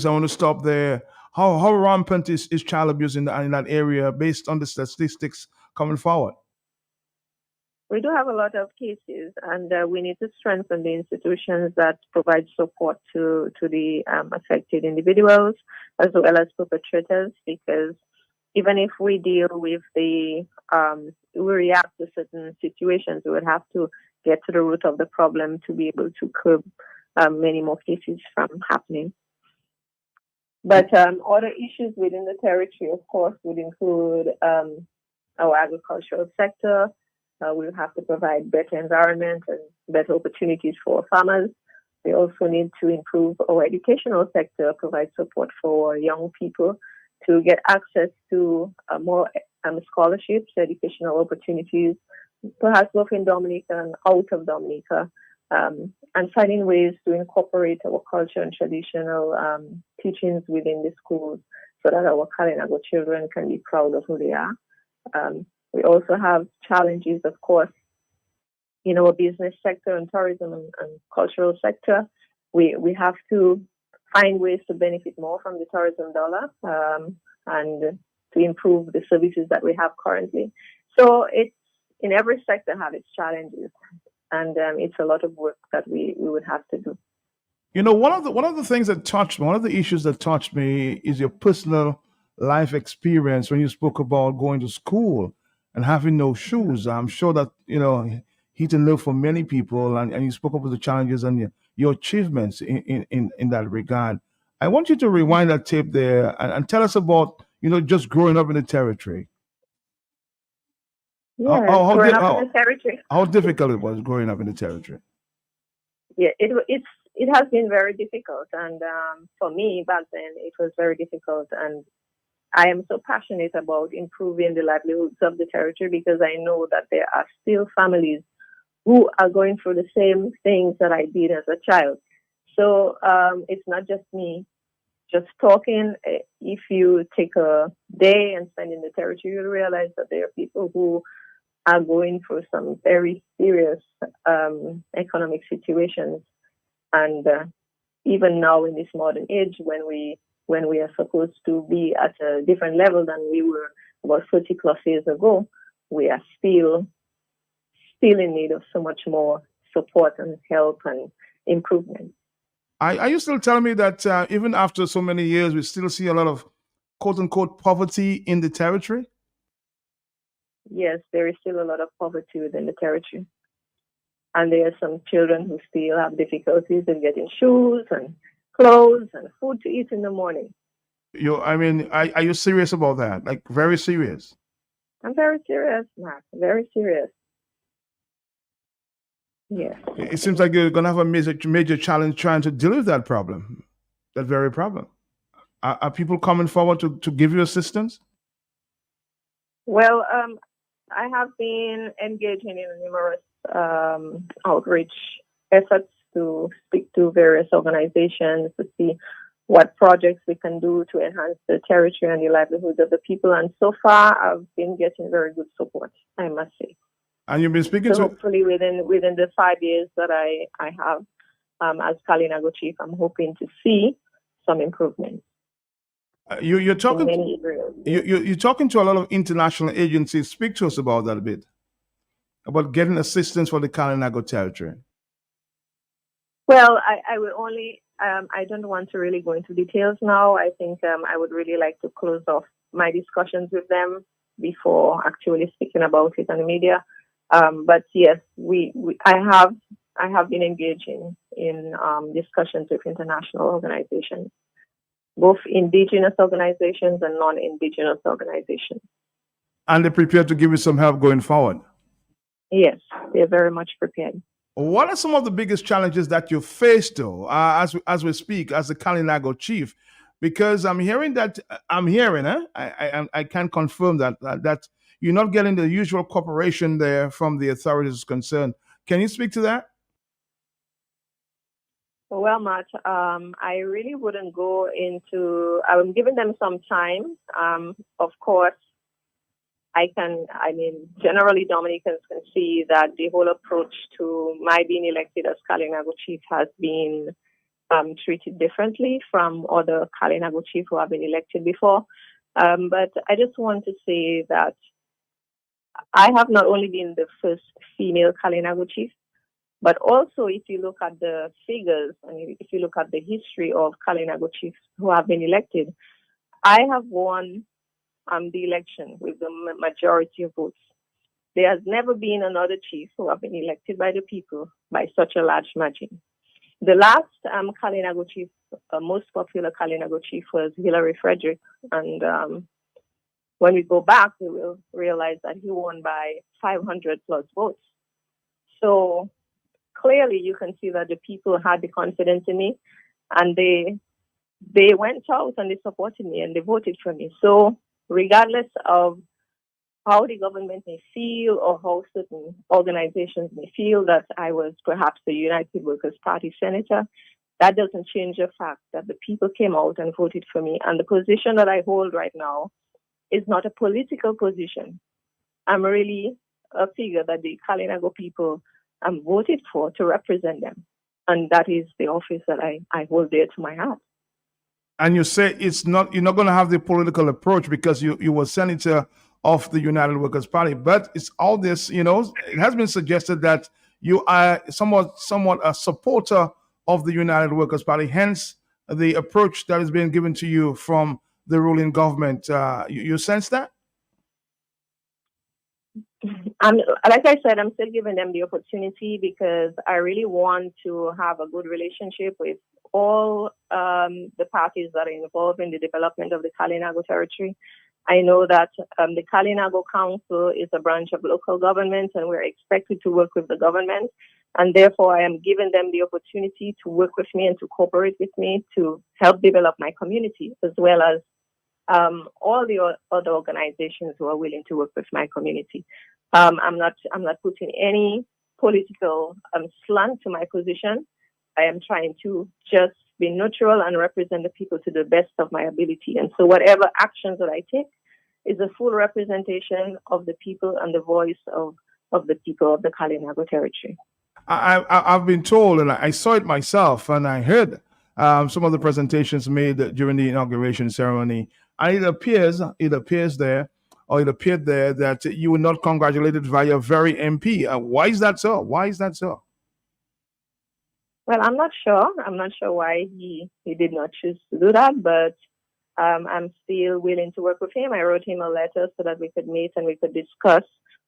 I want to stop there. How rampant is child abuse in that area based on the statistics coming forward? We do have a lot of cases, and we need to strengthen the institutions that provide support to the affected individuals as well as perpetrators, because even if we deal with we react to certain situations, we would have to get to the root of the problem to be able to curb many more cases from happening. But other issues within the territory, of course, would include our agricultural sector. We'll have to provide better environment and better opportunities for farmers. We also need to improve our educational sector, provide support for young people to get access to more scholarships, educational opportunities, perhaps both in Dominica and out of Dominica, and finding ways to incorporate our culture and traditional teachings within the schools so that our Kalinago children can be proud of who they are. We also have challenges, of course, in our business sector and tourism and cultural sector. We have to find ways to benefit more from the tourism dollar and to improve the services that we have currently. So it's in every sector have its challenges, and it's a lot of work that we would have to do. One of the things that touched me, one of the issues that touched me is your personal life experience when you spoke about going to school and having no shoes. I'm sure that hit and low for many people, and you spoke about the challenges and your achievements in that regard. I want you to rewind that tape there and tell us about just growing up in the territory. How Yeah, how how, growing di- up in the how, territory. how difficult it was growing up in the territory. Yeah, it has been very difficult, and for me back then it was very difficult. And I am so passionate about improving the livelihoods of the territory because I know that there are still families who are going through the same things that I did as a child. So it's not just me just talking. If you take a day and spend in the territory, you'll realize that there are people who are going through some very serious economic situations. And even now in this modern age, when we are supposed to be at a different level than we were about 30 plus years ago, we are still in need of so much more support and help and improvement. Are you still telling me that even after so many years, we still see a lot of quote unquote poverty in the territory? Yes, there is still a lot of poverty within the territory. And there are some children who still have difficulties in getting shoes and clothes and food to eat in the morning. I mean, are you serious about that? Like very serious? I'm very serious, Mark. Very serious. Yes. It seems like you're gonna have a major challenge trying to deal with that problem, that very problem. Are people coming forward to give you assistance? Well, I have been engaging in numerous outreach efforts to speak to various organizations to see what projects we can do to enhance the territory and the livelihoods of the people. And so far, I've been getting very good support, I must say. And you've been speaking So to hopefully within the 5 years that I have as Kalinago chief, I'm hoping to see some improvement you're in talking many areas. you're talking to a lot of international agencies. Speak to us about that a bit, about getting assistance for the Kalinago territory. Well, I will only, I don't want to really go into details now. I think I would really like to close off my discussions with them before actually speaking about it on the media. But yes, I have been engaging in discussions with international organizations, both indigenous organizations and non-indigenous organizations. And they're prepared to give you some help going forward. Yes, they're very much prepared. What are some of the biggest challenges that you face, though, as we speak, as the Kalinago chief? Because I'm hearing, I can't confirm that you're not getting the usual cooperation there from the authorities concerned. Can you speak to that? Well, Matt, I really wouldn't go into. I'm giving them some time. Of course, generally Dominicans can see that the whole approach to my being elected as Kalinago chief has been treated differently from other Kalinago chiefs who have been elected before. But I just want to say that I have not only been the first female Kalinago chief, but also if you look at the figures and if you look at the history of Kalinago chiefs who have been elected, I have won the election with the majority of votes. There has never been another chief who have been elected by the people by such a large margin. The last Kalinago chief, most popular Kalinago chief was Hillary Frederick. And when we go back, we will realize that he won by 500 plus votes. So clearly you can see that the people had the confidence in me, and they went out and they supported me and they voted for me. So regardless of how the government may feel or how certain organizations may feel that I was perhaps the United Workers' Party senator, that doesn't change the fact that the people came out and voted for me. And the position that I hold right now is not a political position. I'm really a figure that the Kalinago people voted for to represent them. And that is the office that I hold dear to my heart. And you say you're not going to have the political approach because you were senator of the United Workers Party, but it's all this, it has been suggested that you are somewhat a supporter of the United Workers Party, hence the approach that is being given to you from the ruling government. You sense that? Like I said, I'm still giving them the opportunity because I really want to have a good relationship with all the parties that are involved in the development of the Kalinago territory. I know that the Kalinago Council is a branch of local government, and we're expected to work with the government. And therefore, I am giving them the opportunity to work with me and to cooperate with me to help develop my community, as well as all the other organizations who are willing to work with my community. I'm not putting any political slant to my position. I am trying to just be neutral and represent the people to the best of my ability. And so whatever actions that I take is a full representation of the people and the voice of the people of the Kalinago territory. I've been told, and I saw it myself, and I heard some of the presentations made during the inauguration ceremony. And it appears there, or it appeared there, that you were not congratulated by your very MP. Why is that so? Why is that so? Well, I'm not sure. I'm not sure why he did not choose to do that, but I'm still willing to work with him. I wrote him a letter so that we could meet and we could discuss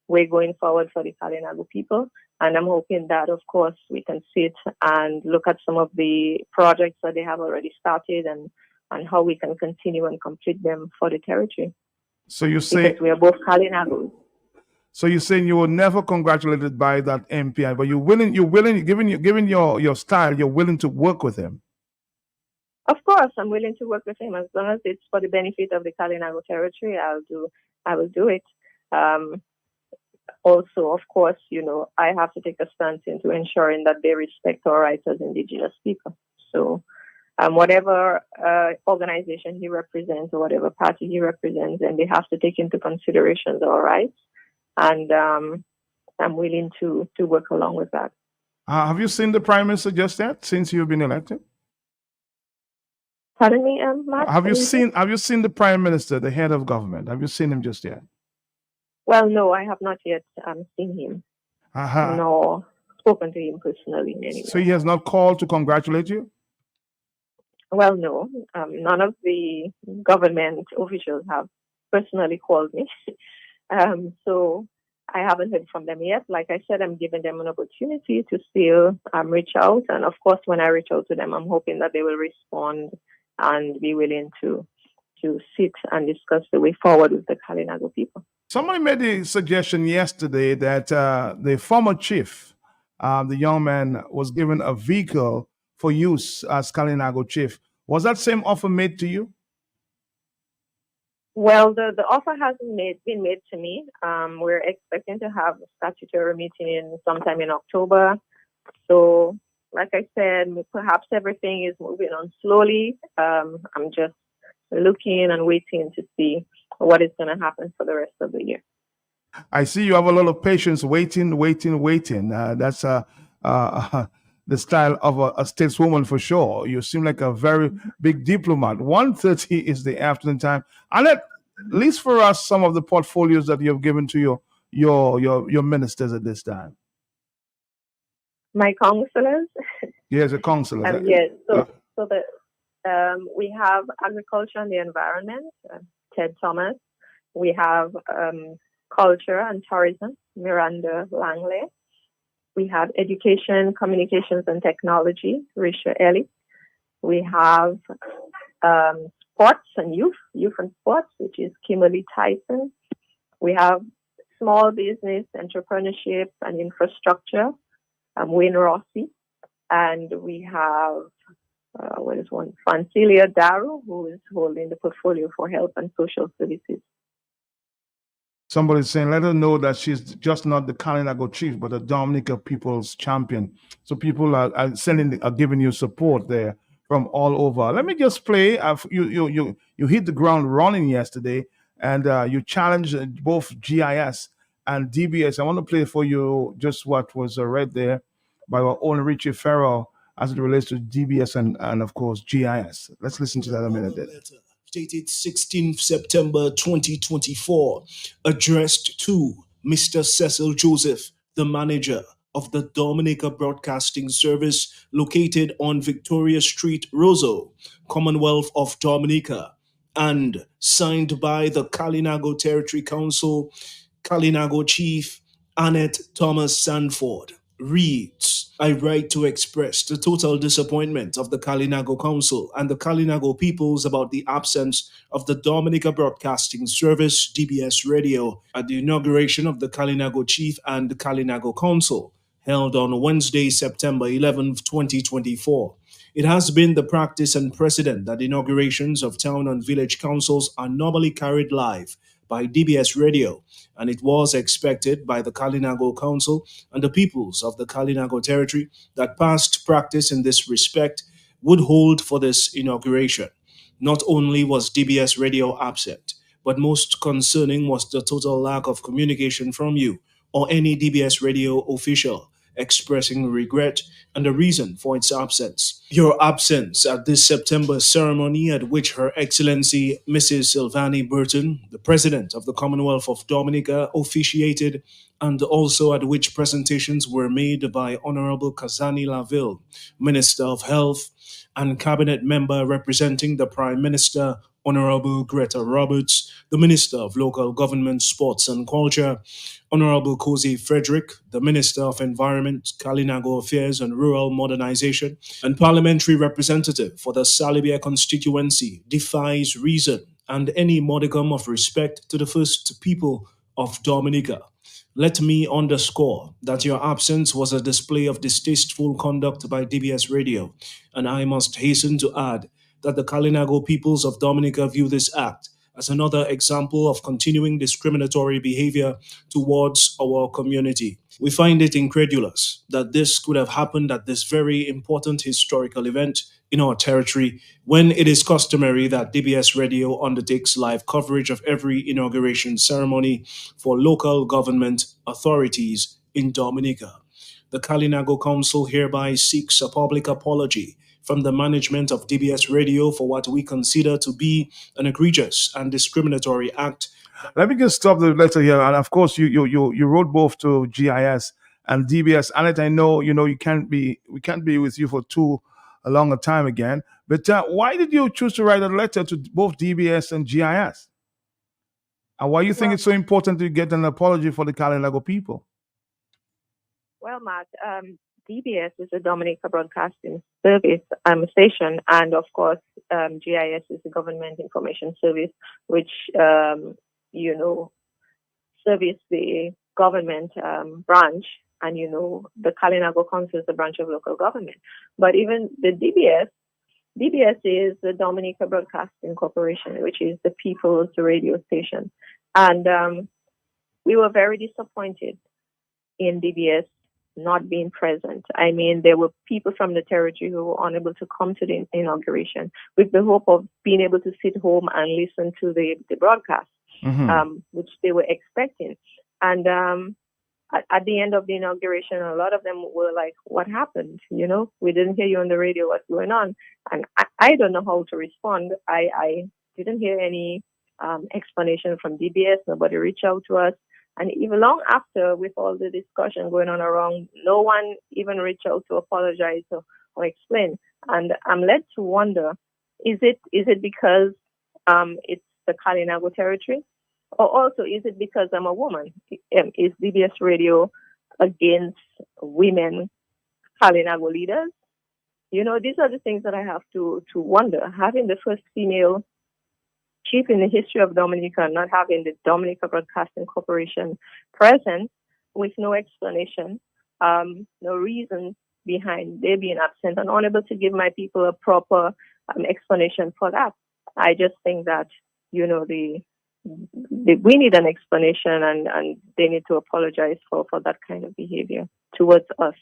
way going forward for the Kalinago people. And I'm hoping that, of course, we can sit and look at some of the projects that they have already started and how we can continue and complete them for the territory. So you say because we are both Kalinagos. So you're saying you were never congratulated by that MPI, but you're willing, given your style, you're willing to work with him. Of course, I'm willing to work with him as long as it's for the benefit of the Kalinago territory. I will do it. Also, of course, I have to take a stance into ensuring that they respect our rights as Indigenous people. So, whatever organization he represents or whatever party he represents, and they have to take into consideration our rights. And I'm willing to work along with that. Have you seen the Prime Minister just yet since you've been elected? Pardon me, Matt? Have you seen the Prime Minister, the head of government? Have you seen him just yet? Well, no, I have not yet seen him. Nor spoken to him personally in any way. So he has not called to congratulate you? Well, no. None of the government officials have personally called me. So I haven't heard from them yet. Like I said, I'm giving them an opportunity to still reach out. And of course, when I reach out to them, I'm hoping that they will respond and be willing to sit and discuss the way forward with the Kalinago people. Somebody made the suggestion yesterday that the former chief, the young man, was given a vehicle for use as Kalinago chief. Was that same offer made to you? Well, the offer hasn't been made to me. We're expecting to have a statutory meeting sometime in October. So, like I said, perhaps everything is moving on slowly. I'm just looking and waiting to see what is going to happen for the rest of the year. I see you have a lot of patience waiting. That's the style of a stateswoman for sure. You seem like a very big diplomat. 1:30 is the afternoon time. And at least for us, some of the portfolios that you have given to your ministers at this time. My counselors. Yes, a counselor. Yes. So the we have agriculture and the environment, Ted Thomas. We have culture and tourism, Miranda Langley. We have education, communications, and technology, Risha Ellie. We have sports and youth and sports, which is Kimberly Tyson. We have small business, entrepreneurship, and infrastructure, Wayne Rossi. And we have, Francilia Darrow, who is holding the portfolio for health and social services. Somebody's saying, let her know that she's just not the Kalinago chief, but the Dominica people's champion. So people are giving you support there from all over. Let me just play. You hit the ground running yesterday, and you challenged both GIS and DBS. I want to play for you just what was read there by our own Richie Farrell as it relates to DBS and of course GIS. Let's listen to that a minute. Dated 16th September 2024, addressed to Mr. Cecil Joseph, the manager of the Dominica Broadcasting Service located on Victoria Street, Roseau, Commonwealth of Dominica, and signed by the Kalinago Territory Council, Kalinago Chief Annette Thomas Sanford, reads, I write to express the total disappointment of the Kalinago Council and the Kalinago peoples about the absence of the Dominica Broadcasting Service, DBS Radio, at the inauguration of the Kalinago Chief and the Kalinago Council, held on Wednesday, September 11th, 2024. It has been the practice and precedent that inaugurations of town and village councils are normally carried live by DBS Radio, and it was expected by the Kalinago Council and the peoples of the Kalinago Territory that past practice in this respect would hold for this inauguration. Not only was DBS Radio absent, but most concerning was the total lack of communication from you or any DBS Radio official expressing regret and the reason for its absence. Your absence at this September ceremony at which Her Excellency Mrs. Sylvanie Burton, the President of the Commonwealth of Dominica, officiated, and also at which presentations were made by Honorable Kazani Laville, Minister of Health, and Cabinet Member representing the Prime Minister, Honorable Greta Roberts, the Minister of Local Government, Sports and Culture, Honorable Cozy Frederick, the Minister of Environment, Kalinago Affairs and Rural Modernization, and Parliamentary Representative for the Salibia constituency, defies reason and any modicum of respect to the first people of Dominica. Let me underscore that your absence was a display of distasteful conduct by DBS Radio, and I must hasten to add that the Kalinago peoples of Dominica view this act as another example of continuing discriminatory behavior towards our community. We find it incredulous that this could have happened at this very important historical event in our territory when it is customary that DBS Radio undertakes live coverage of every inauguration ceremony for local government authorities in Dominica. The Kalinago Council hereby seeks a public apology from the management of DBS Radio for what we consider to be an egregious and discriminatory act. Let me just stop the letter here. And of course, you wrote both to GIS and DBS. Annette, I know we can't be with you for too a longer time again. But why did you choose to write a letter to both DBS and GIS? And why you think it's so important to get an apology for the Kalinago people? Well, Matt, DBS is a Dominica Broadcasting Service station, and of course, GIS is the Government Information Service, which service the government branch, and the Kalinago Council is the branch of local government. But even the DBS is the Dominica Broadcasting Corporation, which is the people's radio station, and we were very disappointed in DBS not being present. I mean, there were people from the territory who were unable to come to the inauguration with the hope of being able to sit home and listen to the broadcast, which they were expecting. And at the end of the inauguration, a lot of them were like, "What happened? We didn't hear you on the radio. What's going on?" And I don't know how to respond. I didn't hear any explanation from DBS. Nobody reached out to us. And even long after, with all the discussion going on around, no one even reached out to apologize or explain. And I'm led to wonder, is it because it's the Kalinago territory? Or also, is it because I'm a woman? Is DBS Radio against women Kalinago leaders? These are the things that I have to wonder. Having the first female chief in the history of Dominica, not having the Dominica Broadcasting Corporation present with no explanation, no reason behind their being absent, and unable to give my people a proper explanation for that. I just think that, we need an explanation, and they need to apologize for that kind of behavior towards us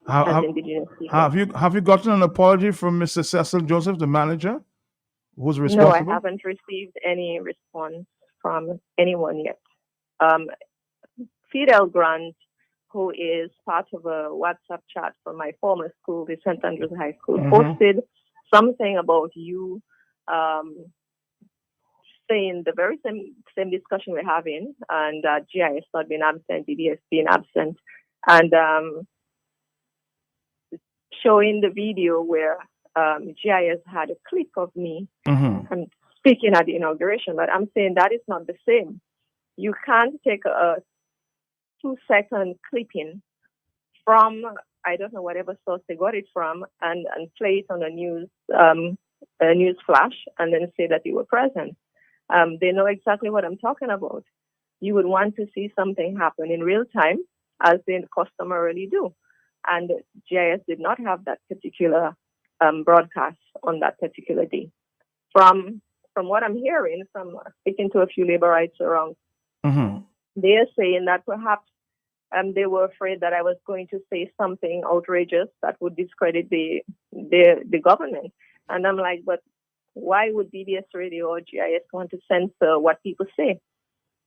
as indigenous people. Have you gotten an apology from Mr. Cecil Joseph, the manager, who's No, responsible? I haven't received any response from anyone yet. Fidel Grant, who is part of a WhatsApp chat from my former school, the St. Andrews High School, posted something about you saying the very same discussion we're having, and GIS not being absent, DBS being absent, and showing the video where GIS had a clip of me speaking at the inauguration. But I'm saying that is not the same. You can't take a 2-second clipping from, I don't know, whatever source they got it from, and play it on a news flash, and then say that you were present. They know exactly what I'm talking about. You would want to see something happen in real time, as they customarily do. And GIS did not have that particular broadcast on that particular day. From what I'm hearing, from speaking to a few labor rights around, they are saying that perhaps they were afraid that I was going to say something outrageous that would discredit the government. And I'm like, but why would DBS Radio or GIS want to censor what people say?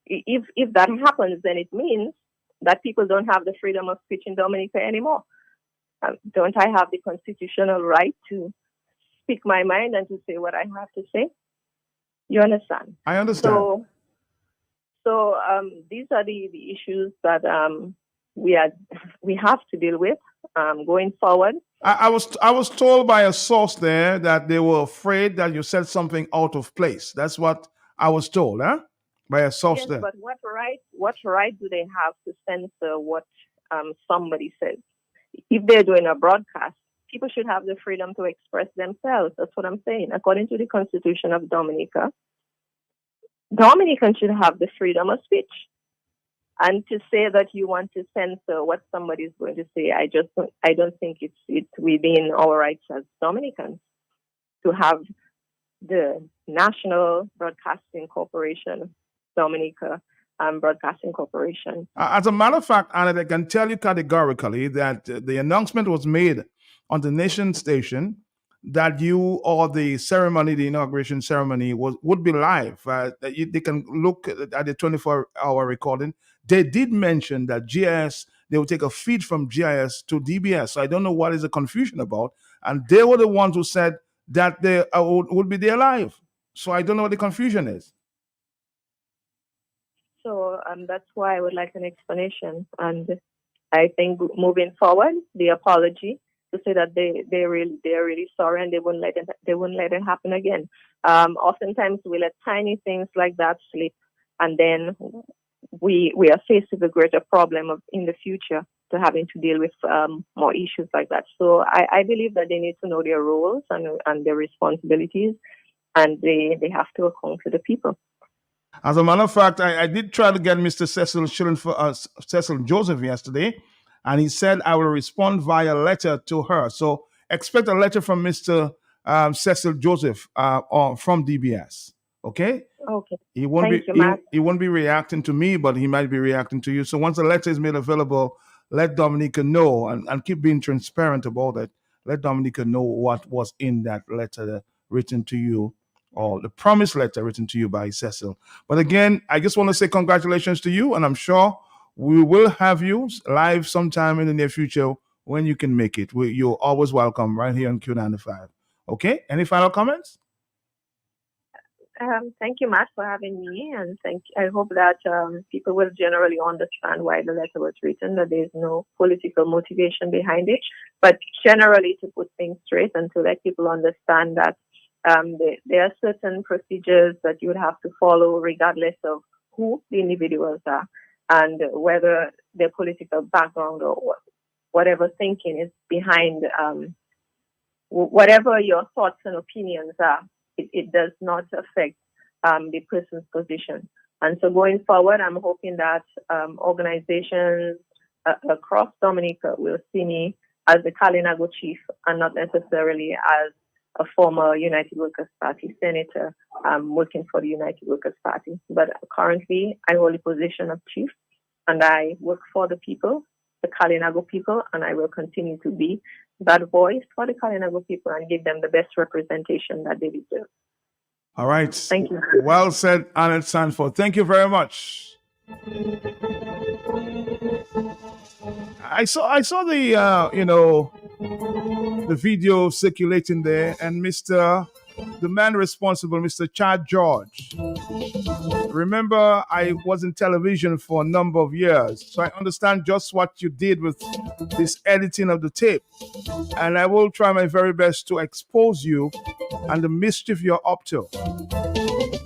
If that happens, then it means that people don't have the freedom of speech in Dominica anymore. Don't I have the constitutional right to speak my mind and to say what I have to say? You understand? I understand. So these are the issues that we have to deal with going forward. I was told by a source there that they were afraid that you said something out of place. That's what I was told, by a source there. But what right do they have to censor what somebody says? If they're doing a broadcast, people should have the freedom to express themselves. That's what I'm saying. According to the Constitution of Dominica, Dominicans should have the freedom of speech. And to say that you want to censor what somebody is going to say, I don't think it's within our rights as Dominicans to have the National Broadcasting Corporation, Dominica Broadcasting Corporation. As a matter of fact, Anna, I can tell you categorically that the announcement was made on the nation station that you or the ceremony, the inauguration ceremony, would be live. They can look at the 24-hour recording. They did mention that GIS, they would take a feed from GIS to DBS. So I don't know what is the confusion about. And they were the ones who said that they would be there live. So I don't know what the confusion is. So that's why I would like an explanation. And I think moving forward, the apology to say that they're really sorry and they wouldn't let it happen again. Oftentimes we let tiny things like that slip, and then we are faced with a greater problem in the future to having to deal with more issues like that. So I believe that they need to know their roles and their responsibilities, and they have to account for the people. As a matter of fact, I did try to get Mr. Cecil Joseph yesterday, and he said I will respond via letter to her. So expect a letter from Mr. Cecil Joseph or from DBS. Okay? Okay. He won't be reacting to me, but he might be reacting to you. So once the letter is made available, let Dominica know and keep being transparent about it. Let Dominica know what was in that letter written to you, or the promise letter written to you by Cecil. But again, I just want to say congratulations to you, and I'm sure We will have you live sometime in the near future when you can make it. You're always welcome right here on Q95. Okay? Any final comments? Thank you, Matt, for having me, and I hope that people will generally understand why the letter was written, that there is no political motivation behind it, but generally to put things straight and to let people understand that there are certain procedures that you would have to follow regardless of who the individuals are and whether their political background or whatever thinking is behind whatever your thoughts and opinions are. It does not affect the person's position. And so going forward, I'm hoping that organizations across Dominica will see me as the Kalinago chief and not necessarily as a former United Workers' Party senator working for the United Workers' Party. But currently, I hold the position of chief, and I work for the people, the Kalinago people, and I will continue to be that voice for the Kalinago people and give them the best representation that they deserve. All right. Thank you. Well said, Annette Sanford. Thank you very much. I saw the the video circulating there, and the man responsible, Mr. Chad George. Remember, I was in television for a number of years, so I understand just what you did with this editing of the tape. And I will try my very best to expose you and the mischief you're up to.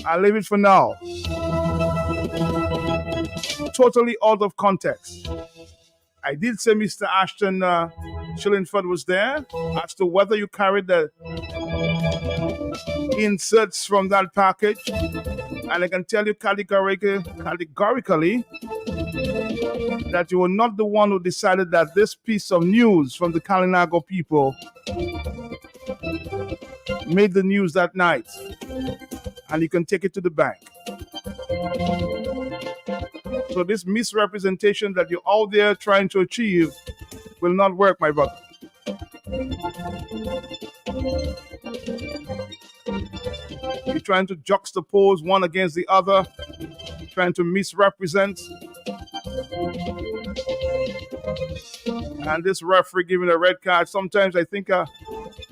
I'll leave it for now. Totally out of context. I did say Mr. Ashton Shillingford was there. As to whether you carried the inserts from that package, and I can tell you categorically that you were not the one who decided that this piece of news from the Kalinago people made the news that night. And you can take it to the bank. So this misrepresentation that you're out there trying to achieve will not work, my brother. You're trying to juxtapose one against the other, trying to misrepresent. And this referee giving a red card, sometimes I think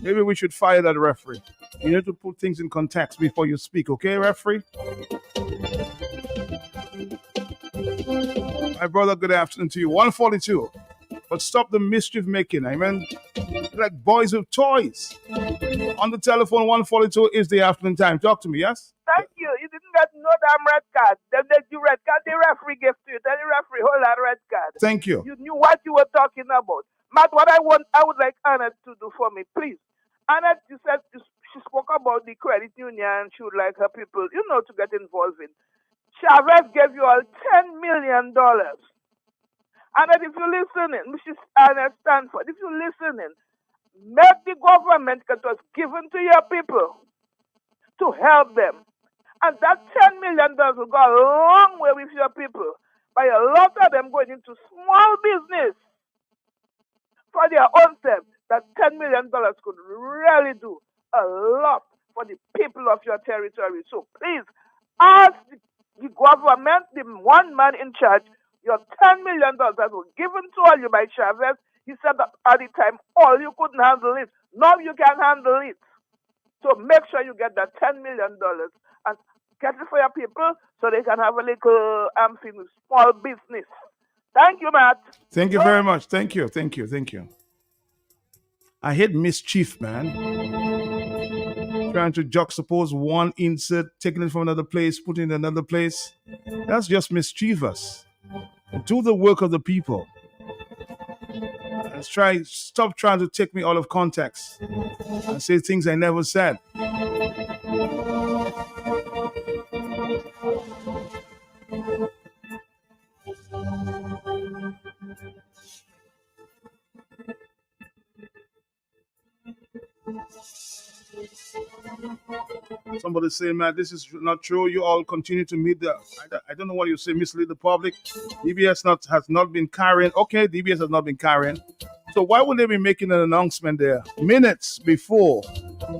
maybe we should fire that referee. You need to put things in context before you speak, okay, referee? My brother, good afternoon to you. 142. But stop the mischief making, amen? Like boys with toys. On the telephone, 142 is the afternoon time. Talk to me, yes? Thank you. You didn't get no damn red card. Then they do red card. The referee gave to you. Tell the referee, hold that red card. Thank you. You knew what you were talking about. Matt, what I would like Annette to do for me, please. Annette, you said she spoke about the credit union. She would like her people, to get involved in. Chavez gave you all $10 million. Annette, if you're listening, Mrs. Annette Stanford, if you're listening, make the government that was given to your people to help them. And that $10 million will go a long way with your people. By a lot of them going into small business for their own self, that $10 million could really do a lot for the people of your territory. So please ask the government, the one man in charge, your $10 million that was given to all you by Chavez. He said that at the time, all you couldn't handle it. Now you can handle it. So make sure you get that $10 million and get it for your people so they can have a little small business. Thank you, Matt. Thank you very much. Thank you. I hate mischief, man. Trying to juxtapose one insert, taking it from another place, putting it in another place. That's just mischievous. Do the work of the people. Stop trying to take me out of context and say things I never said. Somebody saying, man, this is not true. You all continue to meet I don't know what you say, mislead the public. DBS has not been carrying. Okay, DBS has not been carrying. So why would they be making an announcement there minutes before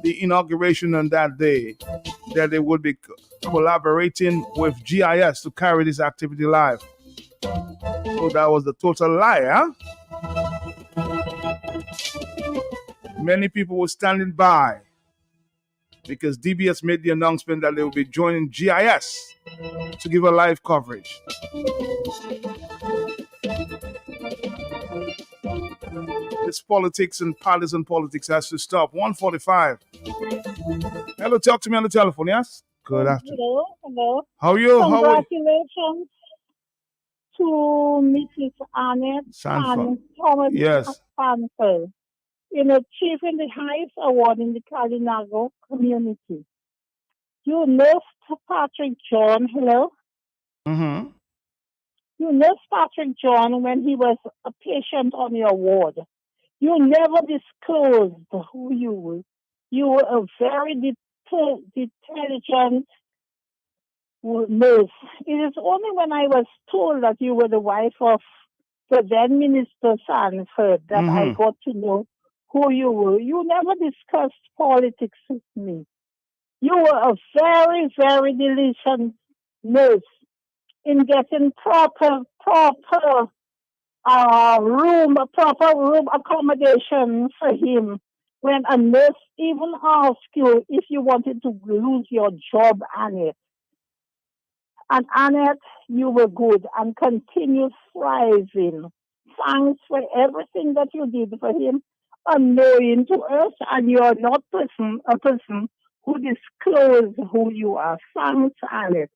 the inauguration on that day that they would be collaborating with GIS to carry this activity live? Oh, that was the total lie, huh? Many people were standing by because DBS made the announcement that they will be joining GIS to give a live coverage. This politics and partisan politics has to stop. 145. Hello, talk to me on the telephone, yes? Good afternoon. Hello. How are you? How are you? Congratulations to Mrs. Annette Sanford. Thomas Yes. Sanford in achieving the highest award in the Kalinago community. You nursed Patrick John, hello? Mm-hmm. You nursed Patrick John when he was a patient on your ward. You never disclosed who you were. You were a very intelligent nurse. It is only when I was told that you were the wife of the then Minister Sanford that I got to know who you were. You never discussed politics with me. You were a very, very diligent nurse in getting proper room accommodation for him when a nurse even asked you if you wanted to lose your job, Annette. And Annette, you were good and continue thriving. Thanks for everything that you did for him, unknowing to us, and you're not a person who disclosed who you are. Thanks, Annette.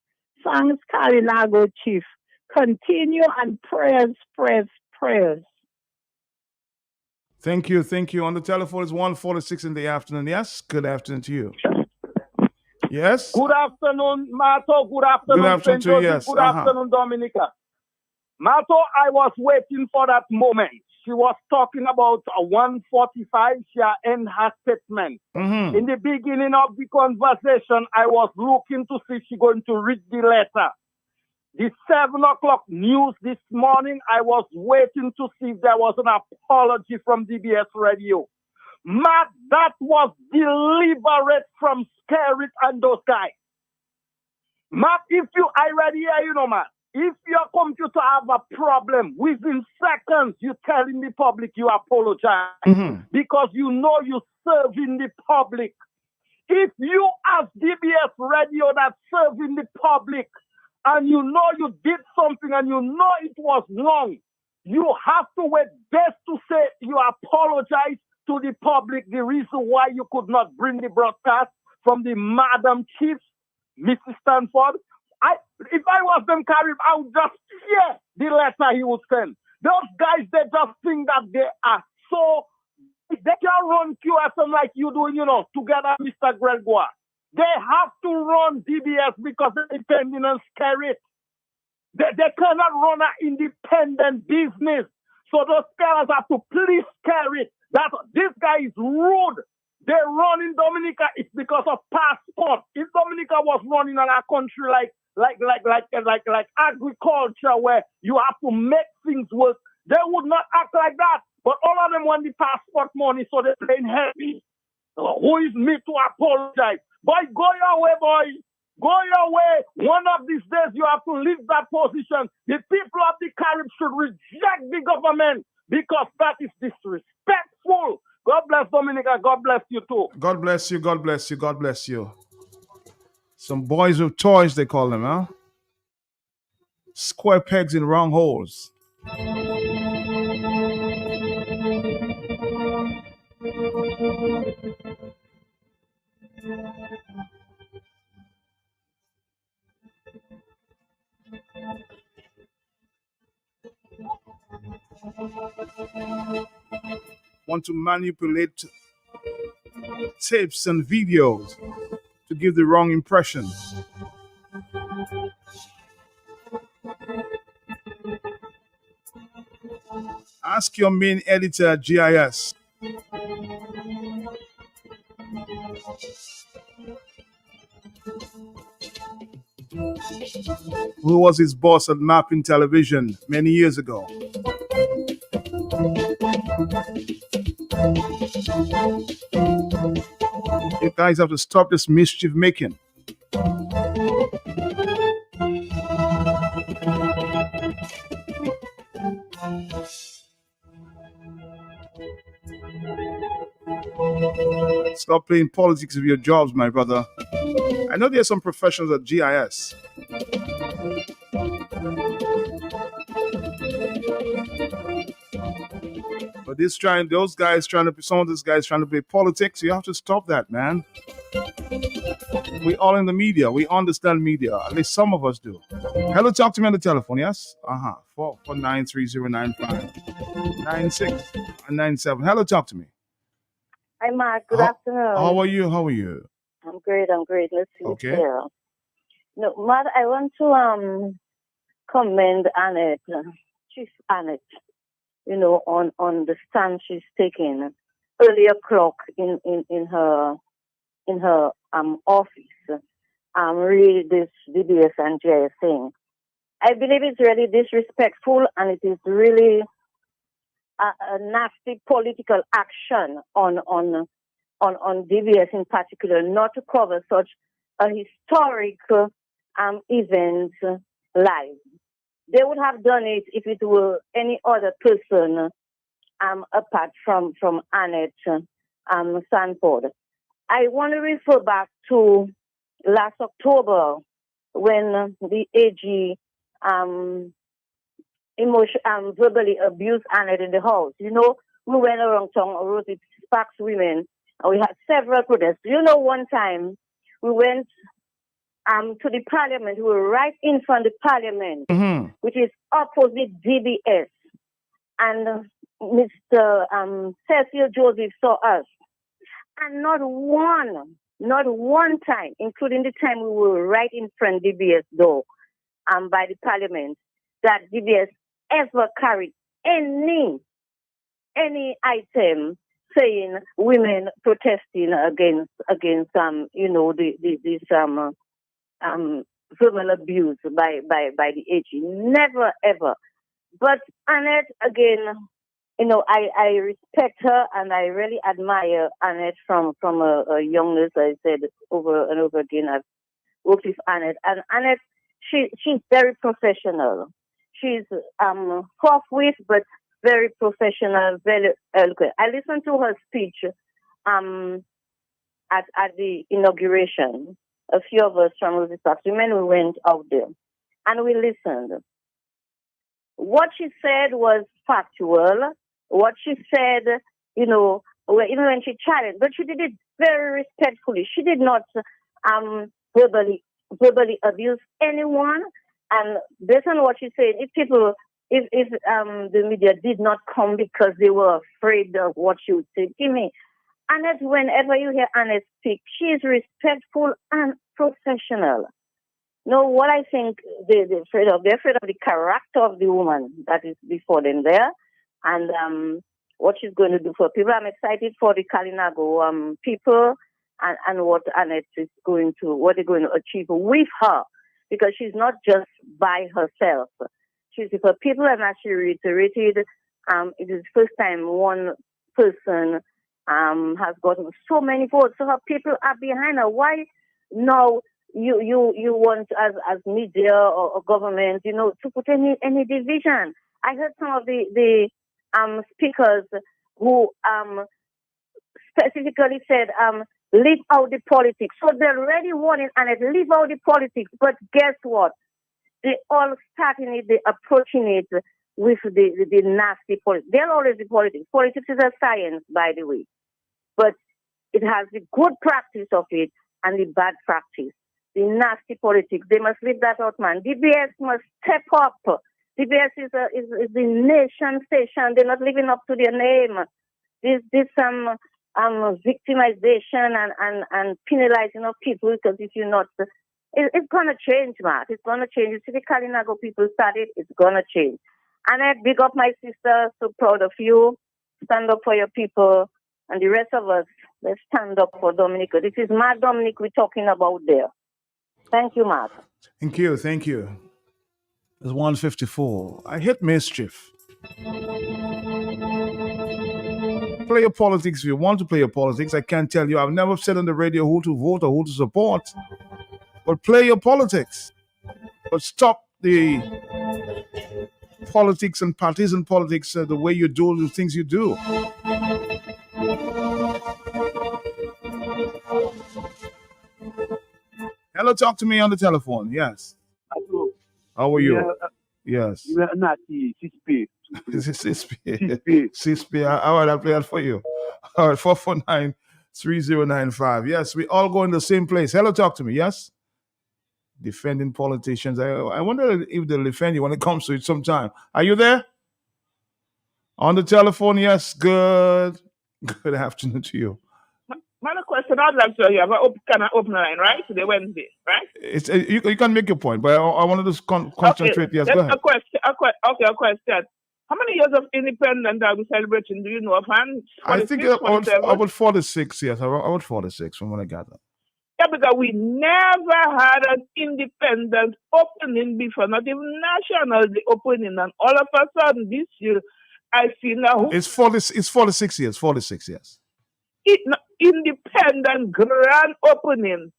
Thanks, Kalinago Chief. Continue and prayers. Thank you. On the telephone is 1:46 in the afternoon. Yes, good afternoon to you. Yes. Good afternoon, Mato. Good afternoon, Good afternoon St. to you, Joseph. yes. Good afternoon, Dominica. Mato, I was waiting for that moment. She was talking about a 145. She end her statement. Mm-hmm. In the beginning of the conversation, I was looking to see if she's going to read the letter. The 7 o'clock news this morning, I was waiting to see if there was an apology from DBS Radio. Matt, that was deliberate from Skerrit and those guys. Matt, I already hear you know, Matt. If your computer have a problem, within seconds, you telling the public you apologize because you know you serving the public. If you as DBS Radio that's serving the public, and you know you did something and you know it was wrong, you have to wait best to say you apologize to the public. The reason why you could not bring the broadcast from the Madam Chief, Mrs. Stanford. If I was them, Karim, I would just share the letter he would send. Those guys, they just think that they are so, they can run QFM like you doing, together, Mr. Gregoire. They have to run DBS because they're depending on Skerrit. They cannot run an independent business. So those scholars have to please Skerrit. That this guy is rude. They run in Dominica, it's because of passport. If Dominica was running in a country like agriculture where you have to make things work, they would not act like that. But all of them want the passport money, so they're playing heavy. Who is me to apologize? Boy, go your way, boy. Go your way. One of these days, you have to leave that position. The people of the Caribbean should reject the government because that is disrespectful. God bless Dominica. God bless you too. God bless you. God bless you. God bless you. Some boys with toys, they call them, huh? Square pegs in round holes. Want to manipulate tapes and videos to give the wrong impression. Ask your main editor at GIS. Who was his boss at Mapping Television many years ago? You guys have to stop this mischief making. Stop playing politics with your jobs, my brother. I know there's some professionals at GIS. But some of these guys trying to play politics. You have to stop that, man. We all in the media. We understand media. At least some of us do. Hello, talk to me on the telephone, yes? 449309596 and 97. Hello, talk to me. Hi, Mark. Good afternoon. How are you? How are you? I'm great. Let's see. Okay. No, Mark, I want to commend Annette, Chief Annette, on the stand she's taking early o'clock in her office. Really this DBS and GIS thing. I believe it's really disrespectful, and it is really a nasty political action on DBS in particular, not to cover such a historic event live. They would have done it if it were any other person apart from Annette Sanford. I want to refer back to last October when the AG verbally abused Annette in the house. We went around town, wrote it, Sparks Women, and we had several protests. One time we went to the parliament. We were right in front of the parliament, which is opposite DBS. And Mr. Cecil Joseph saw us. And not one time, including the time we were right in front of DBS door by the parliament, that DBS ever carried any item saying women protesting against this verbal abuse by the AG. Never ever. But Annette, again, I respect her and I really admire Annette from a youngness. I said over and over again, I've worked with Annette. And Annette, she's very professional. She's forthwith, but very professional, very eloquent. I listened to her speech at the inauguration. A few of us from Rosy Parks Women, we went out there and we listened. What she said was factual. What she said, even when she challenged, but she did it very respectfully. She did not verbally abuse anyone. And based on what she said, if the media did not come because they were afraid of what she would say, Annette, whenever you hear Annette speak, she is respectful and professional. No, what I think they're afraid of the character of the woman that is before them there, and what she's going to do for people. I'm excited for the Kalinago people and what Annette is what they're going to achieve with her, because she's not just by herself. She's with her people, and as she reiterated, it is the first time one person has gotten so many votes. So her people are behind her. Why now you want as media or government, to put any division? I heard some of the speakers who specifically said leave out the politics. So they're already warning and leave out the politics. But guess what? They all starting it, they approaching it with the nasty politics. They'll always be politics. Politics is a science, by the way. But it has the good practice of it and the bad practice. The nasty politics. They must leave that out, man. DBS must step up. DBS is the nation station. They're not living up to their name. This victimization and penalizing of people, because if you're not, it's gonna change, Matt. It's gonna change. You see the Kalinago people started. It's gonna change. And I big up my sister. So proud of you. Stand up for your people. And the rest of us, let's stand up for Dominica. This is Mark Dominic we're talking about there. Thank you, Mark. Thank you. It's 154. I hate mischief. Play your politics if you want to play your politics. I can't tell you. I've never said on the radio who to vote or who to support. But play your politics. But stop the politics and partisan politics the way you do the things you do. Hello, talk to me on the telephone. Yes. Hello. How are you? Yes. You are not CSP. CSP. CSP. All right, I'll play that for you. All right, 449-3095. Yes, we all go in the same place. Hello, talk to me. Yes. Defending politicians. I wonder if they'll defend you when it comes to it sometime. Are you there? On the telephone, yes. Good. Good afternoon to you. My question I'd like to have can I open the line, right? Today, Wednesday, right? It's you can make your point, but I want to just concentrate. Okay. Yes, Then go ahead. a question. A question. How many years of independence are we celebrating? Do you know offhand? I think 46, 47? about 46. Yes, about 46 from what I gather. Yeah, because we never had an independent opening before, not even national the opening, and all of a sudden this year, I see now It's 46 years. 46 years. Independent grand opening.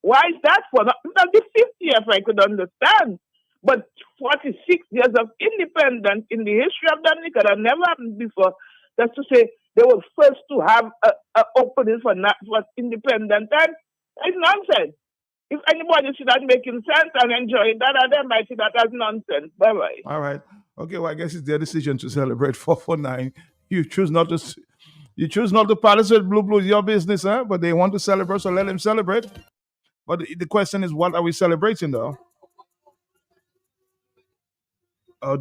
Why is that for? Not the 50th, I could understand. But 46 years of independence in the history of Dominica that never happened before. That's to say, they were first to have a opening for independent time. It's nonsense. If anybody see that making sense and enjoying that, they might see that as nonsense. Bye-bye. All right. Okay, well, I guess it's their decision to celebrate 449. You choose not to participate. Blue is your business, huh? But they want to celebrate, so let them celebrate. But the question is, what are we celebrating, though?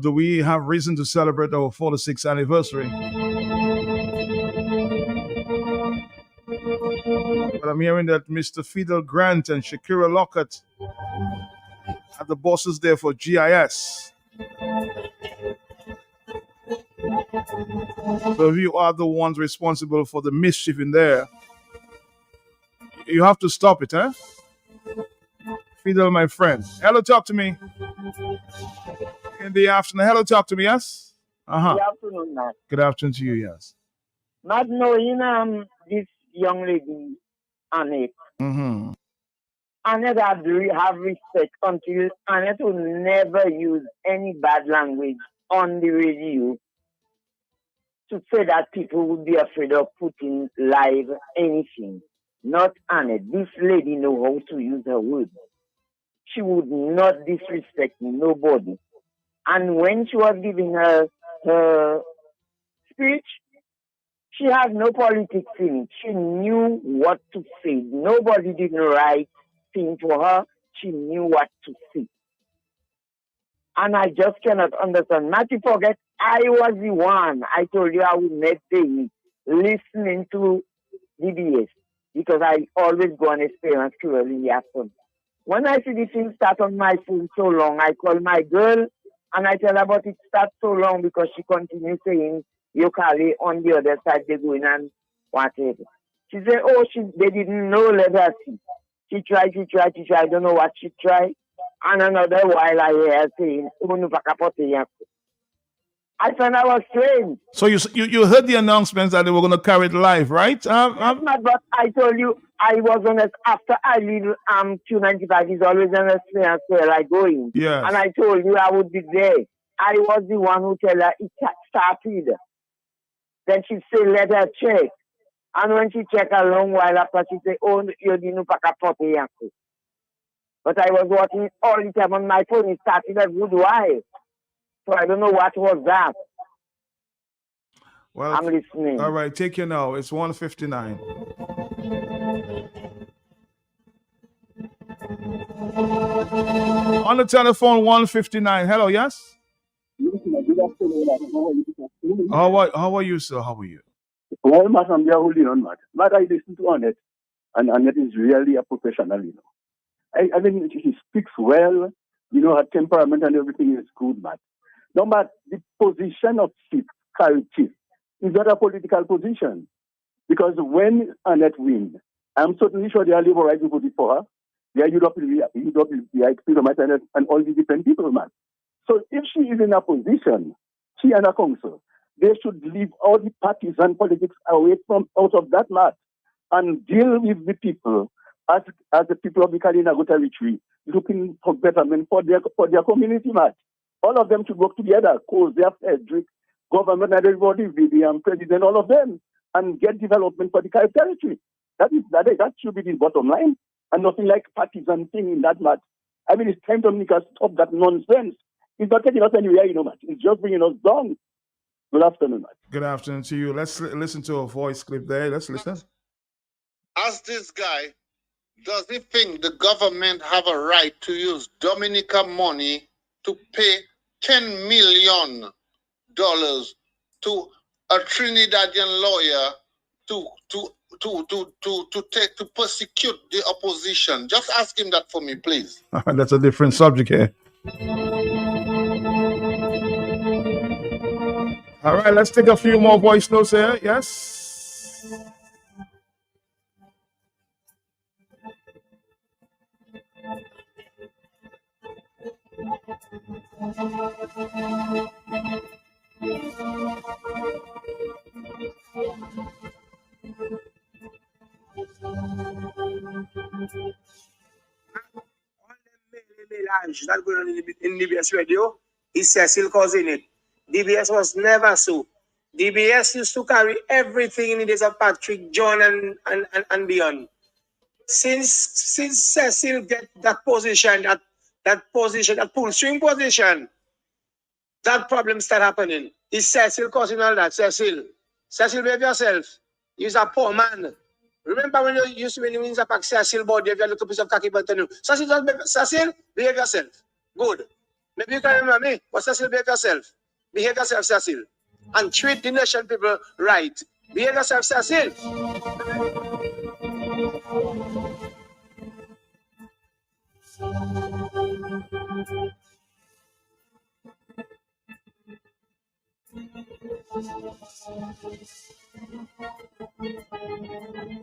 Do we have reason to celebrate our 46th anniversary? But I'm hearing that Mr. Fidel Grant and Shakira Lockett are the bosses there for GIS. So if you are the ones responsible for the mischief in there, you have to stop it, huh? Fidel, my friend. Hello, talk to me. In the afternoon. Hello, talk to me, yes? Uh-huh. Good afternoon, Matt. Good afternoon to you, yes. Matt, knowing this young lady, Annette. Mm-hmm. Annette have respect until Annette will never use any bad language on the radio to say that people would be afraid of putting live anything. Not Annette. This lady know how to use her words. She would not disrespect nobody. And when she was giving her speech, she had no politics in it. She knew what to say. Nobody did the right thing for her. She knew what to say. And I just cannot understand. Matthew, forget, I was the one. I told you I would never pay listening to DBS because I always go on experience clearly in the afternoon. When I see the thing start on my phone so long, I call my girl and I tell her about it start so long because she continues saying, you call it on the other side, they go in and whatever. She said, oh, they didn't know, let her see. She tried, I don't know what she tried. And another while I hear her saying, oh, no, I found I was strange. So you heard the announcements that they were going to carry it live, right? But I told you, I was on after I leave Q95, is always an experience where I go in. Yes. And I told you I would be there. I was the one who tell her it started. Then she said, let her check. And when she checked a long while after, she said, oh, you didn't pack a pot. But I was watching all the time on my phone. It started a good while. So I don't know what was that. Well, I'm listening. All right, take care now. It's 1:59. On the telephone, 1:59. Hello, yes? How are you, sir? How are you? Well, Matt, I'm there holding on, Matt. Matt, I listen to Annette, and Annette is really a professional, I mean, she speaks well, her temperament and everything is good, Matt. No, but the position of chief, current chief, is not a political position. Because when Annette wins, I'm certainly sure the Labour right will vote for her. They are UWI, and all the different people, man. So if she is in a position, she and her council, they should leave all the partisan politics away from out of that mat and deal with the people as the people of the Kalinago territory looking for betterment for their community, mat. All of them should work together, Joseph, Edric, government and everybody, the president, all of them, and get development for the territory. That should be the bottom line. and nothing like partisan thing in that, Matt. I mean, it's time to stop that nonsense. It's not taking us anywhere, Matt. It's just bringing us down. Good afternoon, Matt. Good afternoon to you. Let's listen to a voice clip there. Let's listen. Ask this guy, does he think the government have a right to use Dominica money to pay $10 million to a Trinidadian lawyer to persecute the opposition? Just ask him that for me, please. That's a different subject here. All right, let's take a few more voice notes here. Yes. That going on in DBS radio is Cecil causing it. DBS was never so. DBS used to carry everything in the days of Patrick, John, and beyond. Since Cecil get that position, that pull string position, that problem start happening. Is Cecil causing all that? Cecil, behave yourself. You're a poor man. Remember when you used to when you win the pack Cecil body, you have a little piece of khaki button. Cecil, behave yourself. Good. Maybe you can remember me, but Cecil, behave yourself. Behave yourself, Cecil. And treat the nation people right. Behave yourself, Cecil.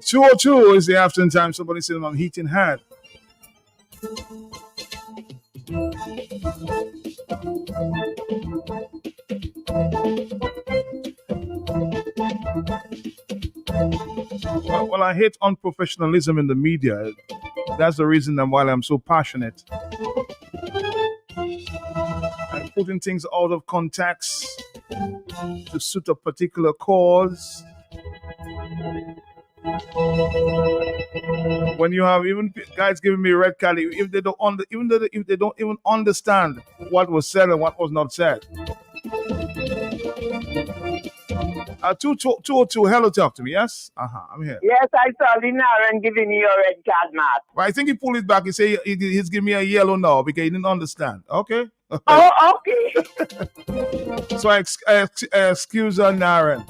2:02 is the afternoon time. Somebody said I'm heating hand. Well, I hate unprofessionalism in the media. That's the reason why I'm so passionate. And putting things out of context to suit a particular cause. When you have even guys giving me red card, if they don't if they don't even understand what was said and what was not said. 202, hello, talk to me. Yes, I'm here. Yes, I saw Linaran giving you a red card, Matt. Well, I think he pulled it back. He said he's giving me a yellow now because he didn't understand. Okay. Oh, okay. So I excuse Naren.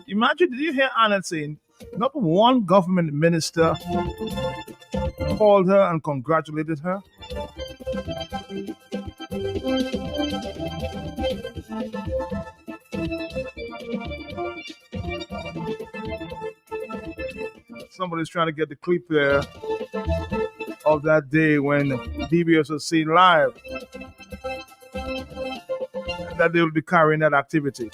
Imagine, did you hear Anna saying not one government minister called her and congratulated her? Somebody's trying to get the clip there of that day when DBS was seen live, and that they will be carrying that activity.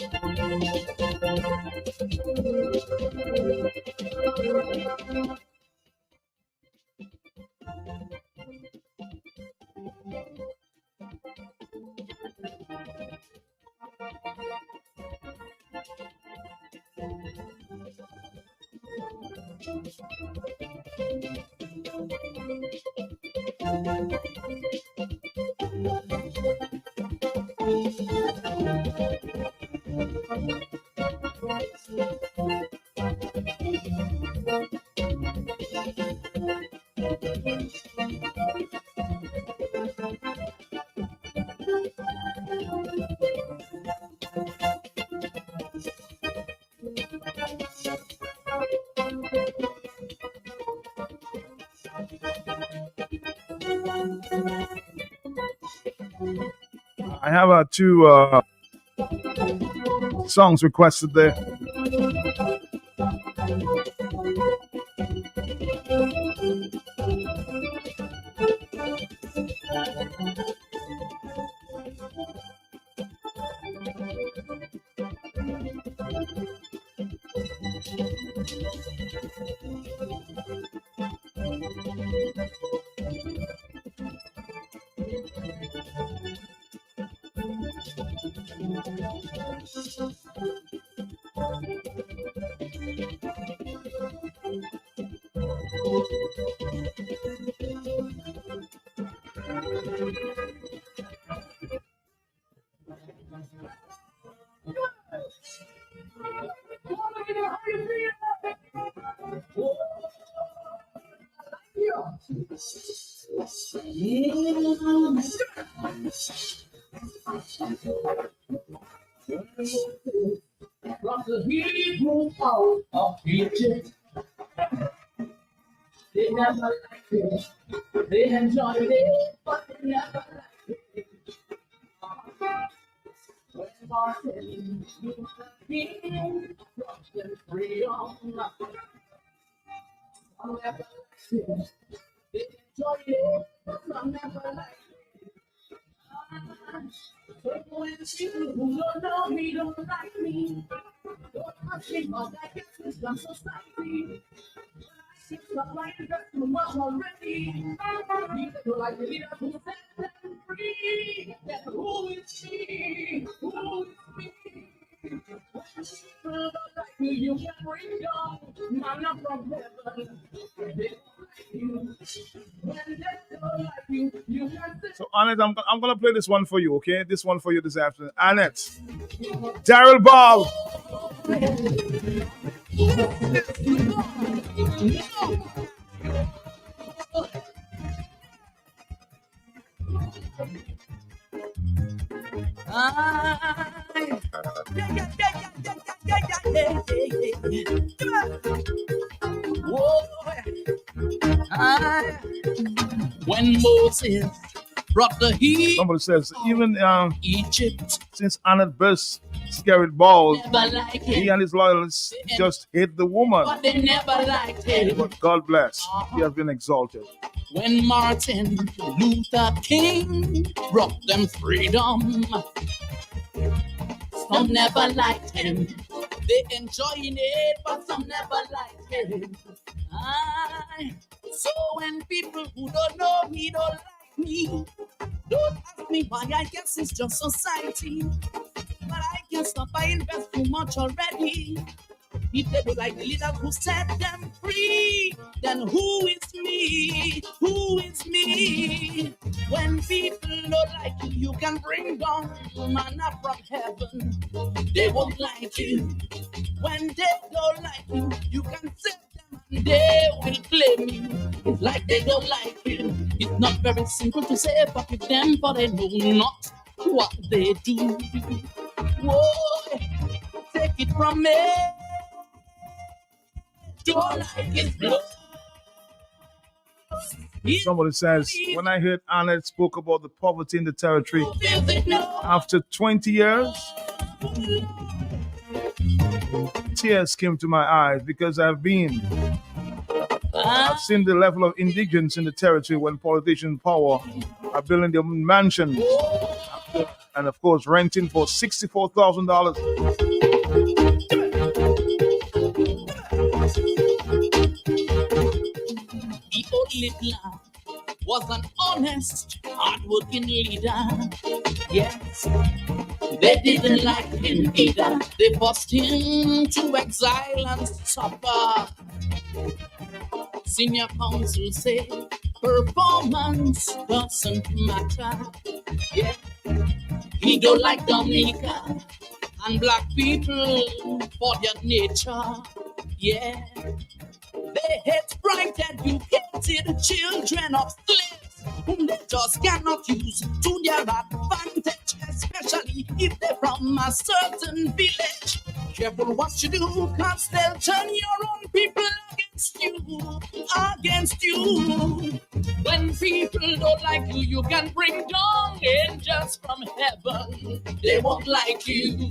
I have two songs requested there. From the Hebrew out of Egypt, they never liked it. They enjoyed it, but they never liked it. When Martin Luther King brought them freedom, some never liked it. They enjoyed it, but some never liked it. So when people who don't know me don't like me, don't ask me what I guess is the society. It's not like that's too much already. People don't like the leader who set them free. Then who is me? Who is me? People don't like me, you can bring down manna from heaven. They don't like you. When they don't like you, you can say. So, Annette, I'm going to play this one for you, okay? This one for you this afternoon. Annette, Daryl Ball. When Moses brought the heat, Somebody says, even Egypt, since Annette burst scared balls, never liked he it, and his loyalists just hate the woman. but they never liked it. But God bless, he has been exalted. When Martin Luther King brought them freedom, some never liked him. They enjoyed it, but some never liked him. So when people who don't know me don't like me, don't ask me why. I guess it's just society. But I can't stop. I invest too much already. If they don't like the leaders who set them free, then who is me? Who is me? When people don't like you, you can bring down manna from heaven. They won't like you. When they don't like you, you can set them and they will blame you. It's like they don't like you. It's not very simple to say forgive them, but they know not what they do. Whoa, take it from me. Don't like it, blood. Somebody says, when I heard Annette spoke about the poverty in the territory after 20 years, tears came to my eyes because I've seen the level of indigence in the territory when politicians in power are building their mansions and, of course, renting for $64,000. The old Hitler was an honest, hard-working leader. Yes, they didn't like him either. They forced him to exile and suffer. Senior counsel say performance doesn't matter. Yeah, he don't like Dominica and black people for their nature. Yeah. They hate bright educated children of slaves whom they just cannot use to their advantage, especially if they're from a certain village. Careful what you do, cause they'll turn your own people against you, against you. When people don't like you, you can bring down angels from heaven. They won't like you.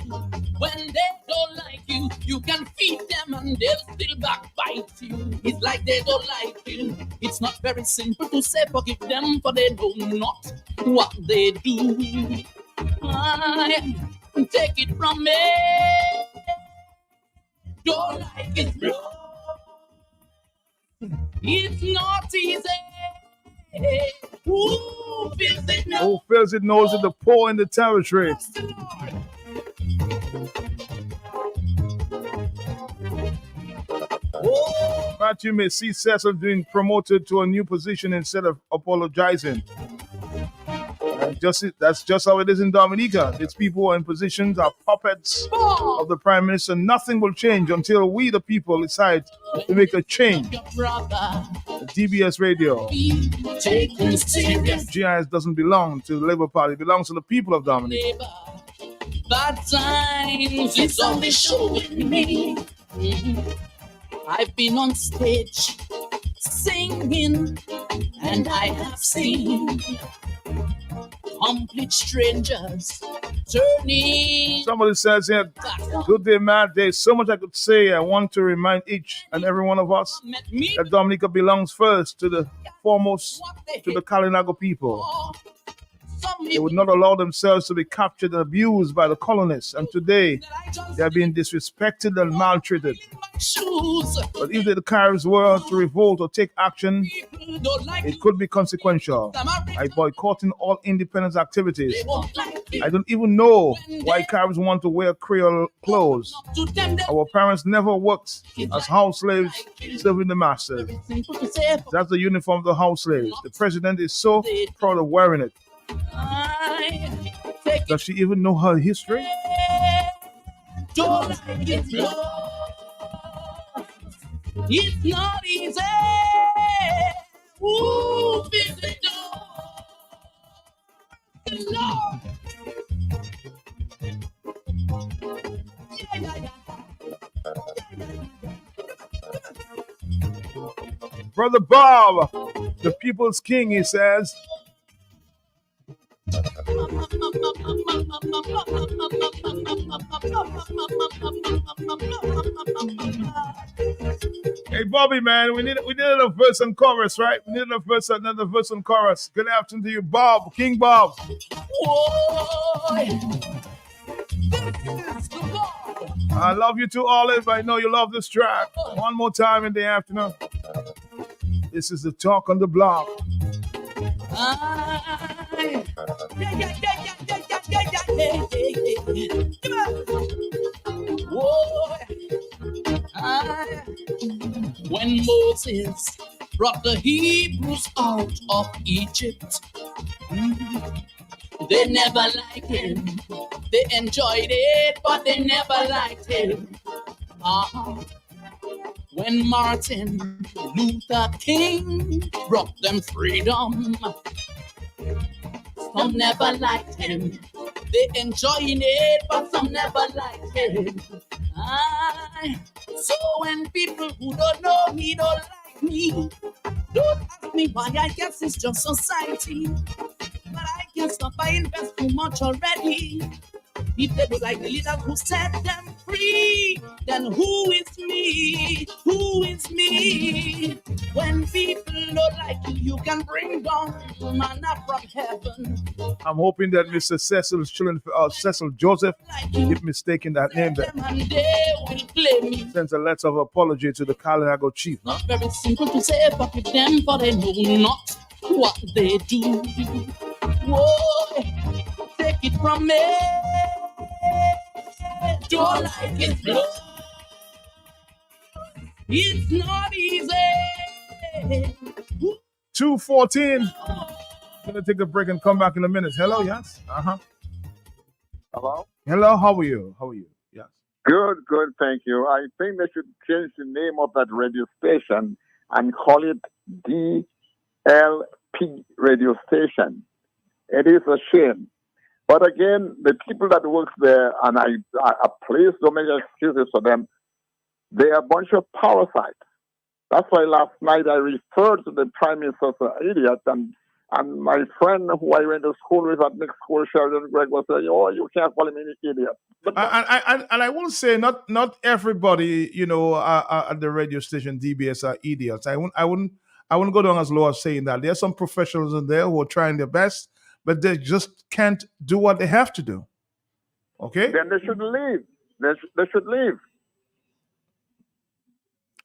When they don't like you, you can feed them and they'll still backbite you. It's like they don't like you. It's not very simple to say forgive them, for they know not what they do. Take it from me. Don't like it, bro. It's not easy. Who feels it knows? Who feels it knows it, the poor in the territory. But you may see Cecil being promoted to a new position instead of apologizing. That's just how it is in Dominica. These people who are in positions are puppets of the Prime Minister. Nothing will change until we, the people, decide to make a change. DBS Radio. GIS doesn't belong to the Labour Party. It belongs to the people of Dominica. Bad times is only showing me. I've been on stage singing, and I have seen complete strangers turning. Somebody says here, good day, Matt. There's so much I could say. I want to remind each and every one of us that Dominica belongs first to the foremost to the Kalinago people. They would not allow themselves to be captured and abused by the colonists, and today they are being disrespected and maltreated. But if the Caribs were to revolt or take action, it could be consequential. By boycotting all independence activities. I don't even know why Caribs want to wear Creole clothes. Our parents never worked as house slaves serving the masters. That's the uniform of the house slaves. The president is so proud of wearing it. Does she even know her history? It's not easy. Ooh, visit the Lord. Brother Bob, the people's king, he says. Hey Bobby, man, we need a verse and chorus, right? We need another verse and chorus. Good afternoon to you, Bob, King Bob. I love you too, Olive. I know you love this track. One more time in the afternoon. This is the talk on the block. When Moses brought the Hebrews out of Egypt, they never liked him. They enjoyed it, but they never liked him. When Martin Luther King brought them freedom, some never liked him. They enjoying it, but some never liked him. So when people who don't know me don't like me, don't ask me why. I guess it's just society. But I guess not. I invest too much already. If they don't like the leaders who set them free, then who is me? Who is me? When people don't like you, you can bring down manna from heaven. I'm hoping that Mr. Cecil's children, Cecil Joseph, if mistaken that name, that sends a letter of apology to the Kalinago chief. Not very simple to say, but with them, for they know not what they do. Whoa, take it from me. Don't like it, blood. It's not easy. 2:14. Gonna take a break and come back in a minute. Hello, yes. Hello. Hello. How are you? Yes. Good. Thank you. I think they should change the name of that radio station and call it DLP radio station. It is a shame. But again, the people that work there, and I please don't make excuses for them, they are a bunch of parasites. That's why last night I referred to the Prime Minister as an idiot, and my friend who I went to school with at next school, Sheridan Greg, was saying, "Oh, you can't call him an idiot." But I will say, not everybody, at the radio station DBS are idiots. I wouldn't go down as low as saying that. There are some professionals in there who are trying their best, but they just can't do what they have to do. Okay? Then they should leave. They should leave.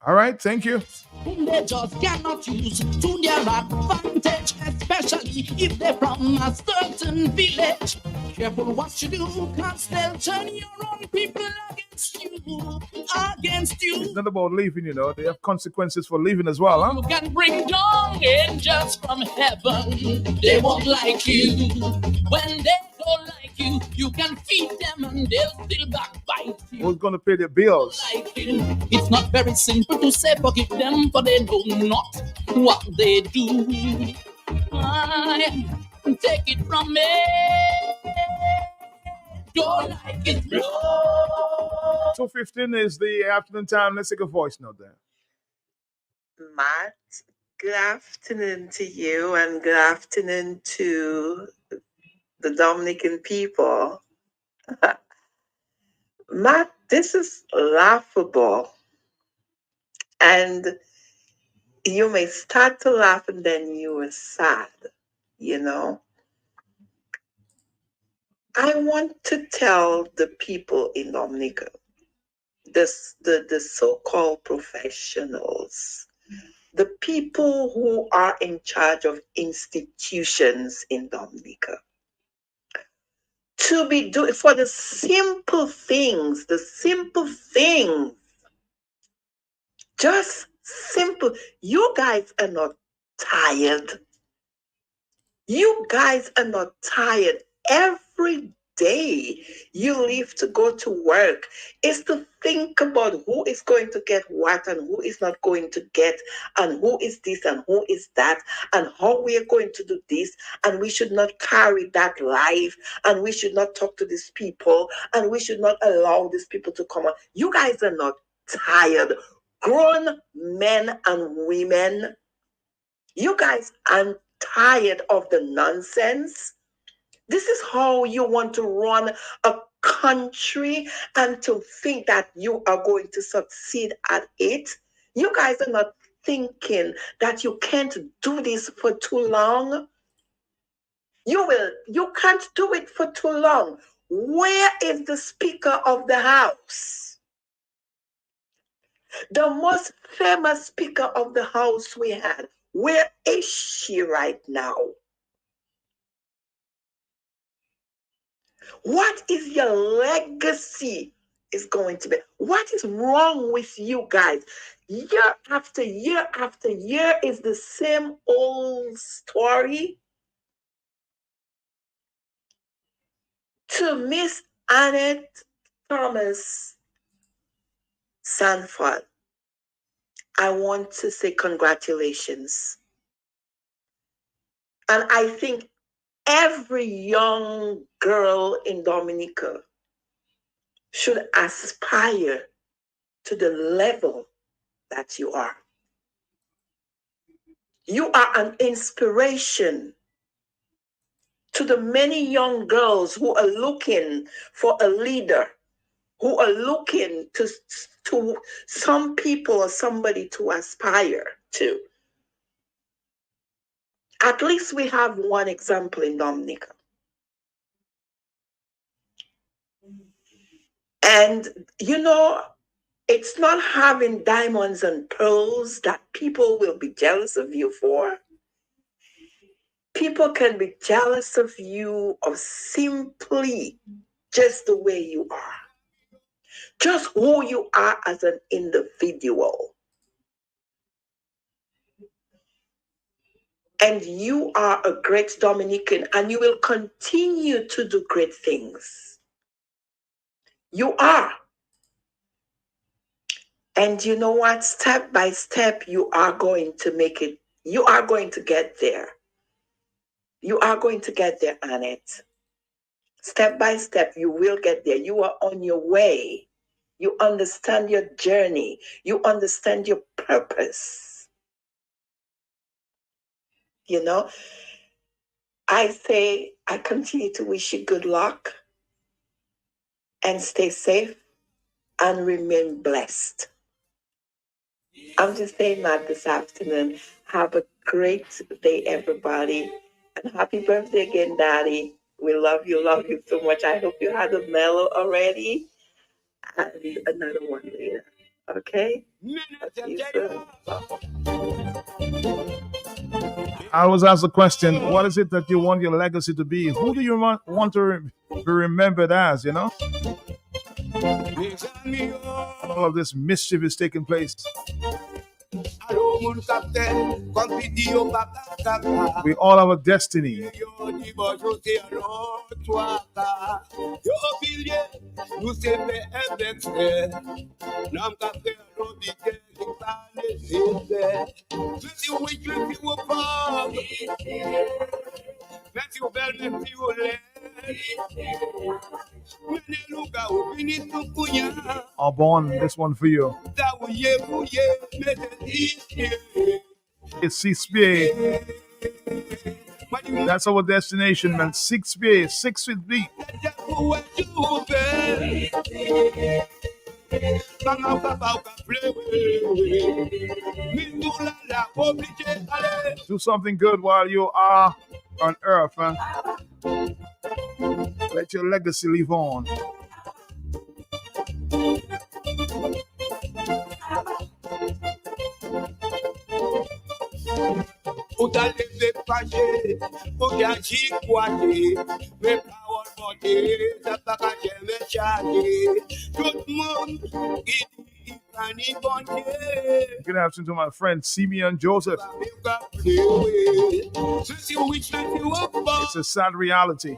All right, thank you. Whom they just cannot use to their advantage, especially if they're from a certain village. Careful what you do, cause they'll turn your own people against you. against you. It's not about leaving, they have consequences for leaving as well, huh? You can bring down angels from heaven. They won't like you. When they don't like you, you can feed them and they'll still backbite you. Who's going to pay the bills? Like you. It's not very simple to say forgive them, for they know not what they do. Take it from me. Don't like it, no. 2:15 is the afternoon time. Let's take a voice note there. Matt, good afternoon to you and good afternoon to the Dominican people. Matt, this is laughable. And you may start to laugh and then you are sad, I want to tell the people in Dominica, the so-called professionals, the people who are in charge of institutions in Dominica, to be doing for the simple things, just simple. You guys are not tired. You guys are not tired. Every day you leave to go to work is to think about who is going to get what and who is not going to get, and who is this and who is that, and how we are going to do this, and we should not carry that life, and we should not talk to these people, and we should not allow these people to come on. You guys are not tired. Grown men and women, you guys aren't tired of the nonsense. This is how you want to run a country and to think that you are going to succeed at it. You guys are not thinking that you can't do this for too long. You can't do it for too long. Where is the Speaker of the House? The most famous Speaker of the House we had. Where is she right now? What is your legacy is going to be? What is wrong with you guys? Year after year after year is the same old story. To Miss Annette Thomas Sanford, I want to say congratulations. And I think every young girl in Dominica should aspire to the level that you are. You are an inspiration to the many young girls who are looking for a leader, who are looking to some people or somebody to aspire to. At least we have one example in Dominica. And, it's not having diamonds and pearls that people will be jealous of you for. People can be jealous of you of simply just the way you are. Just who you are as an individual. And you are a great Dominican and you will continue to do great things. You are. And you know what? Step by step, you are going to make it. You are going to get there. You are going to get there, Annette. Step by step, you will get there. You are on your way. You understand your journey. You understand your purpose. I continue to wish you good luck and stay safe and remain blessed. I'm just saying that this afternoon. Have a great day, everybody. And happy birthday again, Daddy. We love you so much. I hope you had a mellow already and another one later. Okay? I'll see you soon. I was asked the question, what is it that you want your legacy to be? Who do you want to be remembered as, And all of this mischief is taking place. We all have a destiny. Born, this one for you. It's 6 That's our destination, man. 6 6 with me. Do something good while you are on earth, man. Let your legacy live on. Good afternoon to my friend Simeon Joseph. It's a sad reality.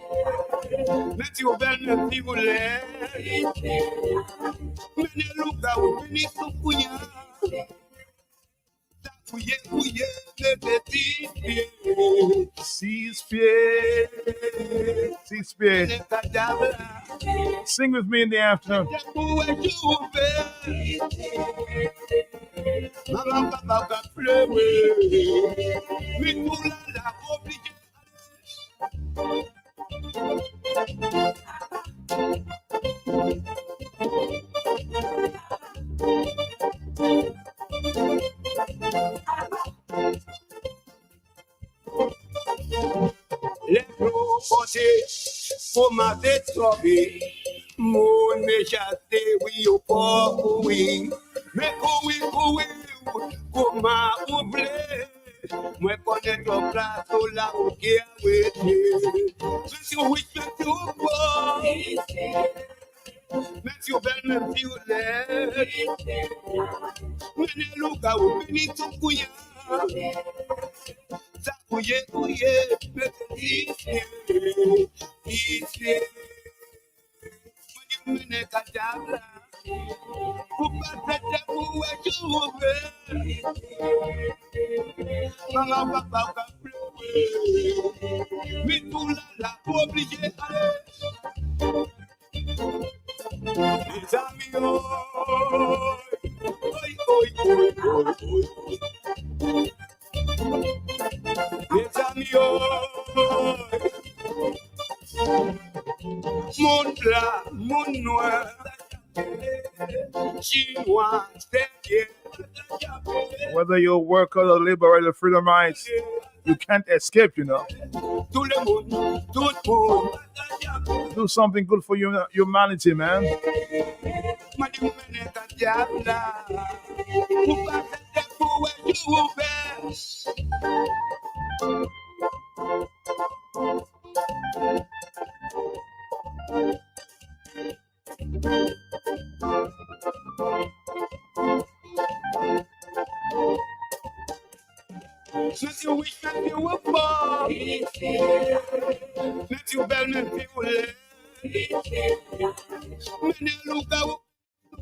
Sing with me in the afternoon. Whether you're a worker or liberator, freedomites, you can't escape, you know. Do something good for humanity, man.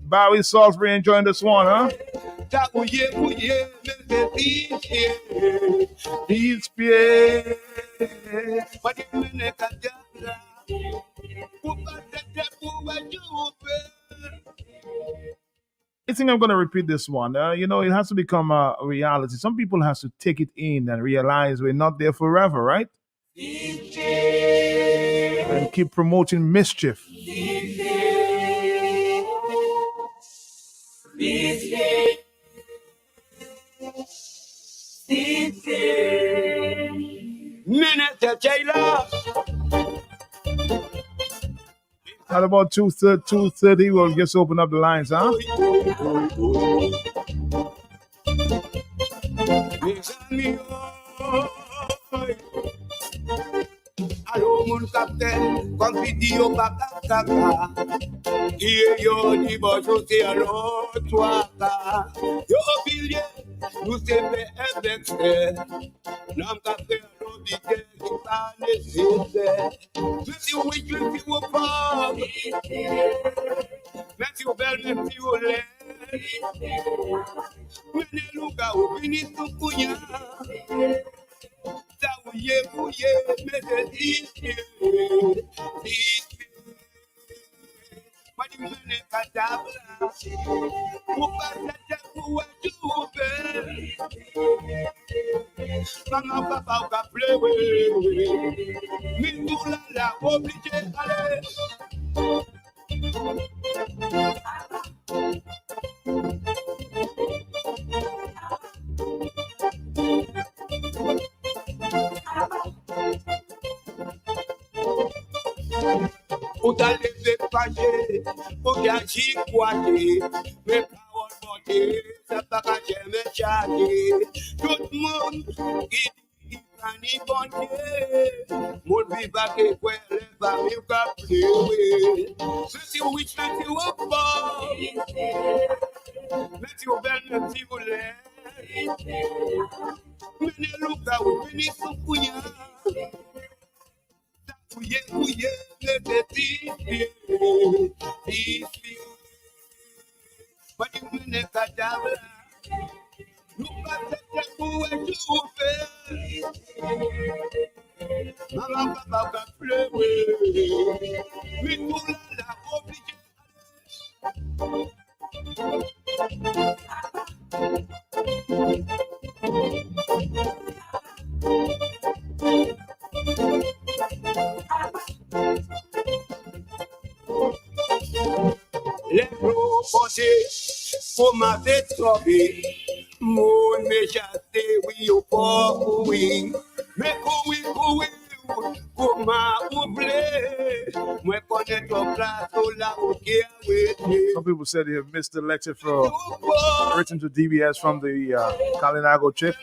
Barry Salisbury enjoying this one, huh? I think I'm going to repeat this one. You know, it has to become a reality. Some people have to take it in and realize we're not there forever, right? And keep promoting mischief. At about 2:30, we'll just open up the lines, huh? Here yo di bojo se alo twaka. Yo bilye, nous se fait avec Nam ka fe alo bige ki pa ne se. Meti ou wich, meti ou pa. Meti ou bel, meti ou le. Mene luga ou bini sukunya. Ta ouye, mete disye. Madi mene kadabra. Upasete kuwe juve. Manga papa uka plewe. Mitula la oblige ale. Uta leve paje, uta chikwate, me power body, sa baka jeme chate. Tout moun, ani bonje, moun bi bake kwe leva mi ka plewe. Meti wich, meti wapa, meti bel, meti le. Mene luka ou bini sukunya. Ouye, mete disye. Madi mene kadabra. Upasete kuwe juve. Mama papa ka plewe. Mitula la oblige. Les proposés pour ma trouvé. Mon me chassé, oui, au port, oui. Mais oui, comment oublier? Moi, connais ton place, là, ok, oui. Some people said they have missed the lecture for written to DBS from the Kalinago trip.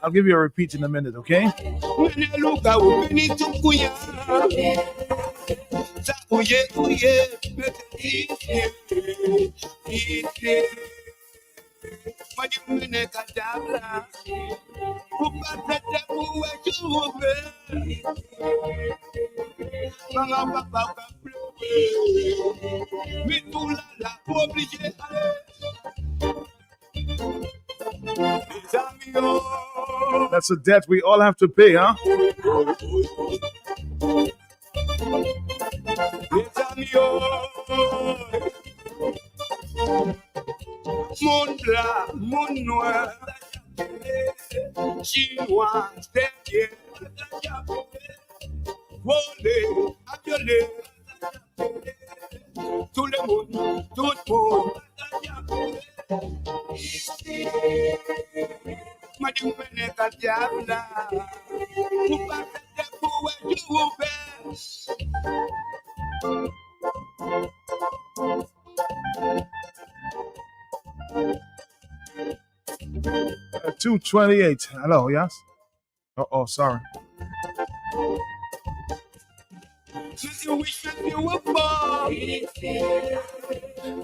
I'll give you a repeat in a minute, okay? That's a debt we all have to pay, huh? Mon blanc, mon noir, chinois, derrière, volé, appelé, tout le monde, tout le monde. Madi mene kadiabla, upasete kuwe juve. 228. Hello, yes? Oh, sorry. Let you wish that you were born.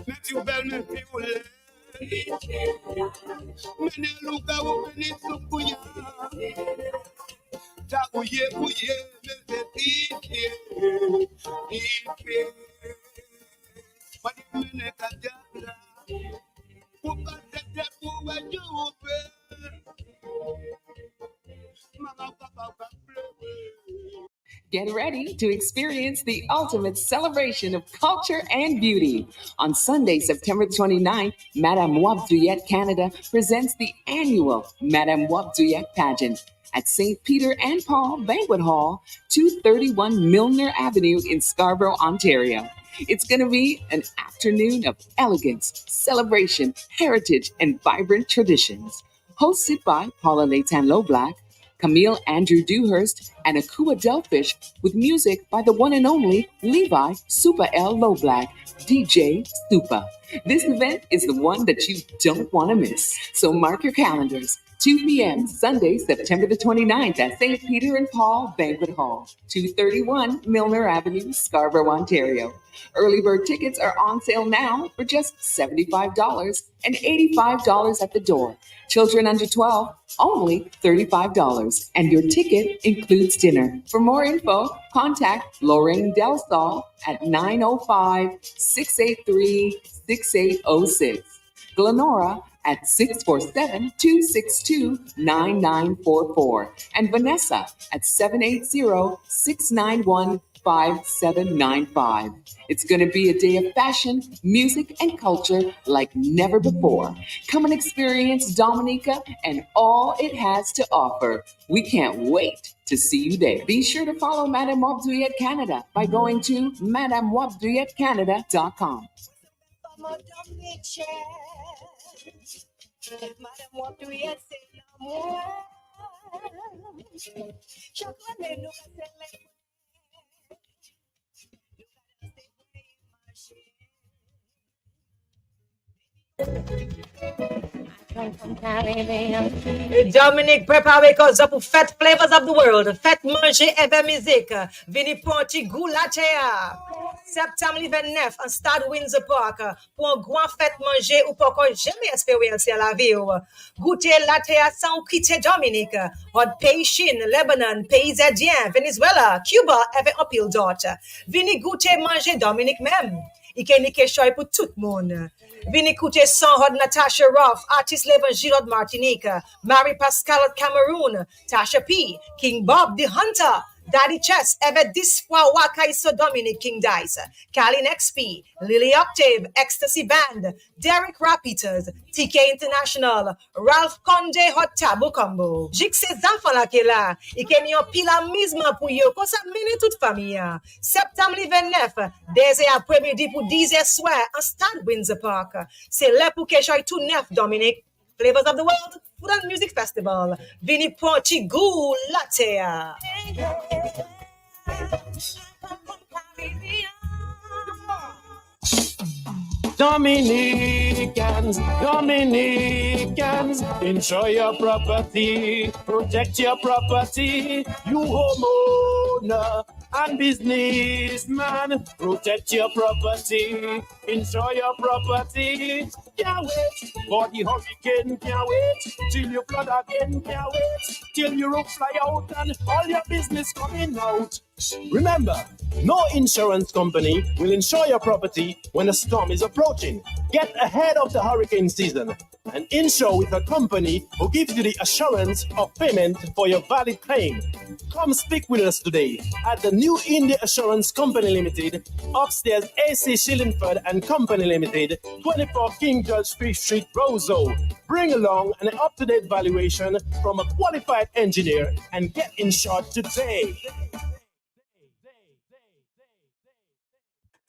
Let you bell me people. Mene luka wopeni sukuya. Ta uye mese titi. Madi mene kajabla. Upasete kuwe juve. Mama papa Get ready to experience the ultimate celebration of culture and beauty. On Sunday, September 29th, Madame Wabduyet Canada presents the annual Madame Wabduyet pageant at St. Peter and Paul Banquet Hall, 231 Milner Avenue in Scarborough, Ontario. It's going to be an afternoon of elegance, celebration, heritage, and vibrant traditions. Hosted by Paula Leighton Loblack, Camille Andrew Dewhurst, and Akua Delfish, with music by the one and only Levi Super L. Loblack, DJ Stupa. This event is the one that you don't want to miss. So mark your calendars. 2 p.m. Sunday, September the 29th at St. Peter and Paul Banquet Hall, 231 Milner Avenue, Scarborough, Ontario. Early bird tickets are on sale now for just $75 and $85 at the door. Children under 12, only $35. And your ticket includes dinner. For more info, contact Lorraine Delsall at 905-683-6806. Glenora at 647-262-9944. And Vanessa at 780-691-5795. It's going to be a day of fashion, music, and culture like never before. Come and experience Dominica and all it has to offer. We can't wait to see you there. Be sure to follow Madame Wabduyet Canada by going to madamewabduyetcanada.com. Dominic prepare because up fat flavors of the world. Fat manger ever music. Vini Ponti Goulatea. Septembre 29 en Stade Windsor Park pour un grand fête manger ou pour qu'on jamais expériencer la vie. Goûter latte sans quitter Dominique. Hot pays Chine, Lebanon, pays Indien, Venezuela, Cuba, avec un pile d'autres. Vini goûter manger Dominique même. Il y a une question pour tout le monde. Vini écouter son hot Natasha Ruff, artiste l'évangile de Martinique, Marie Pascal de Cameroun, Tasha P, King Bob the Hunter, Daddy Chess, Ever this fois Wakai So Dominic King Dice, Kalin XP, Lily Octave, Ecstasy Band, Derek Rapitas, TK International, Ralph Conde Hot Tabo Combo. Jik se zafan la ke la, e ke mi yon pila mizman pou yo, kon sa mene tout famille. Septembre 29, deze après-midi pour 10h soir, en Stade Windsor Park. C'est là pour que j'aille tout neuf, Dominic. Flavors of the World Food and Music Festival. Vini Ponti Gou Latte. Dominicans, enjoy your property, protect your property, you homeowner and businessman, protect your property, enjoy your property, can't wait for the hurricane, can't wait till you flood again, can't wait till your roof fly out and all your business coming out. Remember, no insurance company will insure your property when a storm is approaching. Get ahead of the hurricane season and insure with a company who gives you the assurance of payment for your valid claim. Come speak with us today at the New India Assurance Company Limited, upstairs AC Shillingford and Company Limited, 24 King George Street, Roseau. Bring along an up-to-date valuation from a qualified engineer and get insured today.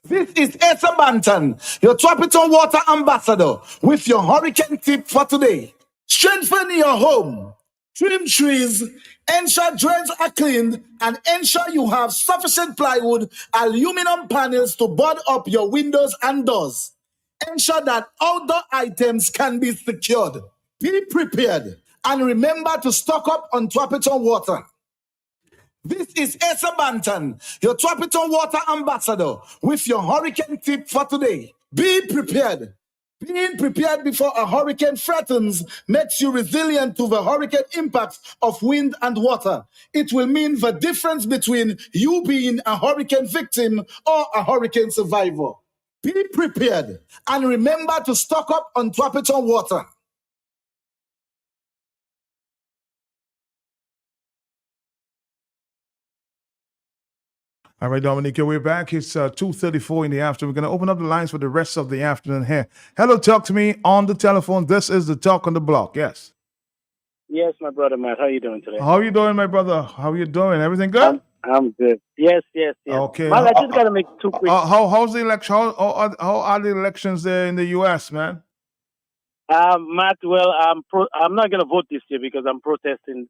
This is Asa Banton, your Tropical Water Ambassador, with your hurricane tip for today. Strengthen your home, trim trees, ensure drains are cleaned, and ensure you have sufficient plywood, aluminum panels to board up your windows and doors. Ensure that outdoor items can be secured. Be prepared, and remember to stock up on Tropical Water. This is Asa Banton, your Tropical Water Ambassador, with your hurricane tip for today. Be prepared. Being prepared before a hurricane threatens makes you resilient to the hurricane impacts of wind and water. It will mean the difference between you being a hurricane victim or a hurricane survivor. Be prepared and remember to stock up on Tropical Water. All right, Dominic, we're back. It's 2:34 in the afternoon. We're going to open up the lines for the rest of the afternoon here. Hello, talk to me on the telephone. This is the Talk on the Block. Yes. Yes, my brother Matt. How are you doing today? How are you doing, my brother? How are you doing? Everything good? I'm good. Yes. Okay. Matt, I just got to make two quick. How's the election? How are the elections there in the U.S., man? Matt, well, I'm not going to vote this year because I'm protesting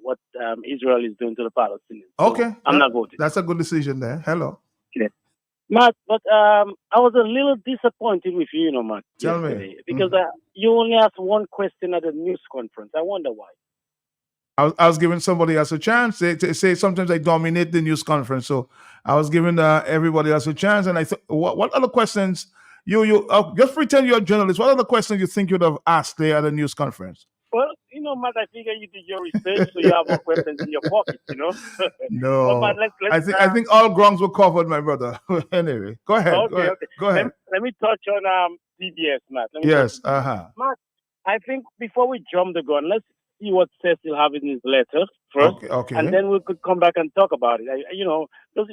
what Israel is doing to the Palestinians. So Okay. I'm not voting. That's a good decision there. Hello. Okay. Matt, but I was a little disappointed with you, Matt, Tell me. yesterday because you only asked one question at the news conference. I wonder why. I was giving somebody else a chance. They say sometimes I dominate the news conference, so I was giving everybody else a chance. And I thought, what other questions you just pretend you're a journalist? What other questions you think you'd have asked there at the news conference? Well, Matt, I figure you did your research, so you have more questions in your pocket, But Matt, No, let's. I think all grounds were covered, my brother. Anyway, go ahead. Okay. Go ahead. Let me touch on DBS, Matt. Yes. Matt, I think before we jump the gun, let's see what Cecil have in his letter first, Okay. and then we could come back and talk about it.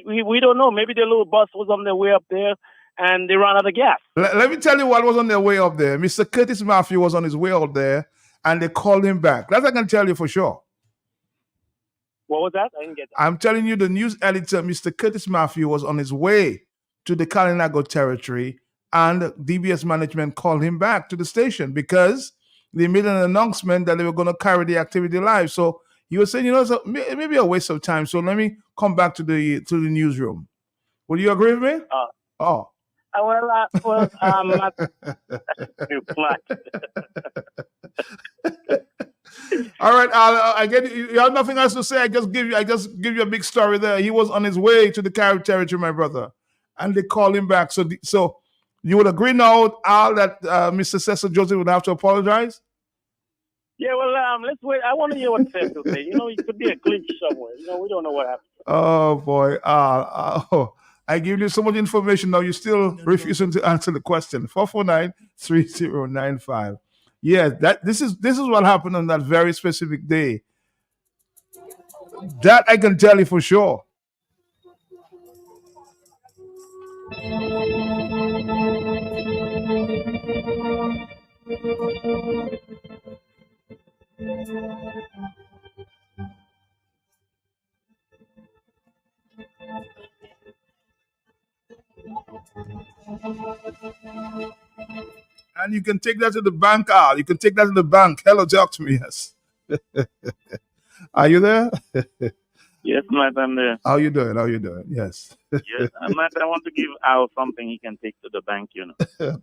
We don't know. Maybe the little bus was on their way up there, and they ran out of gas. Let me tell you what was on their way up there. Mr. Curtis Matthew was on his way up there, and they called him back. That I can tell you for sure. What was that? I didn't get that. I'm telling you, the news editor, Mr. Curtis Matthew, was on his way to the Kalinago territory, and DBS management called him back to the station because they made an announcement that they were going to carry the activity live. So he was saying, it's maybe a waste of time. So let me come back to the newsroom. Would you agree with me? All right, I get you have nothing else to say. I just give you a big story there. He was on his way to the Carib territory, my brother, and they called him back. So you would agree now, Al, that Mr. Cecil Joseph would have to apologize? Yeah, well, let's wait. I want to hear what Cecil say. It could be a glitch somewhere. We don't know what happened. Oh boy, I give you so much information now. You're still refusing to answer the question. 449-3095. Yeah, this is what happened on that very specific day. That I can tell you for sure. And you can take that to the bank, Al. You can take that to the bank. Hello, talk to me. Yes. Are you there? Yes, Matt, I'm there. How you doing? Yes. Yes, Matt, I want to give Al something he can take to the bank,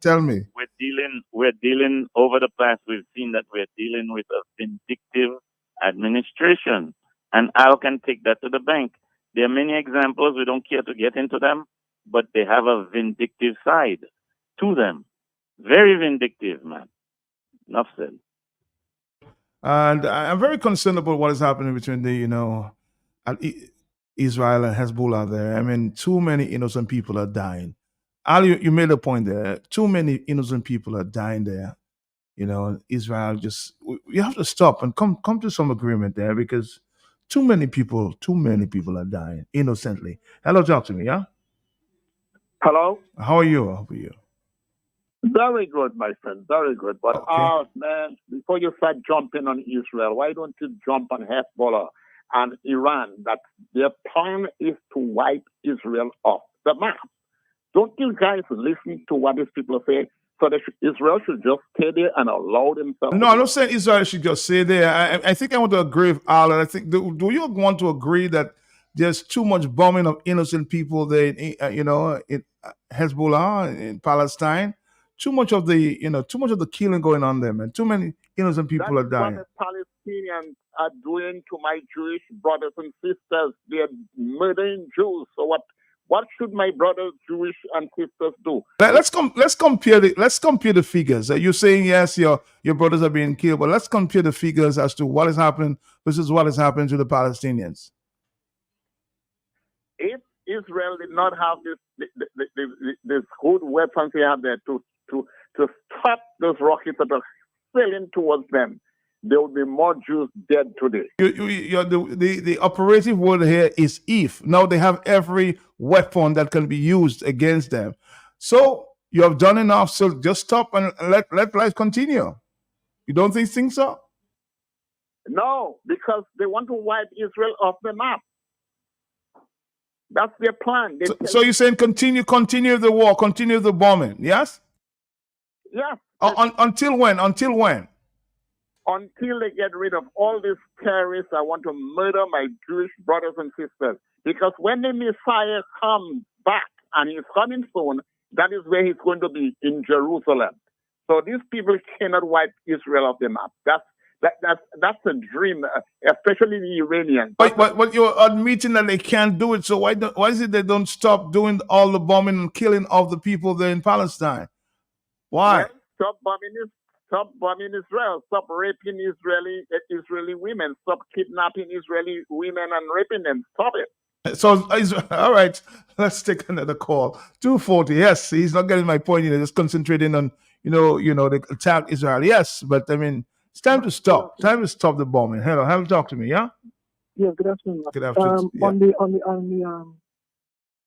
Tell me. We're dealing over the past, we've seen that we're dealing with a vindictive administration. And Al can take that to the bank. There are many examples, we don't care to get into them, but they have a vindictive side to them. Very vindictive, man. Enough said. And I'm very concerned about what is happening between Israel and Hezbollah there. I mean, too many innocent people are dying. Ali, you made a point there. Too many innocent people are dying there. Israel you have to stop and come to some agreement there because too many people are dying innocently. Hello, talk to me, yeah? Hello? How are you? Very good, my friend. Very good. But, man, before you start jumping on Israel, why don't you jump on Hezbollah and Iran? That their plan is to wipe Israel off the map. Don't you guys listen to what these people say? So Israel should just stay there and allow themselves. No, I'm not saying Israel should just stay there. I think I want to agree with Al. And I think, do you want to agree that there's too much bombing of innocent people there, in Hezbollah, in Palestine? Too much of the killing going on there, man. Too many innocent people are dying. That's what the Palestinians are doing to my Jewish brothers and sisters. They're murdering Jews. So what should my brothers, Jewish and sisters do? Let's compare the figures. You're saying yes, your brothers are being killed, but let's compare the figures as to what is happening versus what is happening to the Palestinians. If Israel did not have this good weapons they have there to stop those rockets that are sailing towards them, there will be more Jews dead today. The operative word here is if. Now they have every weapon that can be used against them. So you have done enough. So just stop and let life continue. You don't think so? No, because they want to wipe Israel off the map. That's their plan. So you're saying continue the war, continue the bombing, yes? Yes. Until when? Until they get rid of all these terrorists that want to murder my Jewish brothers and sisters. Because when the Messiah comes back, and he's coming soon. That is where he's going to be, in Jerusalem. So these people cannot wipe Israel off the map. That's a dream, especially the Iranians. But you're admitting that they can't do it. So why is it they don't stop doing all the bombing and killing of the people there in Palestine? Why? Well, stop bombing Israel. Stop raping Israeli women. Stop kidnapping Israeli women and raping them. Stop it. So all right, let's take another call. 240. Yes, he's not getting my point. Just concentrating on the attack Israel. Yes, but I mean it's time to stop. Time to stop the bombing. Hello, talk to me. Yeah. Yeah, good afternoon. Good afternoon. On the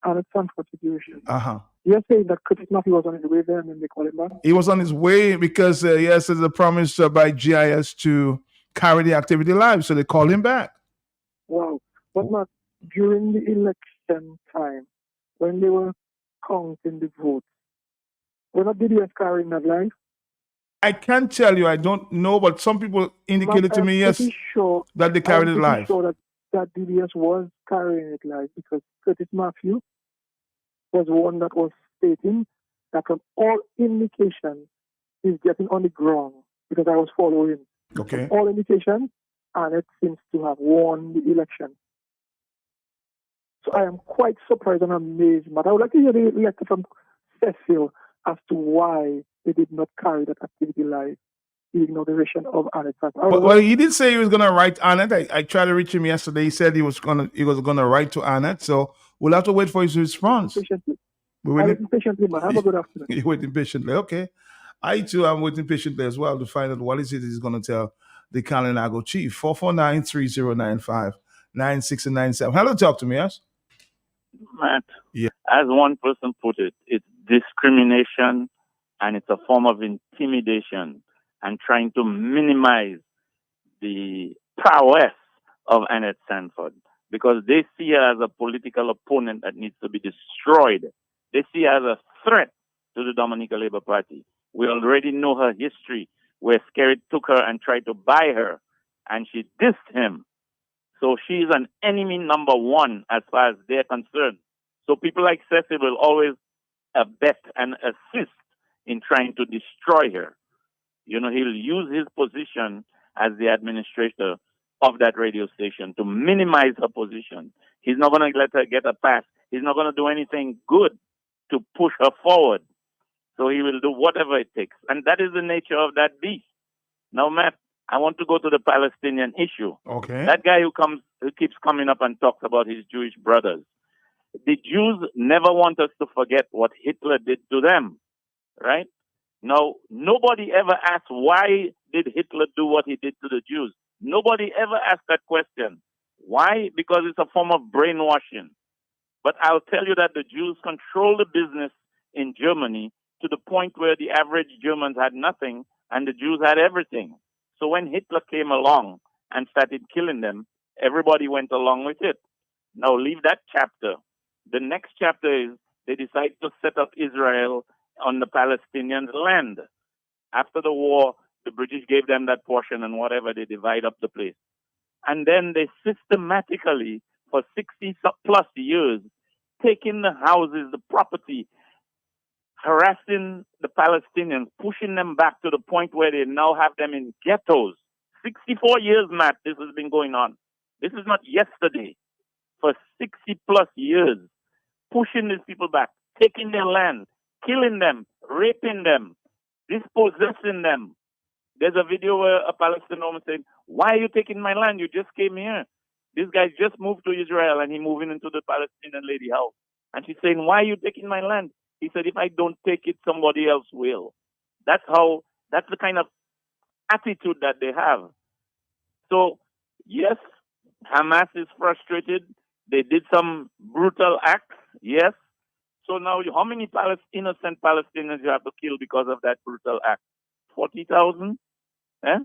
Alexander situation. Uh-huh. You're saying that Curtis Murphy was on his way there and then they called him back? He was on his way because yes, there's a promise by GIS to carry the activity live, so they called him back. Wow. But not during the election time, when they were counting the votes, were not DDS carrying that live? I can't tell you. I don't know, but some people indicated to me, yes, that they carried it live. I'm sure that DDS was carrying it live because Curtis Matthew was one that was stating that from all indications he's getting on the ground because I was following. Okay. From all indications, and it seems to have won the election. So I am quite surprised and amazed. But I would like to hear the letter from Cecil as to why they did not carry that activity live, the inauguration of Annette. Well, he did say he was going to write Annette. I tried to reach him yesterday. He said he was gonna write to Annette. So we'll have to wait for his response. Patiently. I'm waiting patiently, man. Have a good afternoon. You're waiting patiently. Okay. I too am waiting patiently as well to find out what is it he's going to tell the Kalinago chief. 449-3095-96 and 97. Hello, talk to me, yes? Matt, yeah. As one person put it, it's discrimination and it's a form of intimidation and trying to minimize the prowess of Annette Sanford because they see her as a political opponent that needs to be destroyed. They see her as a threat to the Dominica Labour Party. We already know her history, where Skerrit took her and tried to buy her, and she dissed him. So she's an enemy number one as far as they're concerned. So people like Cecil will always abet and assist in trying to destroy her. You know, he'll use his position as the administrator of that radio station to minimize her position. He's not going to let her get a pass. He's not going to do anything good to push her forward. So he will do whatever it takes. And that is the nature of that beast. Now, Matt, I want to go to the Palestinian issue. Okay. That guy who keeps coming up and talks about his Jewish brothers. The Jews never want us to forget what Hitler did to them, right? Now, nobody ever asked why did Hitler do what he did to the Jews. Nobody ever asked that question. Why? Because it's a form of brainwashing. But I'll tell you that the Jews control the business in Germany to the point where the average Germans had nothing and the Jews had everything. So when Hitler came along and started killing them, everybody went along with it. Now leave that chapter. The next chapter is they decide to set up Israel on the Palestinian land. After the war, the British gave them that portion and whatever, they divide up the place. And then they systematically, for 60 plus years, taking the houses, the property, harassing the Palestinians, pushing them back to the point where they now have them in ghettos. 64 years, Matt, this has been going on. This is not yesterday. For 60 plus years, pushing these people back, taking their land, killing them, raping them, dispossessing them. There's a video where a Palestinian woman saying, "Why are you taking my land? You just came here." This guy just moved to Israel and he's moving into the Palestinian lady house. And she's saying, "Why are you taking my land?" He said, "If I don't take it, somebody else will." That's the kind of attitude that they have. So, yes, Hamas is frustrated. They did some brutal acts, yes. So now, how many innocent Palestinians you have to kill because of that brutal act? 40,000? Eh?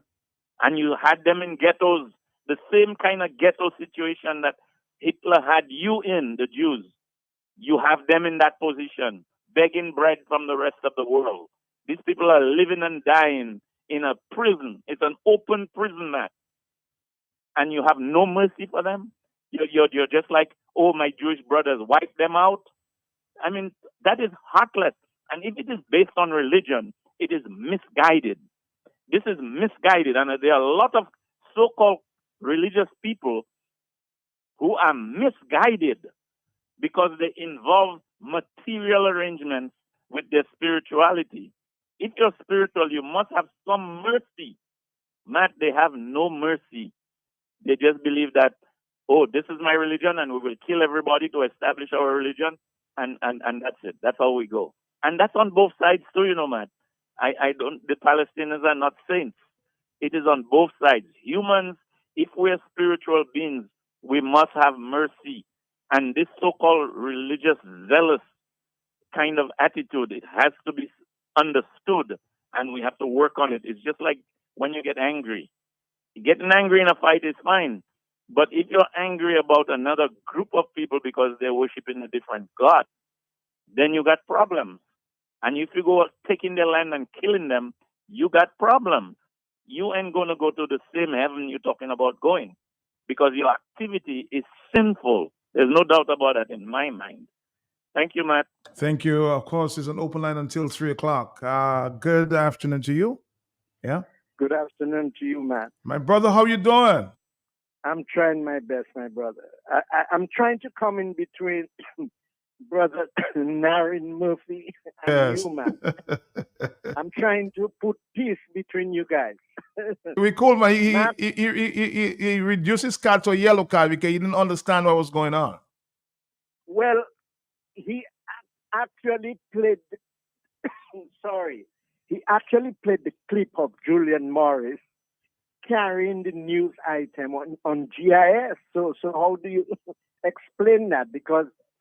And you had them in ghettos, the same kind of ghetto situation that Hitler had you in, the Jews. You have them in that position, begging bread from the rest of the world. These people are living and dying in a prison. It's an open prison, man. And you have no mercy for them? You're just like, oh, my Jewish brothers, wipe them out? I mean, that is heartless. And if it is based on religion, it is misguided. This is misguided. And there are a lot of so-called religious people who are misguided because they involve material arrangements with their spirituality. If you're spiritual, you must have some mercy. Matt, they have no mercy. They just believe that, oh, this is my religion and we will kill everybody to establish our religion, and that's it. That's how we go. And that's on both sides too, Matt. The Palestinians are not saints. It is on both sides. Humans, if we're spiritual beings, we must have mercy. And this so-called religious zealous kind of attitude, it has to be understood, and we have to work on it. It's just like when you get angry. Getting angry in a fight is fine, but if you're angry about another group of people because they're worshiping a different god, then you got problems. And if you go taking their land and killing them, you got problems. You ain't going to go to the same heaven you're talking about going, because your activity is sinful. There's no doubt about that in my mind. Thank you, Matt. Thank you. Of course, it's an open line until 3 o'clock. Good afternoon to you. Yeah. Good afternoon to you, Matt. My brother, how you doing? I'm trying my best, my brother. I'm trying to come in between brother Narin Murphy and you, Matt. I'm trying to put peace between you guys. We called him. He reduced his card to a yellow card because he didn't understand what was going on. Well, he actually played. Sorry. He actually played the clip of Julian Morris carrying the news item on GIS. So how do you explain that?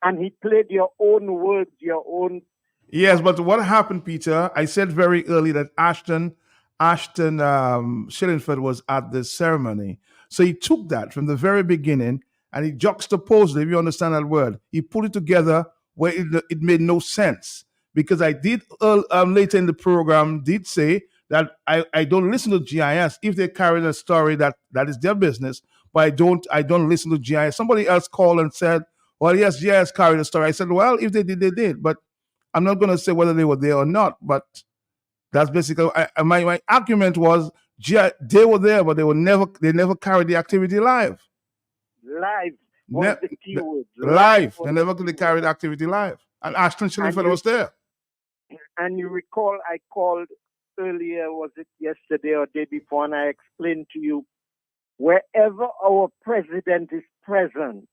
And he played your own words, your own. Yes, but what happened, Peter? I said very early that Ashton Shillingford was at the ceremony. So he took that from the very beginning and he juxtaposed it, if you understand that word. He put it together where it made no sense. Because I did later in the program did say that I don't listen to GIS if they carry a story that is their business, but I don't listen to GIS. Somebody else called and said, well, yes, GIS carried a story. I said, well, if they did, they did. But I'm not going to say whether they were there or not. But that's basically my argument was they were there, but they never carried the activity live. Live. Was the keyword. Live. They never carried the activity live. And Ashton Shillingford was there. And you recall I called earlier, was it yesterday or day before, and I explained to you, wherever our president is present,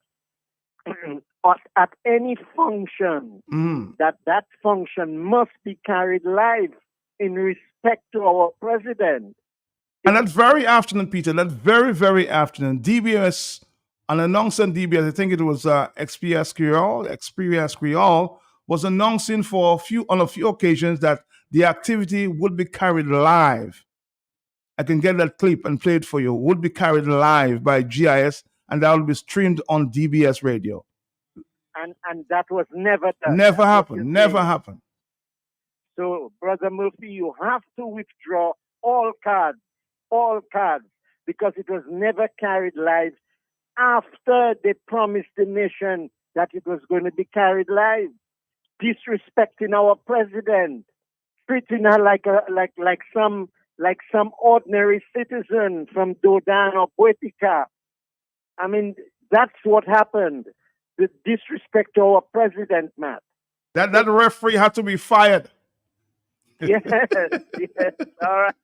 at any function, that function must be carried live in respect to our president. And that very afternoon, Peter, that very, very afternoon, DBS, an announcer on DBS, I think it was Experience Creole, was announcing on a few occasions that the activity would be carried live. I can get that clip and play it for you. Would be carried live by GIS, and that will be streamed on DBS radio. And that was never done. Never happened. Never happened. So, Brother Murphy, you have to withdraw all cards, because it was never carried live after they promised the nation that it was going to be carried live. Disrespecting our president, treating her like some ordinary citizen from Dodan or Boetica. I mean, that's what happened. The disrespect to our president, Matt. That referee had to be fired. Yes. All right.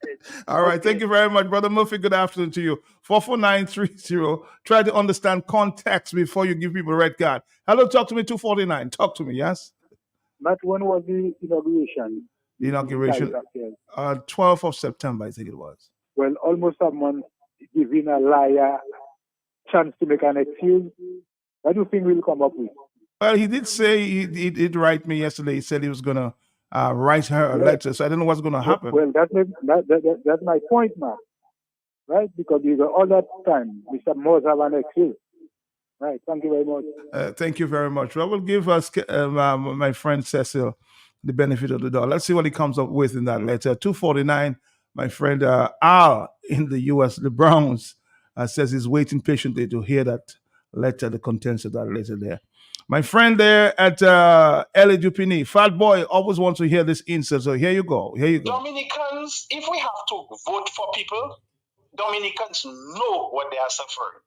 All right. Thank you very much, Brother Murphy. Good afternoon to you. 44930. Try to understand context before you give people a red card. Hello, talk to me, 249. Talk to me, yes? But when was the inauguration? The inauguration, 12th of September, I think it was. Well, almost someone giving a liar chance to make an excuse. What do you think we'll come up with? Well, he did say he did write me yesterday. He said he was going to write her a letter. So I don't know what's going to happen. Well, that's my point, man. Right? Because all that time, Mr. Mose have an excuse. Right. Thank you very much. Thank you very much. Well, we'll give us my friend Cecil the benefit of the doubt. Let's see what he comes up with in that letter. 249, my friend Al in the U.S., the Browns, says he's waiting patiently to hear that later, the contents of that later there. My friend there at LADPN, Fat Boy, always wants to hear this insert. So here you go. Here you go. Dominicans, if we have to vote for people, Dominicans know what they are suffering.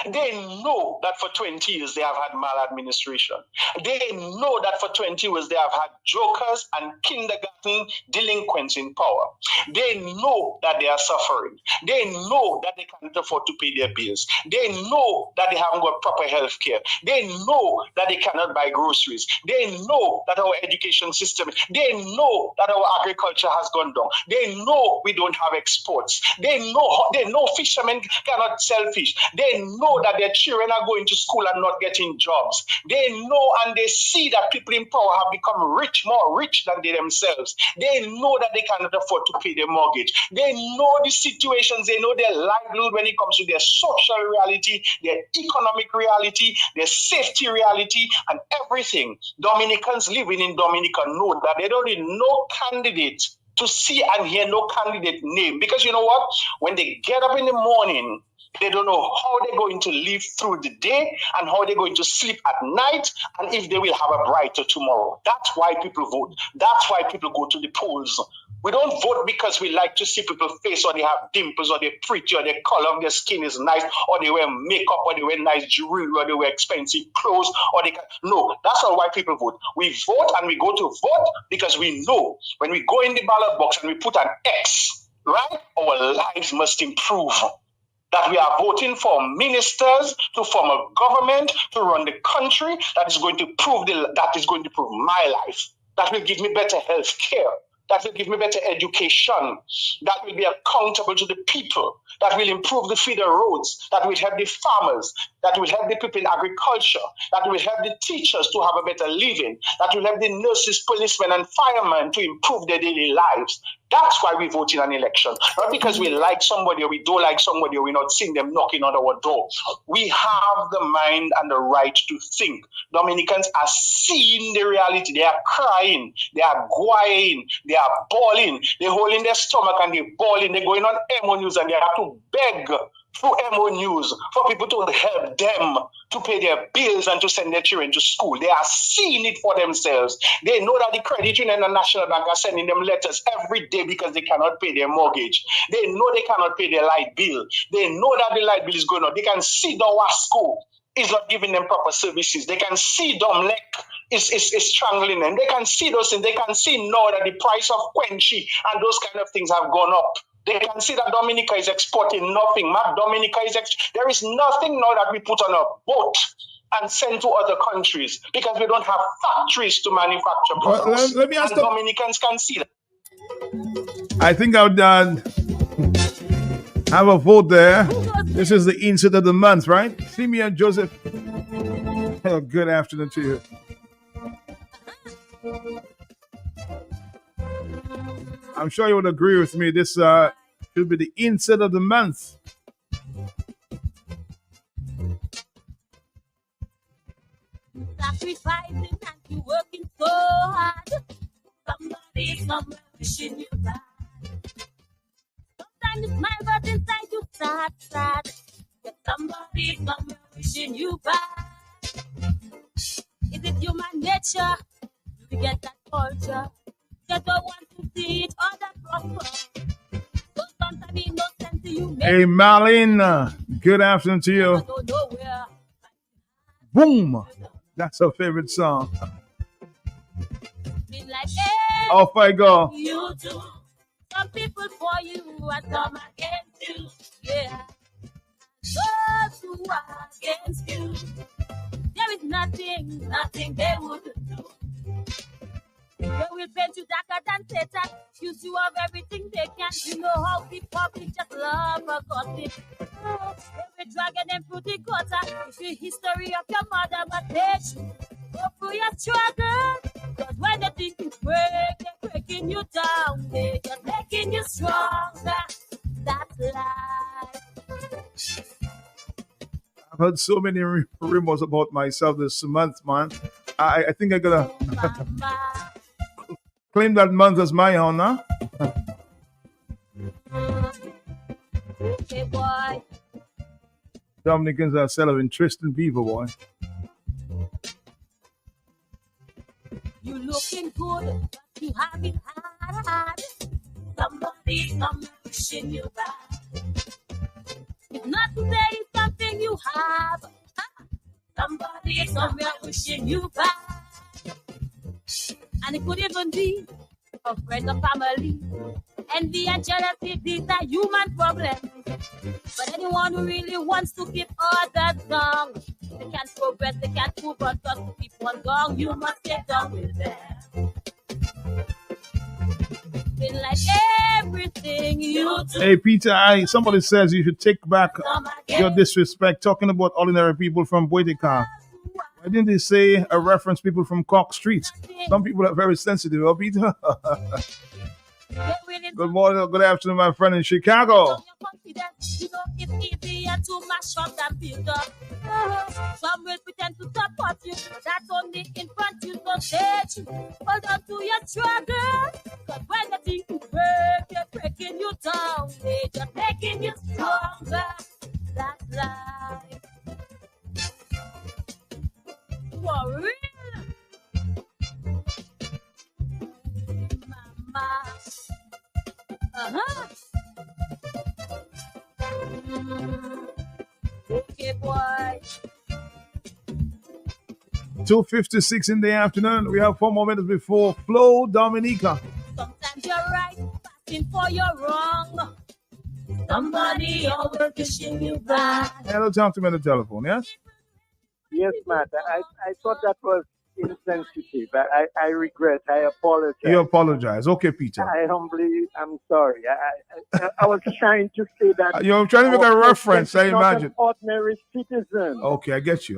They know that for 20 years they have had maladministration. They know that for 20 years they have had jokers and kindergarten delinquents in power. They know that they are suffering. They know that they can't afford to pay their bills. They know that they haven't got proper health care. They know that they cannot buy groceries. They know that our education system, they know that our agriculture has gone down. They know we don't have exports. They know fishermen cannot sell fish. They know that their children are going to school and not getting jobs. They know and they see that people in power have become rich, more rich than they themselves. They know that they cannot afford to pay their mortgage. They know the situations. They know their livelihood when it comes to their social reality, their economic reality, their safety reality, and everything. Dominicans living in Dominica know that they don't need no candidate to see and hear no candidate name. Because you know what? When they get up in the morning, they don't know how they're going to live through the day and how they're going to sleep at night and if they will have a brighter tomorrow. That's why people vote. That's why people go to the polls. We don't vote because we like to see people's face or they have dimples or they're pretty or the color of their skin is nice or they wear makeup or they wear nice jewelry or they wear expensive clothes or they can. No, that's not why people vote. We vote and we go to vote because we know when we go in the ballot box and we put an X, right, our lives must improve. That we are voting for ministers to form a government to run the country that is going to prove my life. That will give me better health care. That will give me better education. That will be accountable to the people. That will improve the feeder roads. That will help the farmers. That will help the people in agriculture. That will help the teachers to have a better living. That will help the nurses, policemen, and firemen to improve their daily lives. That's why we vote in an election. Not because we like somebody or we don't like somebody or we're not seeing them knocking on our door. We have the mind and the right to think. Dominicans are seeing the reality. They are crying. They are crying. They are bawling. They're holding their stomach and they're bawling. They're going on MO News and they have to beg through MO News for people to help them to pay their bills and to send their children to school. They are seeing it for themselves. They know that the credit union and National Bank are sending them letters every day because they cannot pay their mortgage. They know they cannot pay their light bill. They know that the light bill is going up. They can see the WASCO is not giving them proper services. They can see Domlec is strangling them. They can see those things. They can see now that the price of Quenchy and those kind of things have gone up. They can see that Dominica is exporting nothing. There is nothing now that we put on a boat and send to other countries because we don't have factories to manufacture products. Let me ask and Dominicans can see that. I think I would have a vote there. This is the insert of the month, right? Simeon Joseph. Oh, good afternoon to you. I'm sure you would agree with me. This should be the insert of the month. Sacrificing and you working so hard. Somebody somewhere wishing you bad. Sometimes you smile, but inside you sad. There's somebody somewhere wishing you bad. Is it human nature to get that culture? Just don't want to see each other prosper. So sometimes be no sense to you. Hey, Marlene, good afternoon to you. Boom! That's her favorite song. Like, hey, off I go. You do. Some people for you and some against you. Yeah. Those who are against you, there is nothing they wouldn't do. They will paint you darker than Satan. Use you of everything they can. You know how the public just love a gossip. Every dragon and fruity gutter. It's the history of your mother, but they should go through your struggle. Cause when the things break, they're breaking you down. They're just making you stronger. That's life. I've heard so many rumors about myself this month, man. I think I gotta claim that month as my own, huh? Hey boy, Dominicans are a set of interesting people, boy. You looking good, but you have it hard. Somebody come wishing you back. If not today, it's something you have. Somebody somewhere wishing you back. And it could even be a friend or family. Envy and jealousy, these are human problems. But anyone who really wants to keep others down, they can't progress, they can't move on, just to keep one going, you must get down with them. In like everything you do. Hey, Peter, somebody says you should take back your disrespect talking about ordinary people from Boytica. Why didn't they say a reference people from Cork Street? Some people are very sensitive, oh, Peter. Good morning or good afternoon, my friend in Chicago. You know it's easier to mash up than build up. Some will pretend to support you, but that's only in front you don't stage. Hold on to your struggle, cause when the thing you break, they're breaking you down. They're just making you stronger. That's life. For real. Mama. Okay, boy. 2:56 in the afternoon. We have 4 more minutes before Flow Dominica. Sometimes you're right, passing for your wrong. Somebody always wishing you back. Hello, talk to me on the telephone, yes? Yes, Matt. I thought that was insensitive. I regret. I apologize. You apologize. Okay, Peter. I'm sorry. I was trying to say that. You're trying to make a reference, I imagine. An ordinary citizen. Okay, I get you.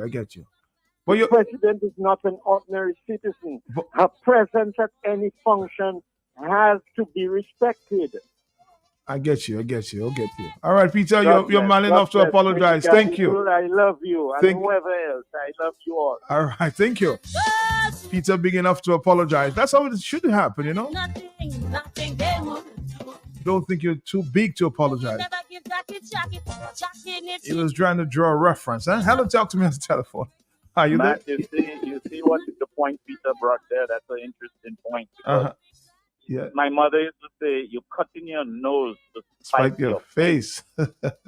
But the president is not an ordinary citizen. Her presence at any function has to be respected. I get you. All right, Peter, you're man enough to apologize. Thank you. I love you. And whoever else, I love you all. All right, thank you. Peter big enough to apologize. That's how it should happen, you know? Nothing they wouldn't do. Don't think you're too big to apologize. He was trying to draw a reference. Huh? Hello, talk to me on the telephone. Are you Matt, there? you see what the point Peter brought there? That's an interesting point. Yeah. My mother used to say, "You cut in your nose to spite your face."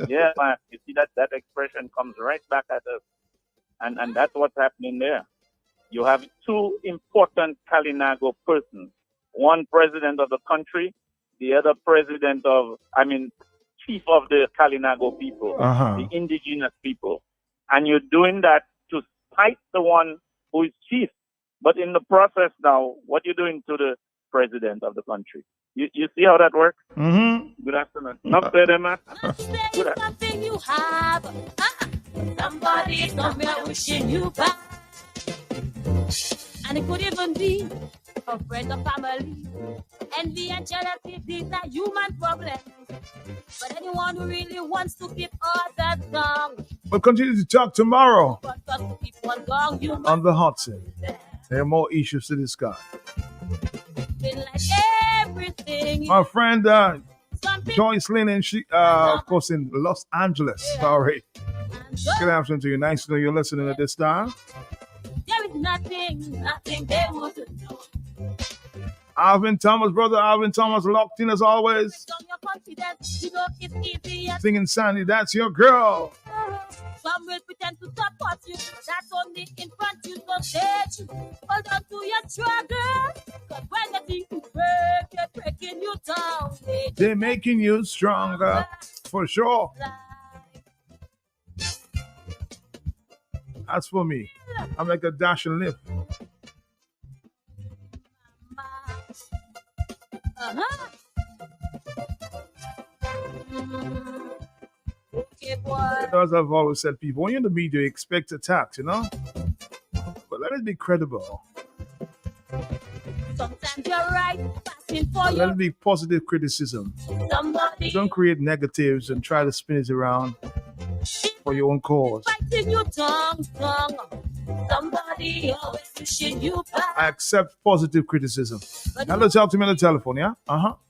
Yeah, man. You see that expression comes right back at us, and that's what's happening there. You have two important Kalinago persons: one president of the country, the other chief of the Kalinago people, the indigenous people, and you're doing that to spite the one who is chief. But in the process now, what you're doing to the president of the country. You see how that works? Mm-hmm. Good afternoon. Not better, Matt. Good something you have. Somebody somewhere wishing you back. And it could even be a friend or family. Envy and jealousy, these are human problems. But anyone who really wants to keep others down. We'll continue to talk tomorrow on the hot seat. There are more issues to discuss. Like everything. My friend Joyce Lynn, and she, of course, in Los Angeles. Sorry. Good afternoon to you. Nice to know you're listening at this time. There is nothing they wouldn't do. Brother Alvin Thomas, locked in as always. Singing Sandy, that's your girl. Some will pretend to support you, but that's only in front you don't stage. Hold on to your struggle, cause when the thing you break, they're breaking you down. They're making you stronger, for sure. As for me, I'm like a dash and lift. Okay, boy. As I've always said, people, when you're in the media, you expect attacks, you know? But let it be credible. Sometimes you're right, passing for Let it be positive criticism. somebody. Don't create negatives and try to spin it around for your own cause. Fighting you tongue. Somebody always wishing you back. I accept positive criticism. Now let's talk to me on the telephone, yeah?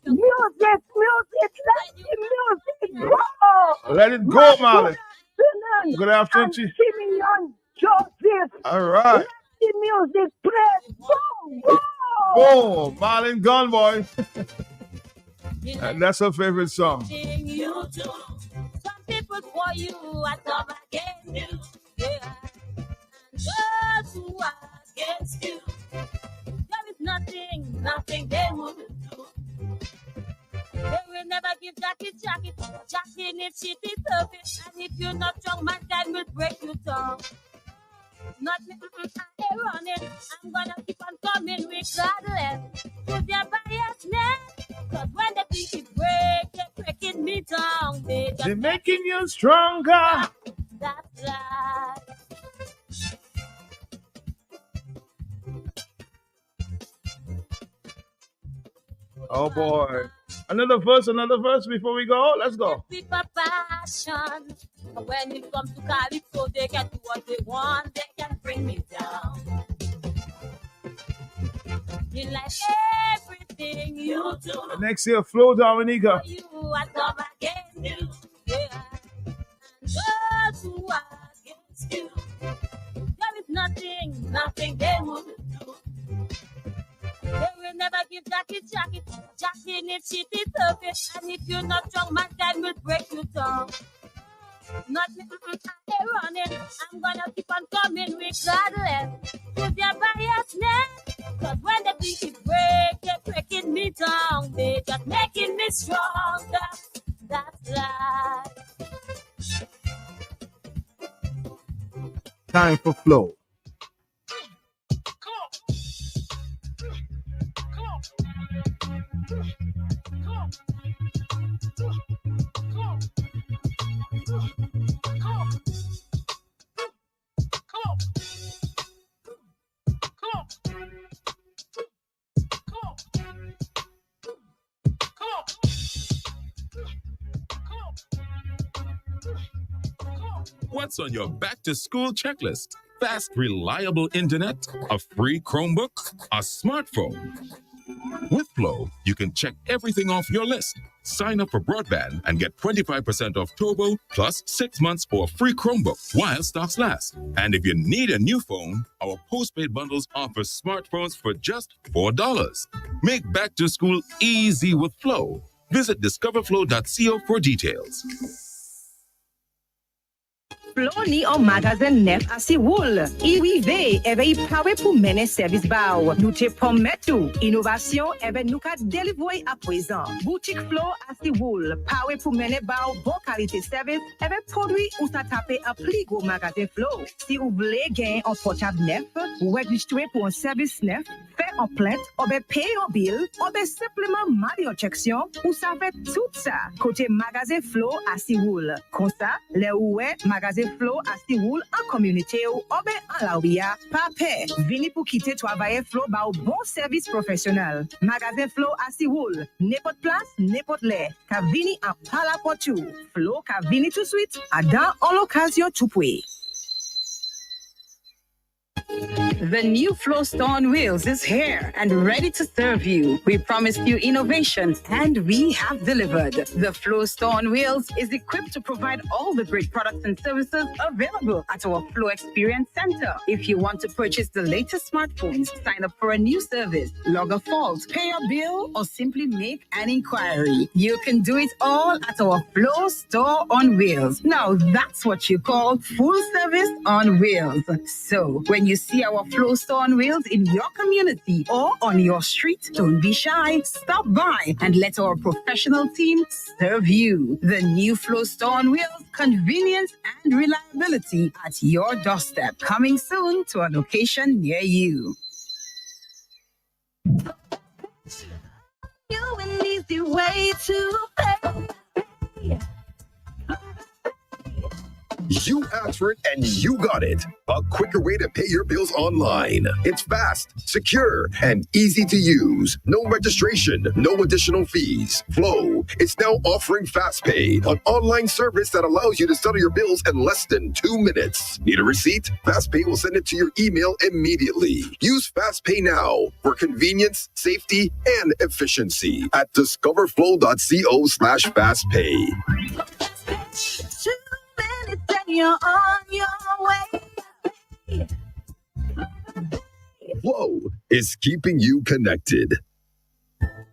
Music. Let it go, Marley. afternoon. Good afternoon I'm to you. Simeon Joseph. All right. Let the music play. Boom, boom. Oh, Marlon Gun Boy. And that's her favorite song. You do. Some people for you are come against you. Yeah. And those who are against you, there is nothing they would do. They will never give Jackie. Jackie needs shitty surface. And if you're not strong, mankind will break you down. Not me, I run it. I'm gonna keep on coming regardless. To their biasness. Cause when they think it break, they're breaking me down. They're making you stronger. That's right. Oh boy. Another verse before we go. Let's go. People passion. But when it comes to Calypso, they can do what they want. They can bring me down. You like everything you do. And next year, Flo Dominica. You are come against you. Yeah. And those who are against you, there is nothing they would do. They will never give Jackie. Jackie needs shitty surface. And if you're not strong, mankind will break you down. Not me, I run it. I'm gonna keep on coming regardless. To their biasness. Cause when they think it break, they're breaking me down. They just making me stronger. That's right. Time for Flo. What's on your back-to-school checklist? Fast, reliable internet, a free Chromebook, a smartphone. With Flow, you can check everything off your list. Sign up for broadband and get 25% off Turbo plus 6 months for a free Chromebook while stocks last. And if you need a new phone, our postpaid bundles offer smartphones for just $4. Make back to school easy with Flow. Visit discoverflow.co for details. Flo ni an magasin neuf assez wool. I rive, eve I pawe pou mene service ba ou. Nou te promet tou. Innovation, eve nou ka delivoy a présent. Boutique Flo assez wool. Pawe pou mene ba ou bon qualité service. Eve produit ou sa tape a pli gros magasin Flo. Si ou vle gen an portable neuf, ou registre pour un service neuf, fait en plainte, ou be paye en bill, ou be simplement mali en chection, ou sa fait tout ça. Côté magasin Flo assez wool. Comme ça, le oué magasin Flo assez wool en communauté ou obe en la ouya, pas paix. Vini pour quitter travailler Flo ba ou bon service professionnel. Magasin Flo assez wool, n'importe place, n'importe l'air. Ka vini en pala pour tout. Flo ka vini tout de suite, à dans en l'occasion tout poué. The new Flow Store on Wheels is here and ready to serve you. We promised you innovation and we have delivered. The Flow Store on Wheels is equipped to provide all the great products and services available at our Flow Experience Center. If you want to purchase the latest smartphones, sign up for a new service, log a fault, pay a bill, or simply make an inquiry, you can do it all at our Flow Store on Wheels. Now that's what you call full service on wheels. So when you see our Flow Store on Wheels in your community or on your street, don't be shy. Stop by and let our professional team serve you. The new Flow Store on Wheels, convenience and reliability at your doorstep. Coming soon to a location near you. You an easy way to pay. You asked for it and you got it. A quicker way to pay your bills online. It's fast, secure, and easy to use. No registration, no additional fees. Flow is now offering FastPay, an online service that allows you to settle your bills in less than 2 minutes. Need a receipt? FastPay will send it to your email immediately. Use FastPay now for convenience, safety, and efficiency at discoverflow.co/fastpay. then you're on your way. Flow is keeping you connected.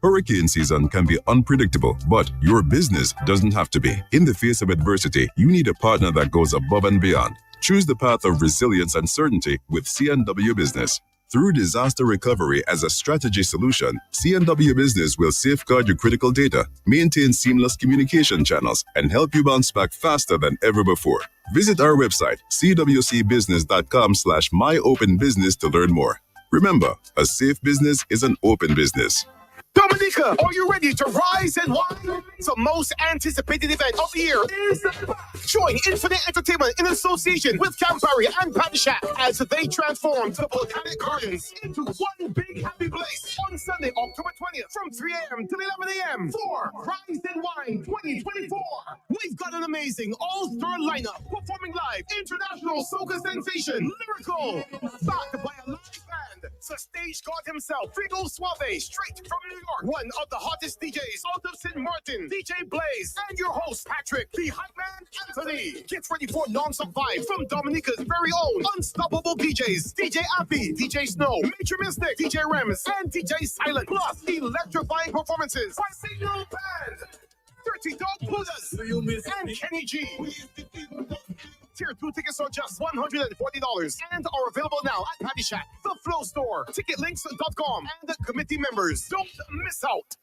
Hurricane season can be unpredictable, but your business doesn't have to be. In the face of adversity, you need a partner that goes above and beyond. Choose the path of resilience and certainty with C&W Business. Through disaster recovery as a strategy solution, C&W Business will safeguard your critical data, maintain seamless communication channels, and help you bounce back faster than ever before. Visit our website, cwcbusiness.com/myopenbusiness to learn more. Remember, a safe business is an open business. Dominica, are you ready to rise and wine? The most anticipated event of the year is join Infinite Entertainment in association with Campari and Partisan as they transform the Botanic Gardens into one big happy place on Sunday, October 20th from 3 a.m. till 11 a.m. for Rise and Wine 2024. We've got an amazing all-star lineup performing live international soca sensation Lyrical, backed by a live band, the stage god himself, Frigo Suave, straight from New York, one of the hottest DJs out of St. Martin, DJ Blaze, and your host, Patrick, the hype man, Anthony. Get ready for non-stop vibes from Dominica's very own unstoppable DJs, DJ Appy, DJ Snow, Major Mystic, DJ Rems, and DJ Silent, plus electrifying performances by Signal Band, Dirty Dog Buddhas, and Kenny G. Tier 2 tickets are just $140 and are available now at Patty Shack, The Flow Store, ticketlinks.com, and the committee members. Don't miss out.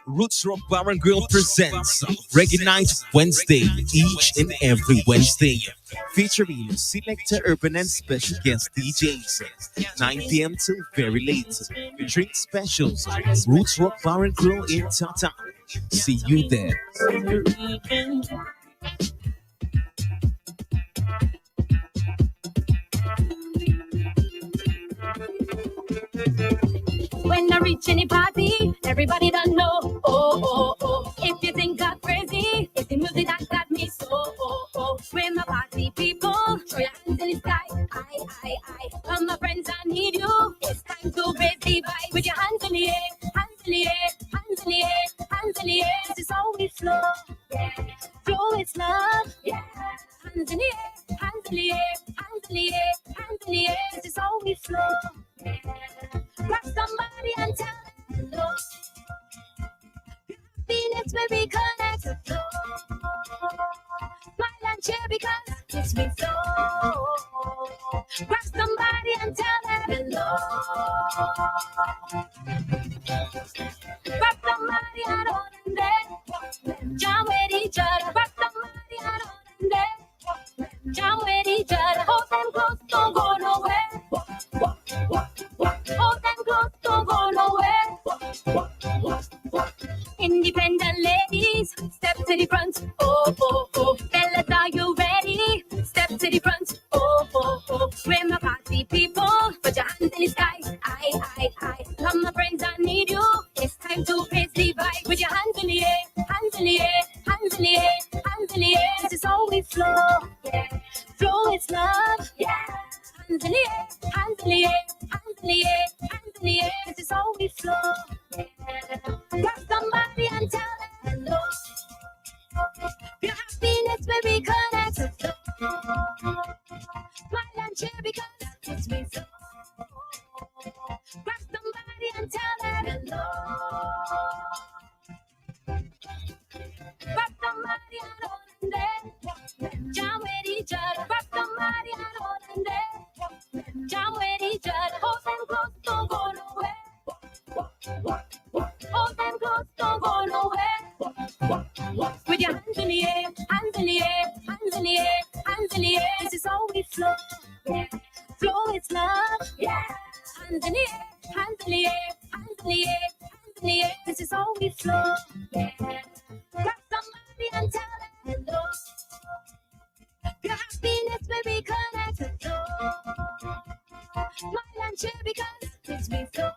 Roots Rock Bar and Grill presents Reggae Night Wednesday, each and every Wednesday, featuring selector urban and special guest DJs, 9 p.m. till very late. Drink specials, Roots Rock Bar and Grill in Tata. See you there. When I reach any party, everybody don't know. Oh, oh, oh. If you think I'm crazy, it's the music that got me so. Oh, oh. When my party people, throw your hands in the sky. I. Come, my friends, I need you. It's time to raise the vibe with your hands in the air, hands in the air, hands in the air, hands in the air. This is how we flow. Yeah. Flow is love. Yeah. Hands in the air, hands in the air, hands in the air, hands in the air. This is how we flow. Yeah. Grab somebody and tell them hello. Happiness where we connect. Smile and cheer because it's me so. Grab somebody and tell them hello. Grab somebody and hold them there. Jam with each other. Grab somebody and hold them there. Jam with each other. Hold them close, don't go nowhere. Hold them close, don't go nowhere. Independent ladies, step to the front. Oh, oh, oh. Fellas, are you ready? Step to the front. Oh, oh, oh. When my party people, put your hands in the sky. I. Come, my friends, I need you. It's time to raise the vibe with your hands in the air, hands in the air, hands in the air, hands in the air. This is how we flow. Yeah. Flow is love. Yeah. Hands in the air, hands in the air, hands in the air, hands in the air. This is how we flow. Yeah. Grab somebody and tell them hello. Your happiness where we connect. Smile and cheer because it's me so. Grab somebody and tell them hello. Grab somebody and hold them there. Jam with each other. Grab somebody and hold them there. Jam with each other. Hold them close, don't go nowhere. Hold them close, don't go nowhere. With your hands in the air, hands in the air, hands in the air, hands in the air. This is how we flow. Yeah. Flow is love. Yeah. Hands in the air, hands in the air, hands in the air, hands in the air. This is how we flow. Yeah. Grab somebody and tell them hello. Your happiness where we connect. Smile and cheer because it's me so.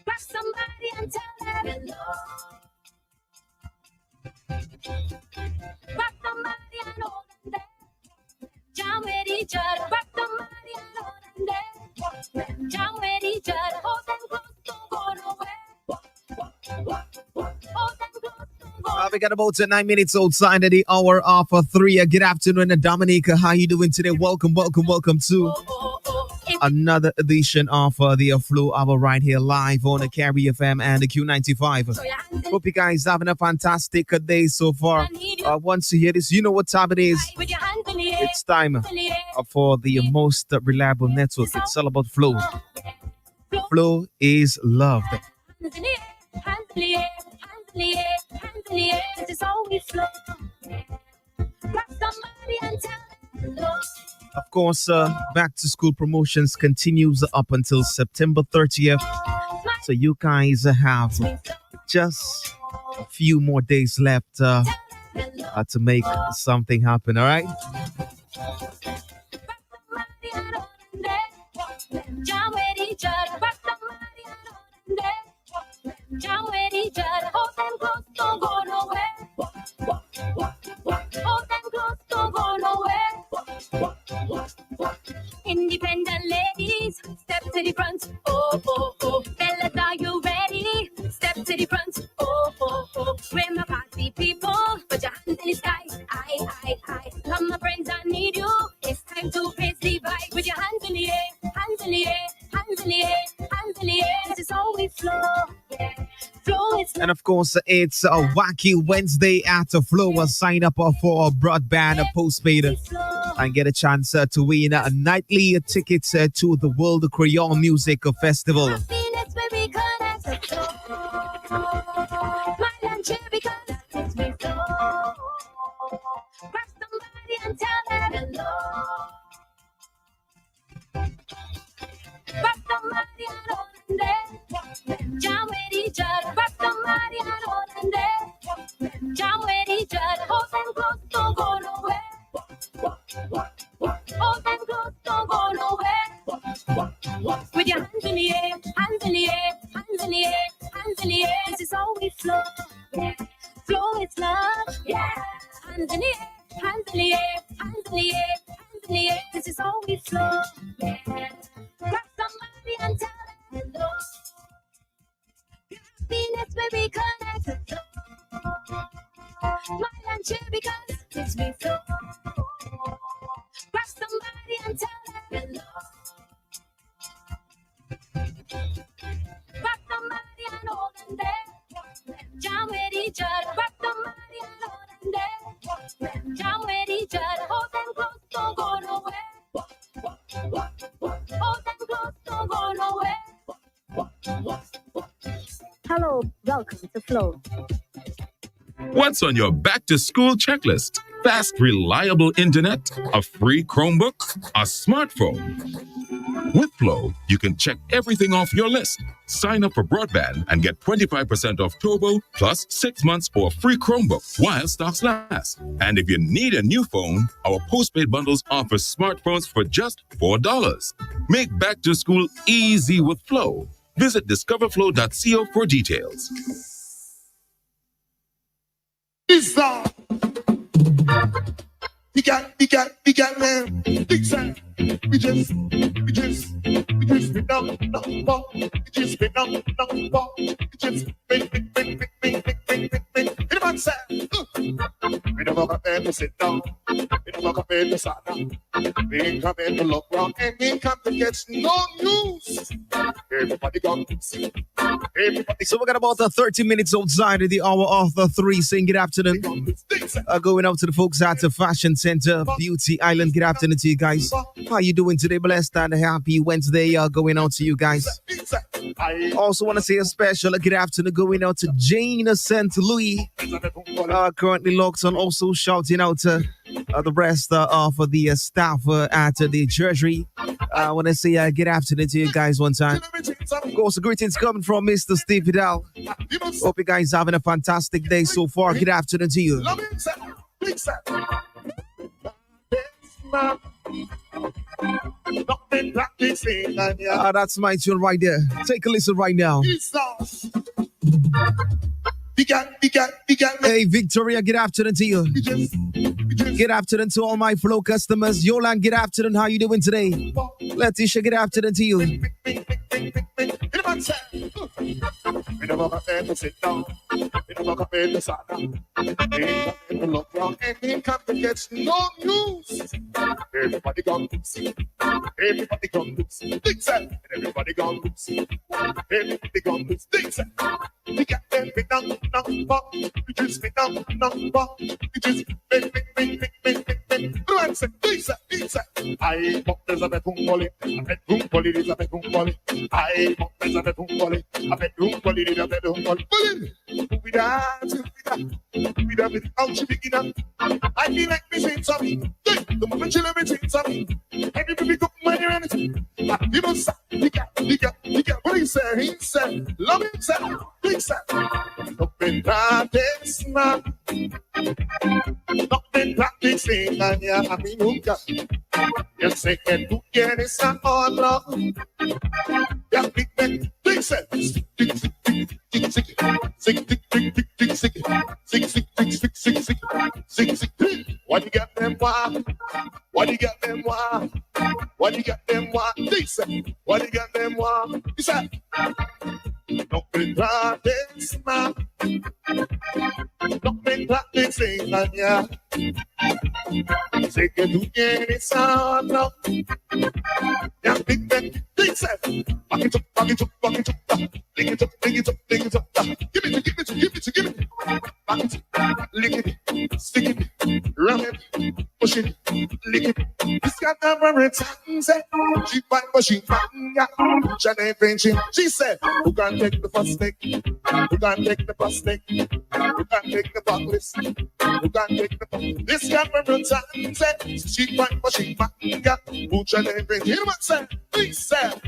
Grab somebody and tell them hello. Grab somebody and hold them there. Jam with each other. Grab somebody and hold them there. Jam with each other. Hold them close, don't go nowhere. Hold them close, don't go nowhere. We got about 9 minutes outside of the hour of 3. Good afternoon, Dominica. How you doing today? Welcome to another edition of the Flow Hour right here live on the Carry FM and the Q95. Hope you guys having a fantastic day so far. Once you hear this, you know what time it is. It's time for the most reliable network. It's all about Flow. Flow is loved. Of course, back to school promotions continues up until September 30th. So you guys have just a few more days left to make something happen, all right? Independent ladies, step to the front. Oh, oh, oh. Fellas, are you ready? Step to the front. Oh, oh, oh. We're my party people. Put your hands in the sky. I. Come, my friends, I need you. It's time to raise the vibe. With your hands in the air, hands in the air, hands in the air, hands in the air. This is how we flow. Yeah. And of course, it's a wacky Wednesday at Flow. Sign up for a broadband postpaid and get a chance to win nightly tickets to the World Creole Music Festival. With your hands in the air, hands in the air, hands in the air, hands in the air. This is how we flow. Yeah. Flow is love. Yeah. Hands in the air, hands in the air, hands in the air, hands in the air. This is how we flow. Yeah. Grab somebody and tell them hello. Happiness where we connect. Smile and cheer because it's me flow. Grab somebody and tell them hello. Rock somebody and hold them there. Jam with each other. Rock somebody and hold them there. Jam with each other. Hold them close, don't go nowhere. Hold them close, don't go nowhere. Hello, welcome to Flow. What's on your back to school checklist? Fast, reliable internet, a free Chromebook, a smartphone. With Flow, you can check everything off your list. Sign up for broadband and get 25% off Turbo plus 6 months for a free Chromebook while stocks last. And if you need a new phone, our postpaid bundles offer smartphones for just $4. Make back to school easy with Flow. Visit discoverflow.co for details. We got man, big time. We just been up, we just been up, we just been about side. We never come to sit down, we never come to sit down. We ain't coming to look wrong, and we ain't come to get no news. Everybody gone. So we got about 30 minutes outside of the hour of 3. Saying good afternoon. Going out to the folks at the Fashion Center, Beauty Island. Good afternoon to you guys. How you doing today? Blessed and happy Wednesday going out to you guys. Also want to say a special good afternoon going out to Jane St. Louis. Currently locked on. Also shouting out to the rest of the staff at the Treasury. I want to say good afternoon to you guys one time. Of course, greetings coming from Mr. Steve Vidal. Hope you guys having a fantastic day so far. Good afternoon to you. That's my tune right there. Take a listen right now. Hey, Victoria, good afternoon to you. Good afternoon to all my Flow customers. Yolan, good afternoon. How you doing today? Letitia, good afternoon to you. Look round any country gets no news. Everybody gone loose. Everybody gone loose. Things and everybody gone loose. Everybody gone loose. Things and we got them big down, we just big down, we just big. I want there's a bedroom bully, a bedroom bully, there's a bedroom bully. I want there's a bedroom bully, a bedroom bully, there's a bedroom bully. We dance, we dance with the country beginner. I feel like me saying something. The moment you let me saying something. Everybody come money and anything. You know, he got. What he said? He said, love himself. He said, no been practice, man. No been practicing, man. Yeah, I mean, who got? You say, can you get it all long? Yeah, big man. He said, what you got them why? What you got them why? What you got them why? They said, what you got them why? He said, don't be practicing, man. Don't be practicing, man, yeah. Say, can you get it sound now? Yeah, big man. They said, back it up. Dig it up. Give it. Back it up. Lick it. Stick it. Ram it. Push it. Lick it. This got never returns. She fight, but she fight. She said, who can take the first stick? Who can take the first stick? Who can take the backlist? Who can take the backlist? This got never returns. She fight, but she fight. Who can take the hear what said? Please said,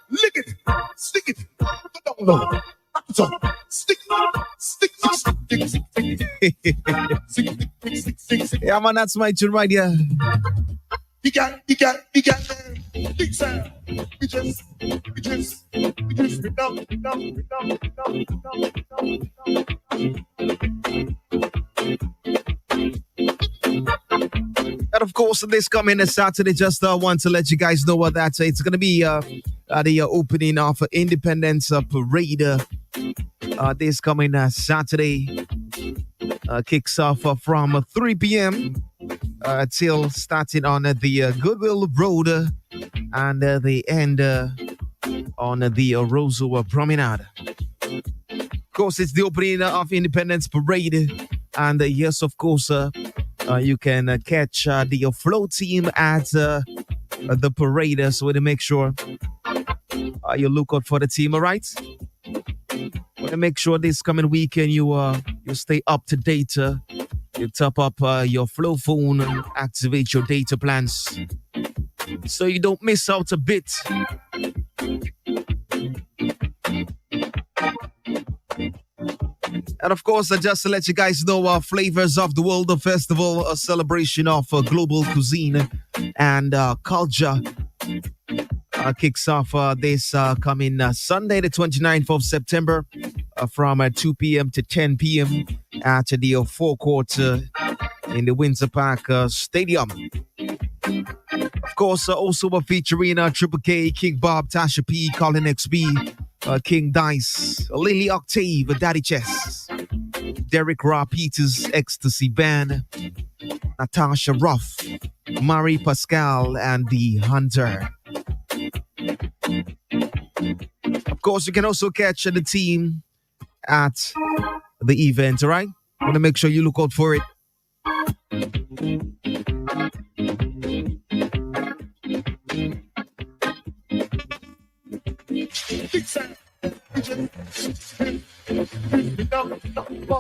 lick it. Stick it. Don't know. Stick. Yeah, man, that's my tune right here. You got them. Big sound. We just we don't. And of course, this coming Saturday, just want to let you guys know what that's. It's going to be the opening of Independence Parade. This coming Saturday kicks off from 3 p.m. Till starting on the Goodwill Road and the end on the Roseau Promenade. Of course, it's the opening of Independence Parade, and yes, of course, you can catch the flow team at the parade, so to make sure you look out for the team, all right? Want to make sure this coming weekend you stay up to date. You top up your flow phone, activate your data plans, so you don't miss out a bit. And of course, just to let you guys know, Flavors of the World Festival, a celebration of global cuisine and culture, kicks off this coming Sunday, the 29th of September, from 2 p.m. to 10 p.m. at the forecourt in the Windsor Park Stadium. Of course, also featuring Triple K, King Bob, Tasha P, Colin XB, King Dice, Lily Octave, Daddy Chess, Derek Raw Peters, Ecstasy Band, Natasha Ruff, Marie Pascal, and The Hunter. Of course, you can also catch the team at the event, all right? Want to make sure you look out for it.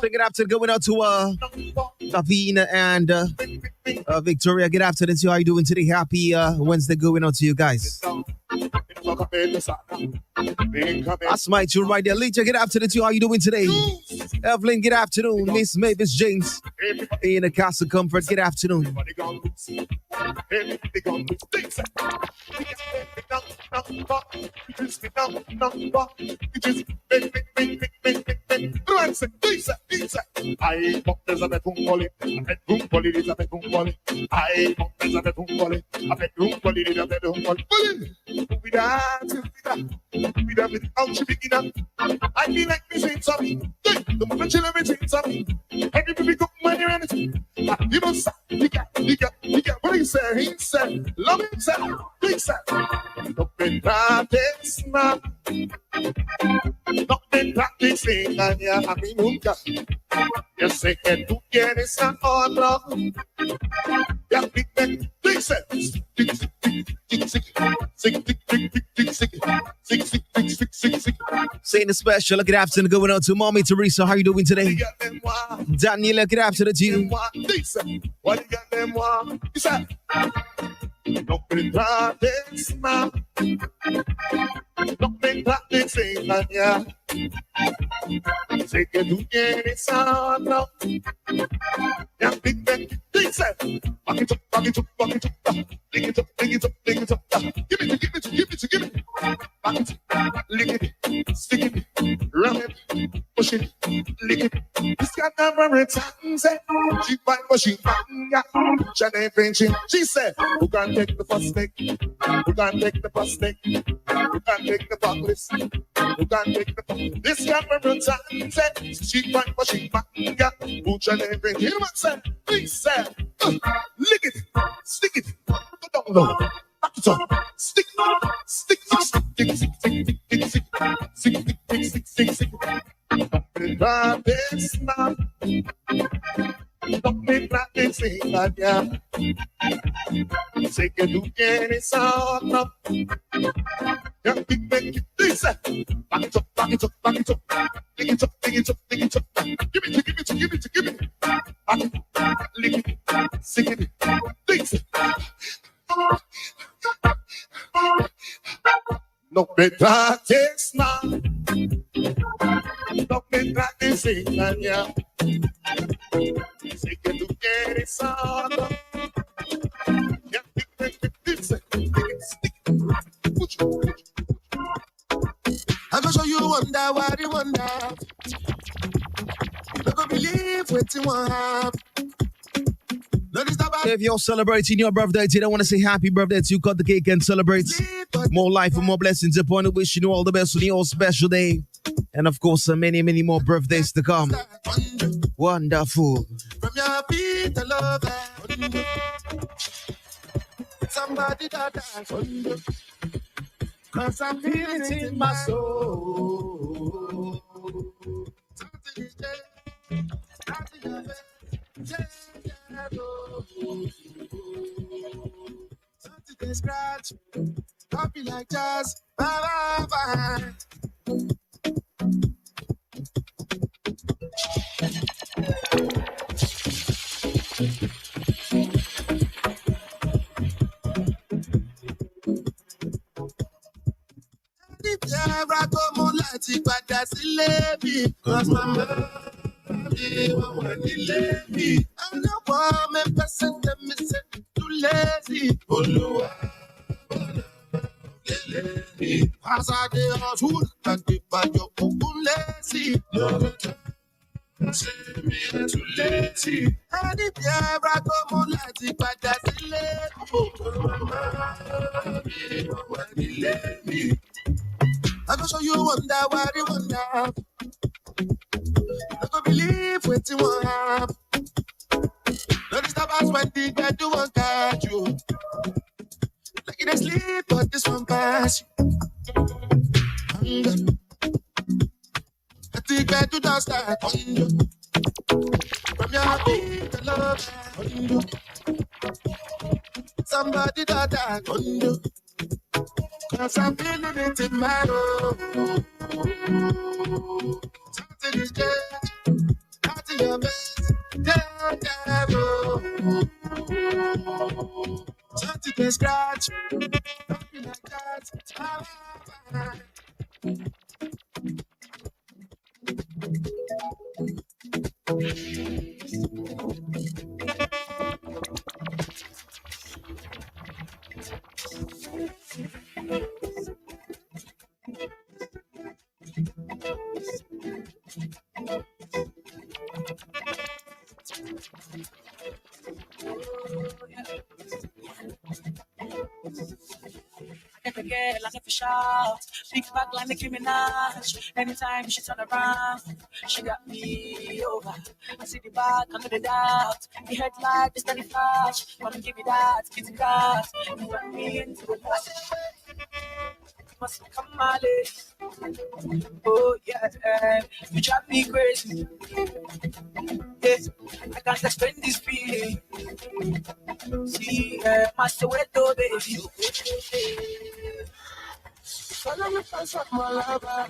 Good afternoon, going out to Davina and Victoria. Good afternoon to you. How you doing today? Happy Wednesday going out to you guys. That's my tune right there. Lecha, good afternoon to you. How you doing today? Evelyn, good afternoon. Miss Mavis James in the Castle Comfort, good afternoon. Everyone say, pizza. I bought there's a bedroom bully. A bedroom bully is a bedroom bully. I bought there's a bedroom bully. A bedroom bully is a bedroom bully. We dance, we dance without you begin up. I feel like me saying something. The moment you let me saying something. Everybody go money around it. You know, sir, you got. What he said? He said, love him, sir. Big sir. Don't be practice, man. Don't be practicing, and you're happy, nunca. You say que tú quieres a otro. Ya big sir. Saying the special, good afternoon, going on to Mommy Teresa. How you doing today? Daniela, good afternoon to you. What you got them want? He said, don't be practice, man. Don't be practicing, man, yeah. Say que tú quieres a otro. Ya big sir. Back it up. Dig it up. Give it. Back it, lick it, stick it, ram it, push it, lick it. This got never returns it. She fight but she bang. She ain't pinching. She said, who can take the first stick? Who can take the first stick? Who can take the buckles? Who can take the buckles? This got never returns it. She fight but she bang. Who she ain't pinching? Hear what said? He said, lick it, stick it, go down low. Back it up. Stick. Practice now. Don't be practicing, yeah. Say que tú quieres otro. Yeah, big this. Back it up. Dig it up. Give it. Back it, lick it, stick it, this. No me trates mal, no me trates sin dañar. Sé que tú quieres algo. I'm gonna show you wonder what you wonder. You don't believe what you want. If you're celebrating your birthday today, I want to say happy birthday to you. Cut the cake and celebrate. More life and more blessings upon you. Wishing you all the best on your special day. And of course, many more birthdays to come. Wonderful. From your feet, I love that. Somebody that dance for you. Cause I'm feeling it in my soul. Something is there. Something can scratch, copy like jazz. Bye. Ìjẹ́ra tó mú láti padà sílé mi. Cause mama mi wọ́n wà nílé mi. Àlọ́wọ́ mi pẹ́sẹ̀ tẹ̀mí ṣe too lazy. Olúwa lélẹ̀ mi. Pàṣàdé ọ̀ṣun àti ìbàjọ́ kúkú lazy. Lọ́dún tó ṣe mi too lazy. Ìjẹ́ra tó mú láti padà sílé mi. Cause mama mi wọ́n wà nílé mi. I'm gonna show you wonder what you wonder. You don't believe what you want. Don't stop us when the bed do one catch you. Like you sleep, but this one pass you. I think bed do not start. From your feet to love. Somebody that died. Cause I'm feeling it in my own. Something is dead. Out of your best. Yeah. Something can scratch. Something like that. girl, I never shout. Big back like Nicki Minaj. Anytime she turn around, she got me over. I see the back, I know the doubt. The headlight, the steady flash. Wanna give me that, kitty cat. You run me into the past. Must come my lady. Oh yeah, you drive me crazy. Yes, I can't explain this feeling. See, my Soweto baby. Follow me fast up my lover.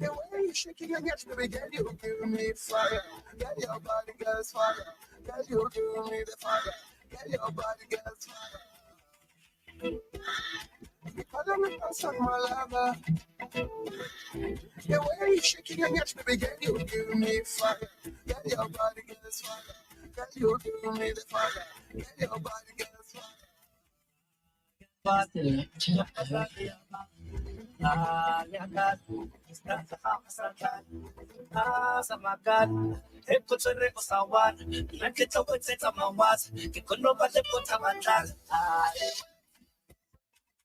The way you shaking your hips, baby girl, you give me fire. Get your body, girl's fire. Girl, you give me the fire. Get your body, girl's fire. Follow me fast up my lover. The way you shaking your hips, baby girl, you give me fire. Get your body, girl's fire. Girl, you give me the fire. Get your body, girl's fire.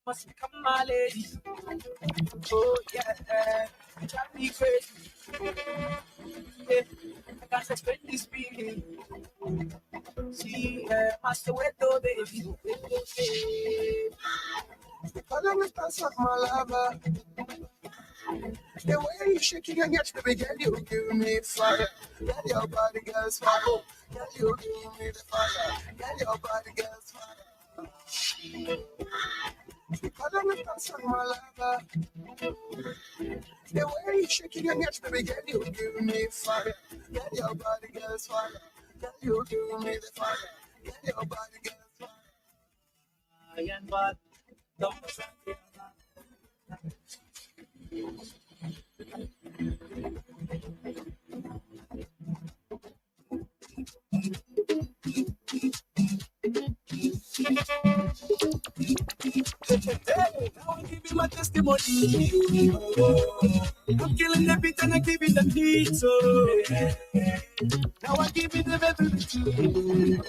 Must become my lady. Oh yeah, you drive me crazy. Yeah, I can't explain this feeling. See, my Soweto baby. Follow me fast up my lover. The way you shaking your hips, baby girl, you give me fire. Get your body, girl's fire. Girl, you give me the fire. Get your body, girl's fire. Follow me fast up my lover. The way you shaking your hips, baby girl, you give me fire. Get your body, girl's fire. Girl, you give me the fire. Get your body, girl's fire. I am bad. Don't Hey, now I give you my testimony. I'm killing the beat and I give it the heat. So now I give it the everything.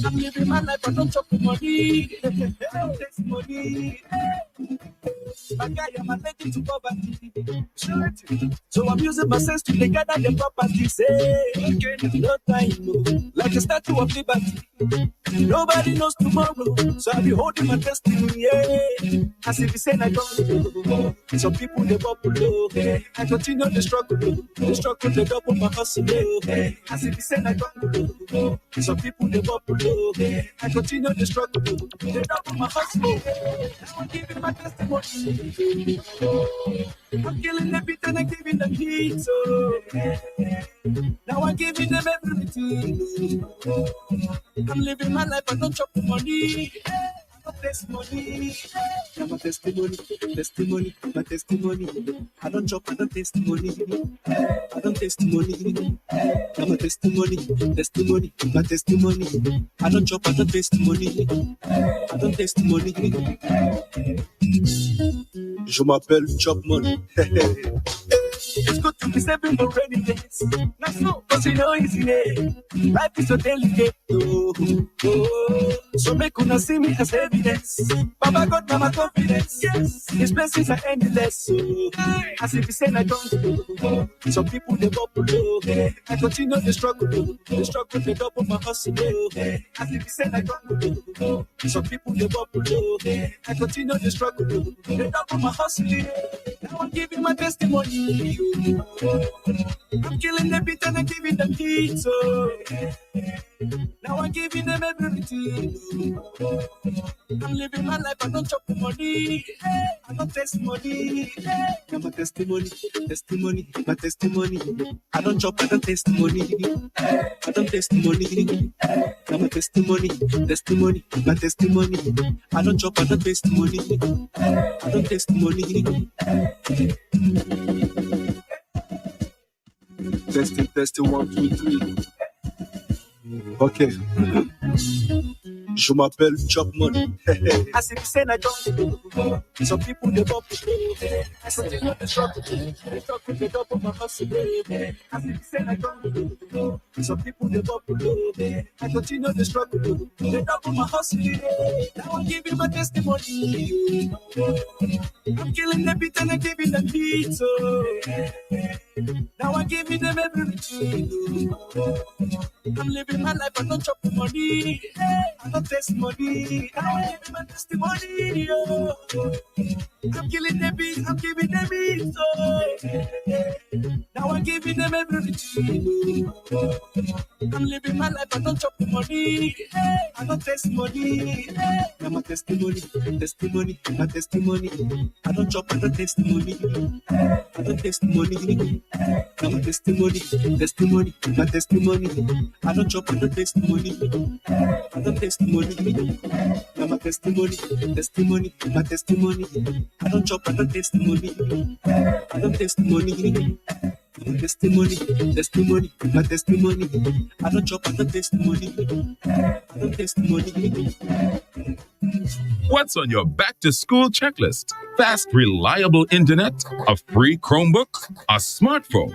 I'm living my life, I don't chop the money. Testimony. My guy, I'm addicted to poverty. So I'm using my sense to gather the property. Say, okay, no time, like a statue of liberty. Nobody knows tomorrow, so I'll be holding my destiny. Yeah. As if you say I don't. Some people they bubble low. I continue the struggle, they double my hustle. As if you say I don't. Some people they bubble low. I continue the struggle, they double my hustle. I'm giving my testimony. I'm killing the beat and I'm giving them heat. So now I'm giving them everything. I'm living my life, I don't chop the money. I don't testimony. I'm a testimony, my testimony. I don't chop, I don't testimony. I don't testimony. I'm a testimony, my testimony. I don't chop, I don't testimony. I don't testimony. Je m'appelle Chop Money. It's good to be stepping for rainy days. Not so, cause you know easy. Life is so delicate. So make una see me as evidence. Baba God, now my confidence. Yes, His blessings are endless. So, as if He said I don't do. Some people they bubble low. I continue the struggle, they double my hustle. As if He said I don't do. Some people they bubble low. I continue the struggle, they double my hustle. Now I'm giving my testimony. I'm killing the beat and I'm giving them heat. So now I'm giving them everything. I'm living my life, I don't chop the money. I don't testimony. I'm a testimony, my testimony. I don't chop, I don't testimony. I don't testimony. I'm a testimony, my testimony. I don't chop, I don't testimony. I don't testimony. Testing, 1, 2, 3. Okay. Je m'appelle Chop Money. I see say na jungle. Some people they bop. I continue to struggle. They talk with the double my hustle. I see say na jungle. Some people they bop. I continue to struggle. They double my hustle. Now I'm giving my testimony. I'm killing the beat and I'm giving the beat. So now I'm giving them everything. I'm living my life, I don't chop the money. I don't taste money. Now I'm giving my testimony. I'm killing the beat, I'm giving them beat. So now I'm giving them everything. I'm living my life, I don't chop the money. I don't taste money. Now my testimony, my testimony. I don't chop, I don't taste money. I don't taste money. Now my testimony, my testimony. I don't chop, I don't taste money. I don't taste money. Now my testimony, my testimony. I don't chop, I don't taste money. I don't taste money. Testimony, my testimony. I don't chop, I don't taste money. I don't taste money. What's on your back to school checklist? Fast, reliable internet, a free Chromebook, a smartphone.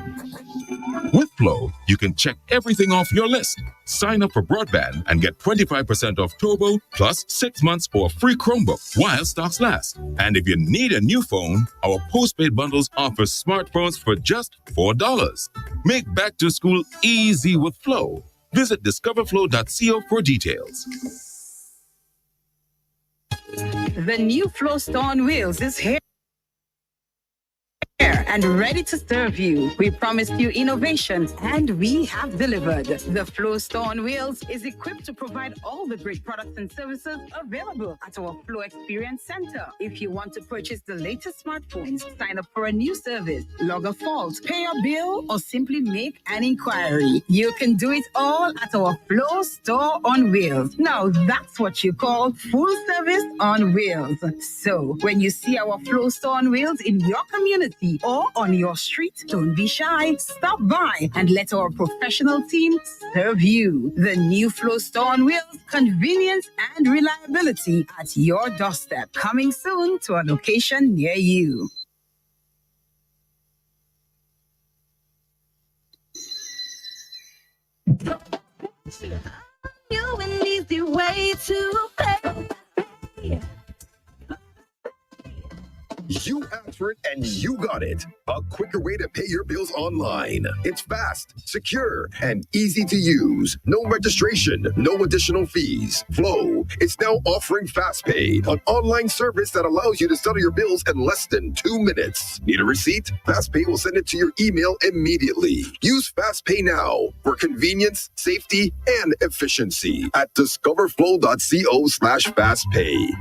With Flow, you can check everything off your list. Sign up for broadband and get 25% off Turbo plus 6 months for a free Chromebook while stocks last. And if you need a new phone, our postpaid bundles offer smartphones for just $4. Make back to school easy with Flow. Visit discoverflow.co for details. The new Flow Store on Wheels is here and ready to serve you. We promised you innovation, and we have delivered. The Flow Store on Wheels is equipped to provide all the great products and services available at our Flow Experience Center. If you want to purchase the latest smartphones, sign up for a new service, log a fault, pay a bill, or simply make an inquiry, you can do it all at our Flow Store on Wheels. Now that's what you call full service on wheels. So when you see our Flow Store on Wheels in your community or on your street, don't be shy. Stop by and let our professional team serve you. The new Flow Store on Wheels, convenience and reliability at your doorstep. Coming soon to a location near you. You an easy way to pay. You asked for it and you got it. A quicker way to pay your bills online. It's fast, secure, and easy to use. No registration, no additional fees. Flow is now offering FastPay, an online service that allows you to settle your bills in less than 2 minutes. Need a receipt? FastPay will send it to your email immediately. Use FastPay now for convenience, safety, and efficiency at discoverflow.co/fastpay.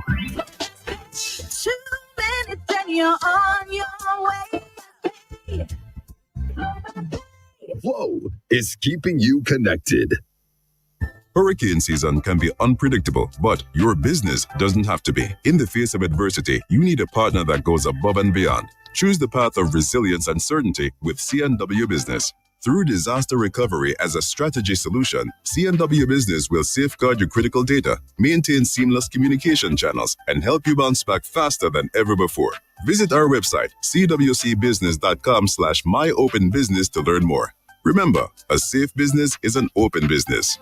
Then you're on your way. Flow is keeping you connected. Hurricane season can be unpredictable, but your business doesn't have to be. In the face of adversity, you need a partner that goes above and beyond. Choose the path of resilience and certainty with CNW Business. Through disaster recovery as a strategy solution, CNW Business will safeguard your critical data, maintain seamless communication channels, and help you bounce back faster than ever before. Visit our website, cwcbusiness.com/myopenbusiness to learn more. Remember, a safe business is an open business.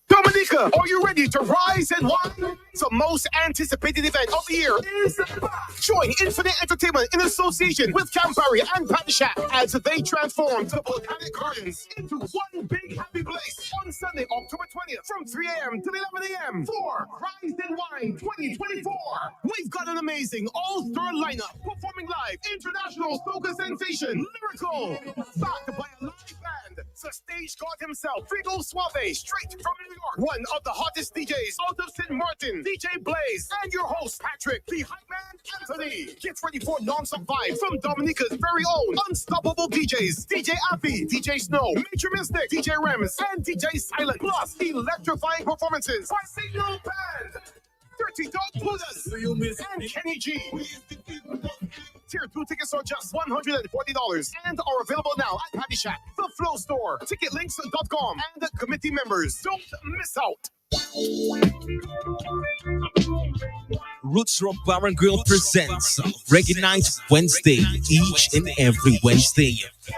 Dominica, are you ready to rise and wine? The most anticipated event of the year is back. Join Infinite Entertainment in association with Campari and Partisan as they transform the Botanic Gardens into one big happy place on Sunday, October 20th from 3 a.m. to 11 a.m. for Rise and Wine 2024. We've got an amazing all-star lineup performing live international soca sensation Lyrical, backed by a live band, the stage god himself, Frigo Suave, straight from New York. One of the hottest DJs out of St. Martin, DJ Blaze, and your host, Patrick, the hype man, Anthony. Get ready for non-stop vibes from Dominica's very own unstoppable DJs, DJ Appy, DJ Snow, Major Mystic, DJ Rems, and DJ Silent. Plus, electrifying performances by Signal Band, Dirty Dog Buddhas, and Kenny G. Tier 2 tickets are just $140 and are available now at Paddy Shack, the Flow Store, ticketlinks.com, and committee members. Don't miss out. Roots Rock Bar and Grill presents Reggae Night Wednesday, each and every Wednesday,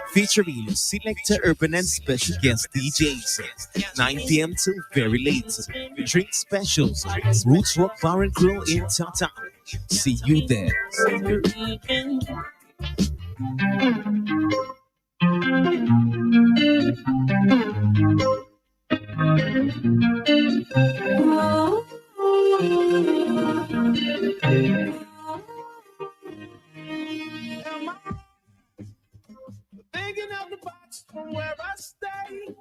featuring selector urban and special guest DJs, 9 p.m. till very late. Drink specials, Roots Rock Bar and Grill in Tata. See you there. Thinking of the box from where I stay.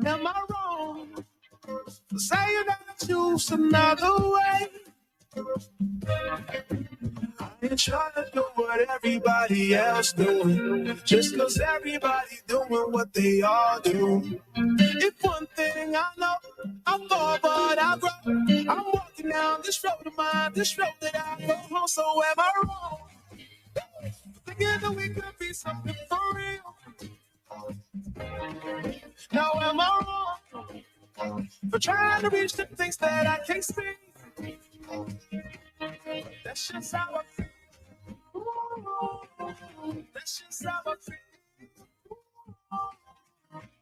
Am I wrong for saying that I choose another way? I ain't trying to do what everybody else doing, just cause everybody doing what they all do. If one thing I know, I'm far but I grow. I'm walking down this road of mine, this road that I go home. So am I wrong? Together we could be something for real. Now am I wrong for trying to reach the things that I can't see? That's just how I feel. That's just how I feel.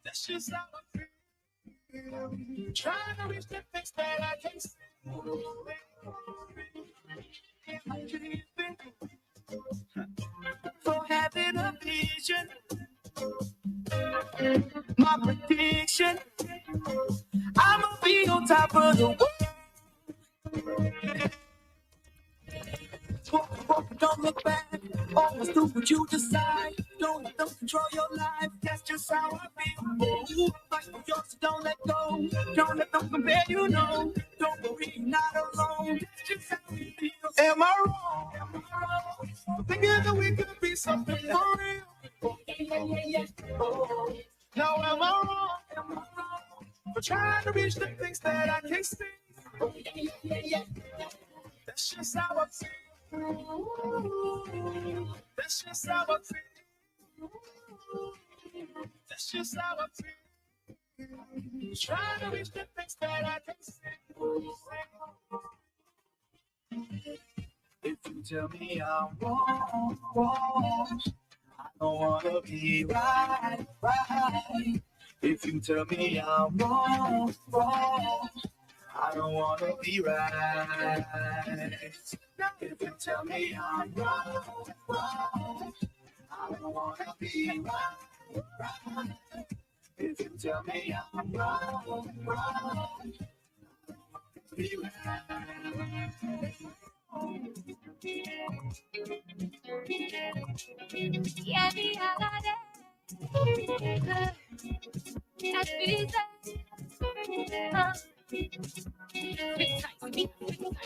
That's just how I feel. Trying to reach the things that I can't see. For having a vision, my prediction, I'ma be on top of the world. Don't look back, always do what you decide. Don't let them control your life, that's just how I feel. Fight for yours, so don't let go. Don't let them compare you, no. Don't worry, you're not alone. That's just how we feel. Am I wrong? Am I wrong? Thinking that we could be something for real. Oh. Now am I wrong? Am I wrong for trying to reach the things that I can't see? That's just how I feel. That's just how I feel. That's just how I feel. Trying to reach the things that I can't see. If you tell me I'm wrong, I don't wanna be right. If you tell me I'm wrong, I don't wanna be right. If you tell me I'm wrong, I don't wanna be right. If you tell me I'm wrong, be right. Yeah, the other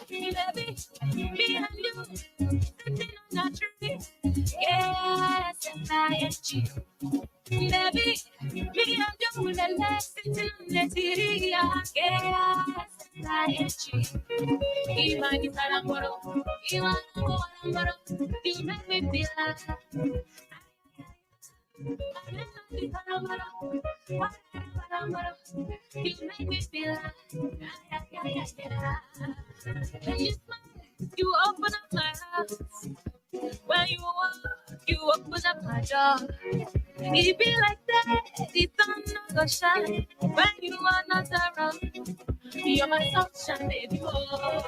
baby, me and you sitting on a tree. Yes, and I and you. Baby, me and you sitting on the tree. Yes, and I and you. Even if I'm born, even if you make me feel like. You make me feel like, when you smile, you open up my heart. When you walk, you open up my door. It be like that, the sun not gonna shine when you are not around. You're my sunshine, baby. Oh,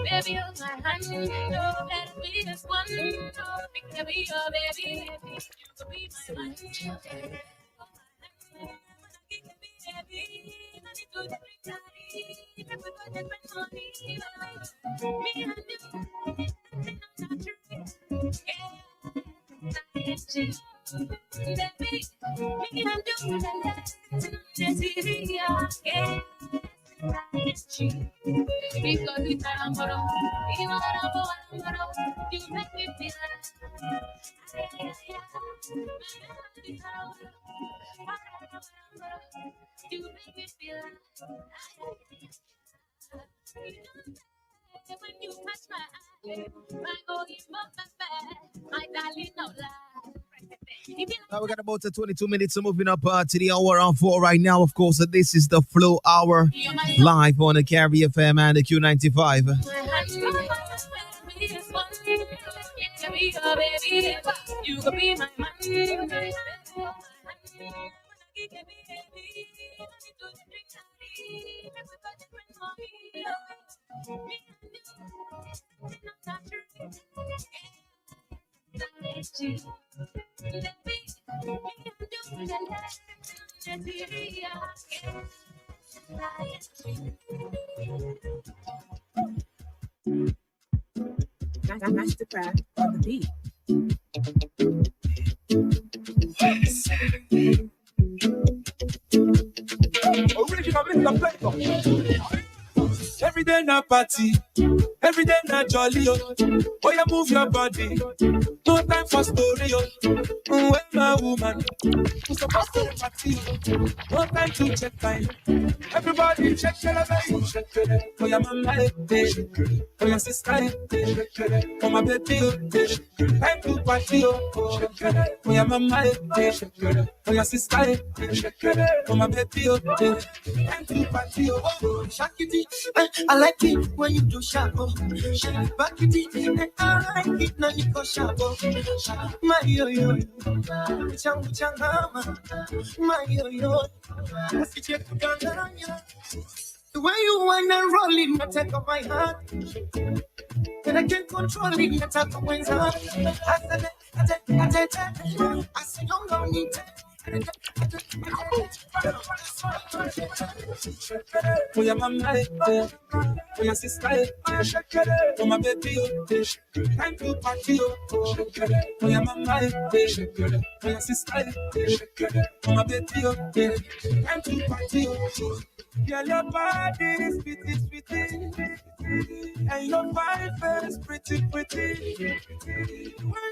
baby, you're my hand. Oh, let me just one. Oh, baby, oh, baby, you could be my man. Me and you, baby, me and you, because it's amoro, you make me feel you make me feel when you touch my eye, my going up my back, my darling, no lie. Now we got about 22 minutes so moving up to the hour on 4 right now. Of course, this is the Flow Hour live on the Carry FM and the Q95. You could be my man. Mastercraft on the beat. Original Mr. Flavor. Every day na party, every day na jolly. Oh, you move your body. No time for story. When my woman who's supposed to party, no time to check time. Everybody check it. For your mama, for your sister, for my baby, time to party. For your mama, for your sister, for my baby, time to party. Shakity, I like it when you do sharp. Shake back it, I like it when you go sharp. My yo, changama, my yo, the way you wanna roll it, my take of my heart. And I can't control it, my take of my heart. I said, no need to. For your mama, for your sister, for my baby, time to party. For your mama, for your sister, for my baby, time to party. Yeah, your body is pretty, and your vibe is pretty. When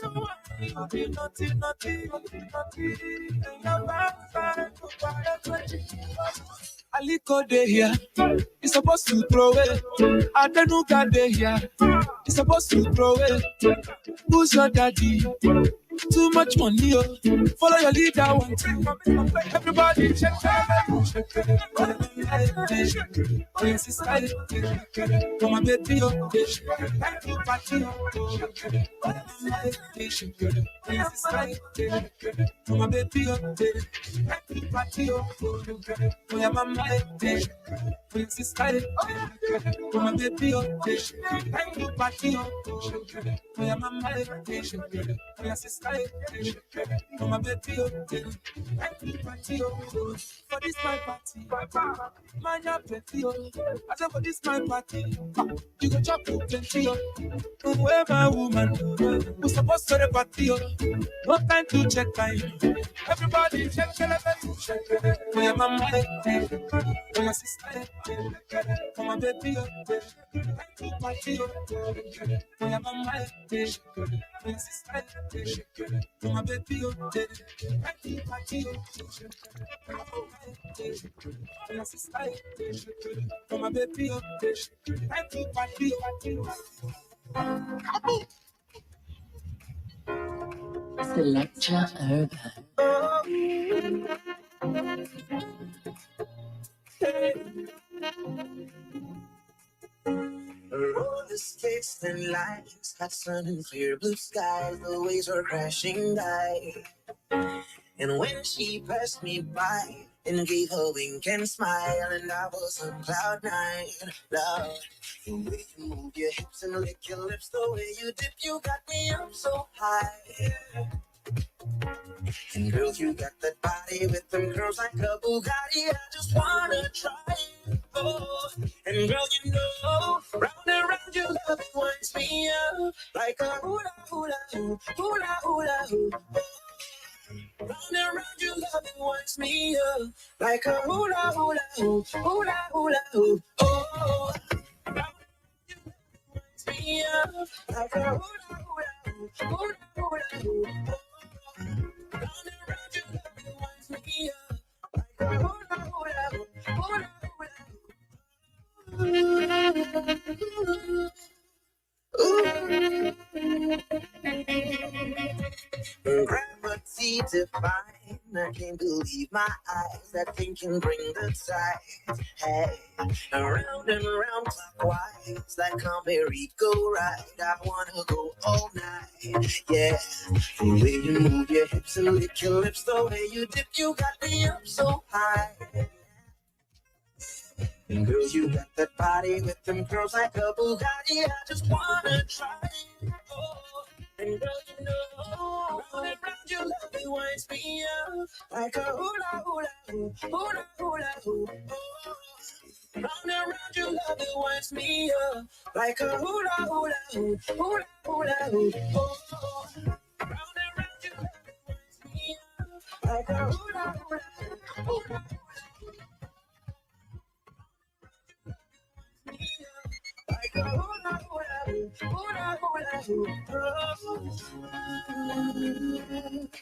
you want, you'll be naughty, and your backside will be Aliko dey here, he's supposed to throw it. Adenuga dey here, he's supposed to throw it. Who's your daddy? Too much money, oh. Follow your leader, one thing. Everybody check it. For your sister, for my baby, time to party. For your sister, for my baby, time to party. For your mama, for your sister, for my baby, time to party. For your mama, for your sister. For my baby, for this my party, man ya plenty. I say for this my party, you go chop plenty. Where my woman, who's supposed to the party, no time to check time. Everybody check it. For your mama, for your sister, for my baby, time to party. For your mama, for your sister. For my baby, party. For your sister, for my baby, party. Selector Roller skates and lights, hot sun and clear blue skies, the waves were crashing by. And when she passed me by and gave a wink and smile, and I was on cloud nine, love. The way you move your hips and lick your lips, the way you dip, you got me up so high. And girl, you got that body with them curls like a Bugatti. I just wanna try it. Oh, and girl, you know, round and round your love winds me up like a hula hula hoo, hula hula hoo. Round and round your love winds me up like a hula hula hoo, hula hula hoo. Oh, winds me up like a hula hula hoo, hula hula hoo. Round and round your love winds me up like a hula hula hoo, hula hula hoo. Grab a seat divine. I can't believe my eyes. That thing can bring the tide. Hey, around and around clockwise, like a merry-go-round. I wanna go all night. Yeah, the way you move your hips and lick your lips, the way you dip, you got me up so high. And girl, you got that body with them curls like a Bugatti. I just wanna try. Oh, and girl, you know, round and round your love, it winds me up like a hula hula hoop, hula hula hoop. Oh, round and round your love, it winds me up like a hula hula hoop, hula hula hoop. Oh, round and round your love, it winds me up like a hula hula hoop, hula. Like a hula hula, hula hula hoop. Hula hula hoop.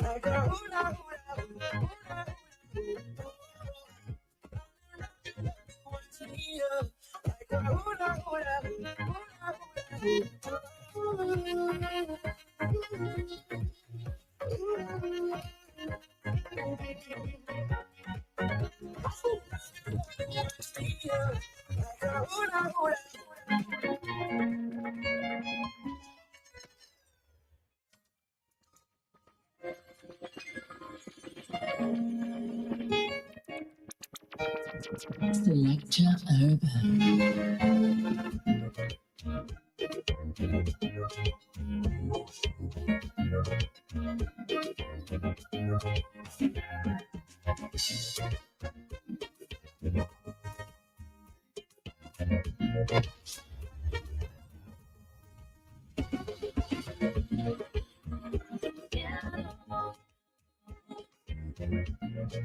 Like a hula hula, hula hula. Like a hula hula, hula hula. Selector Urban.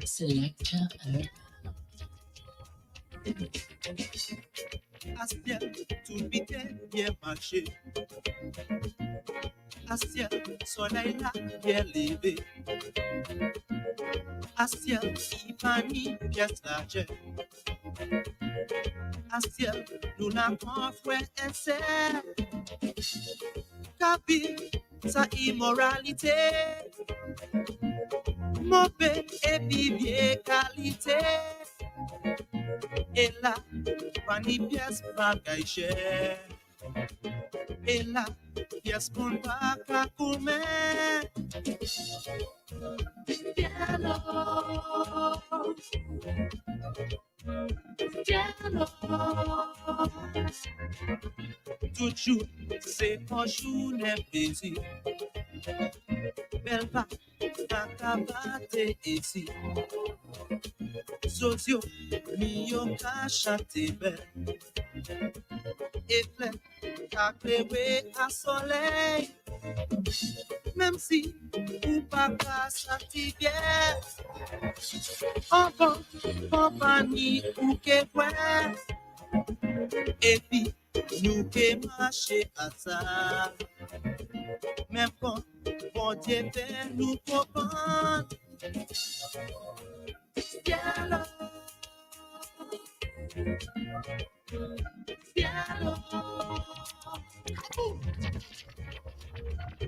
Selector Urban. Asia, tout vite, bien marché. Asia, soleil là, bien levé. Asia, Ipani, pièce large. Asia, nous n'avons fait essai. Capi, sa immoralité. Mauvais et bien qualité. Et là, Pani pièce bagaille cher. Et là, pièce mon baka koumen. Piano. Piano. Toujours, c'est un journée plaisir. Belle va, t'acabate ici. Zozio, mio cachate belle. Et fleur, t'as clévé à soleil. Même si, ou pas qu'à s'activer. En bon, compagnie ou que ouais. Et puis, nous que marcher à ça. Même quand, bon Dieu fait nous comprendre. Cielo, cielo,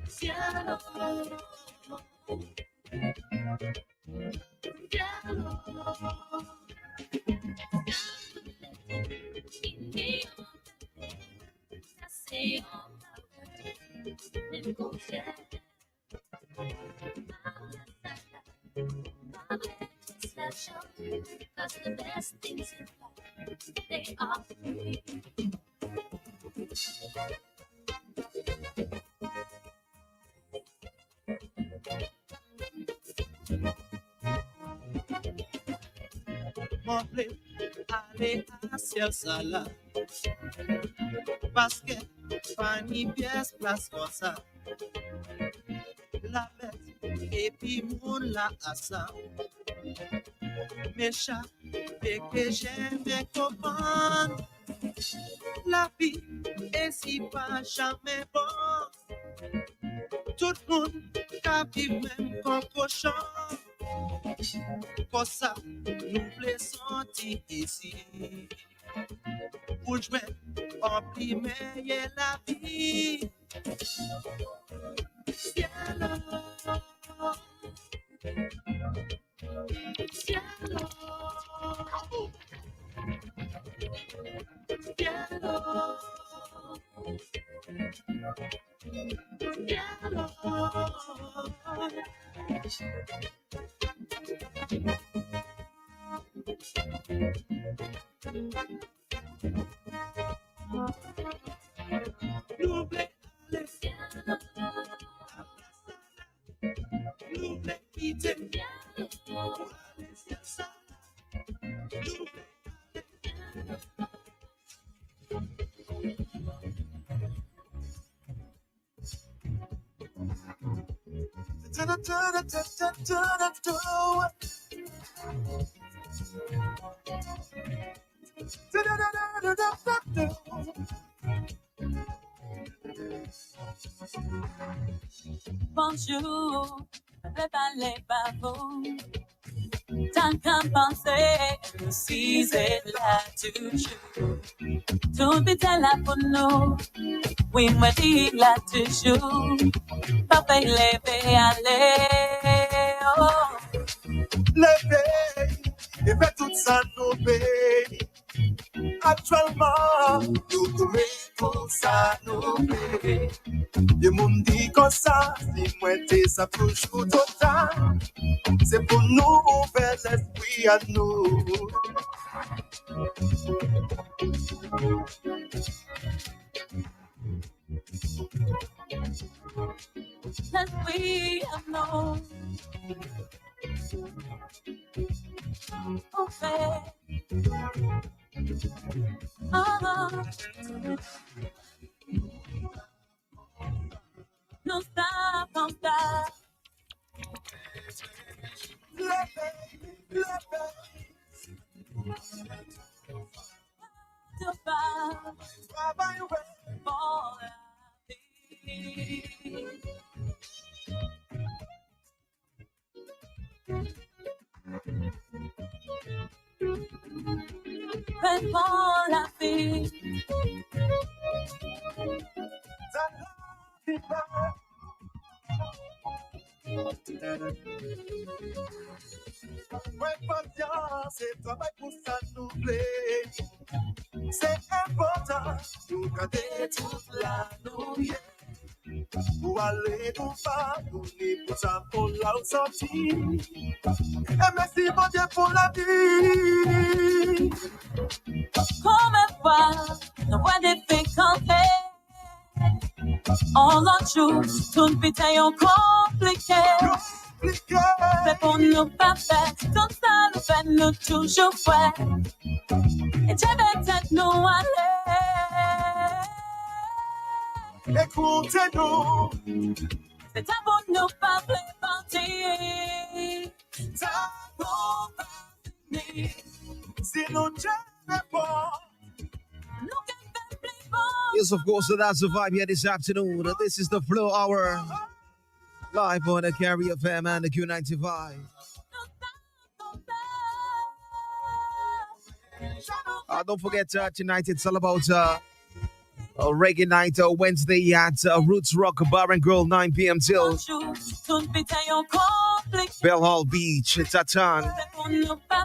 cielo, Cause the best things in life, they are free. Mon blé, allez à ciel sala. Parce que, Fanny pièce place comme ça. La bête, et puis mon la assa. Mes chats, et que j'aime comprendre. La vie est si pas jamais bon. Tout moun ka viv men kon koshan. Kosa nou ple santi isi. Pou jwen ampli meye la vi. Cielo, cielo, Nuble ale cielo, nuble pite, ale cielo, nuble Bonjour, préparez pas vous. Tant qu'à penser, si c'est là toujours. Tout est là pour nous. Oui, moi dis là toujours. Papa, levé, allez. Oh. Leve, e fe tout sa nou pe. Actuellement, nou koume tout sa nou pe. Ye moun di kon sa, si mwen te sa toujou total. Se pou nou ouve l'esprit a nou. L'esprit a nous. On fait. Non stop, non stop. Fais pour la vie. Mwen patience et travail pour ça nous plaît. C'est important, nous garder toute la nouille. Pour aller ou pas, nous n'y pour ça pour la sortie. Et merci mon Dieu pour la vie. Comme un voile, nous voit des faits compter. On l'en joue, tout le bitaille compliqué. C'est pour nous pas faire, tout ça nous fait nous toujours faire. Et j'avais peut-être nous aller. Écoutez-nous. C'est à pour nous pas partir. Ça pour partir. Si nous jamais pas. Yes, of course, so that's the vibe here this afternoon. This is the Flow Hour. Live on the Carry FM and the Q95. Don't forget, tonight it's all about reggae night, Wednesday at Roots Rock Bar and Grill, 9 p.m. till Bell Hall Beach, Tatan.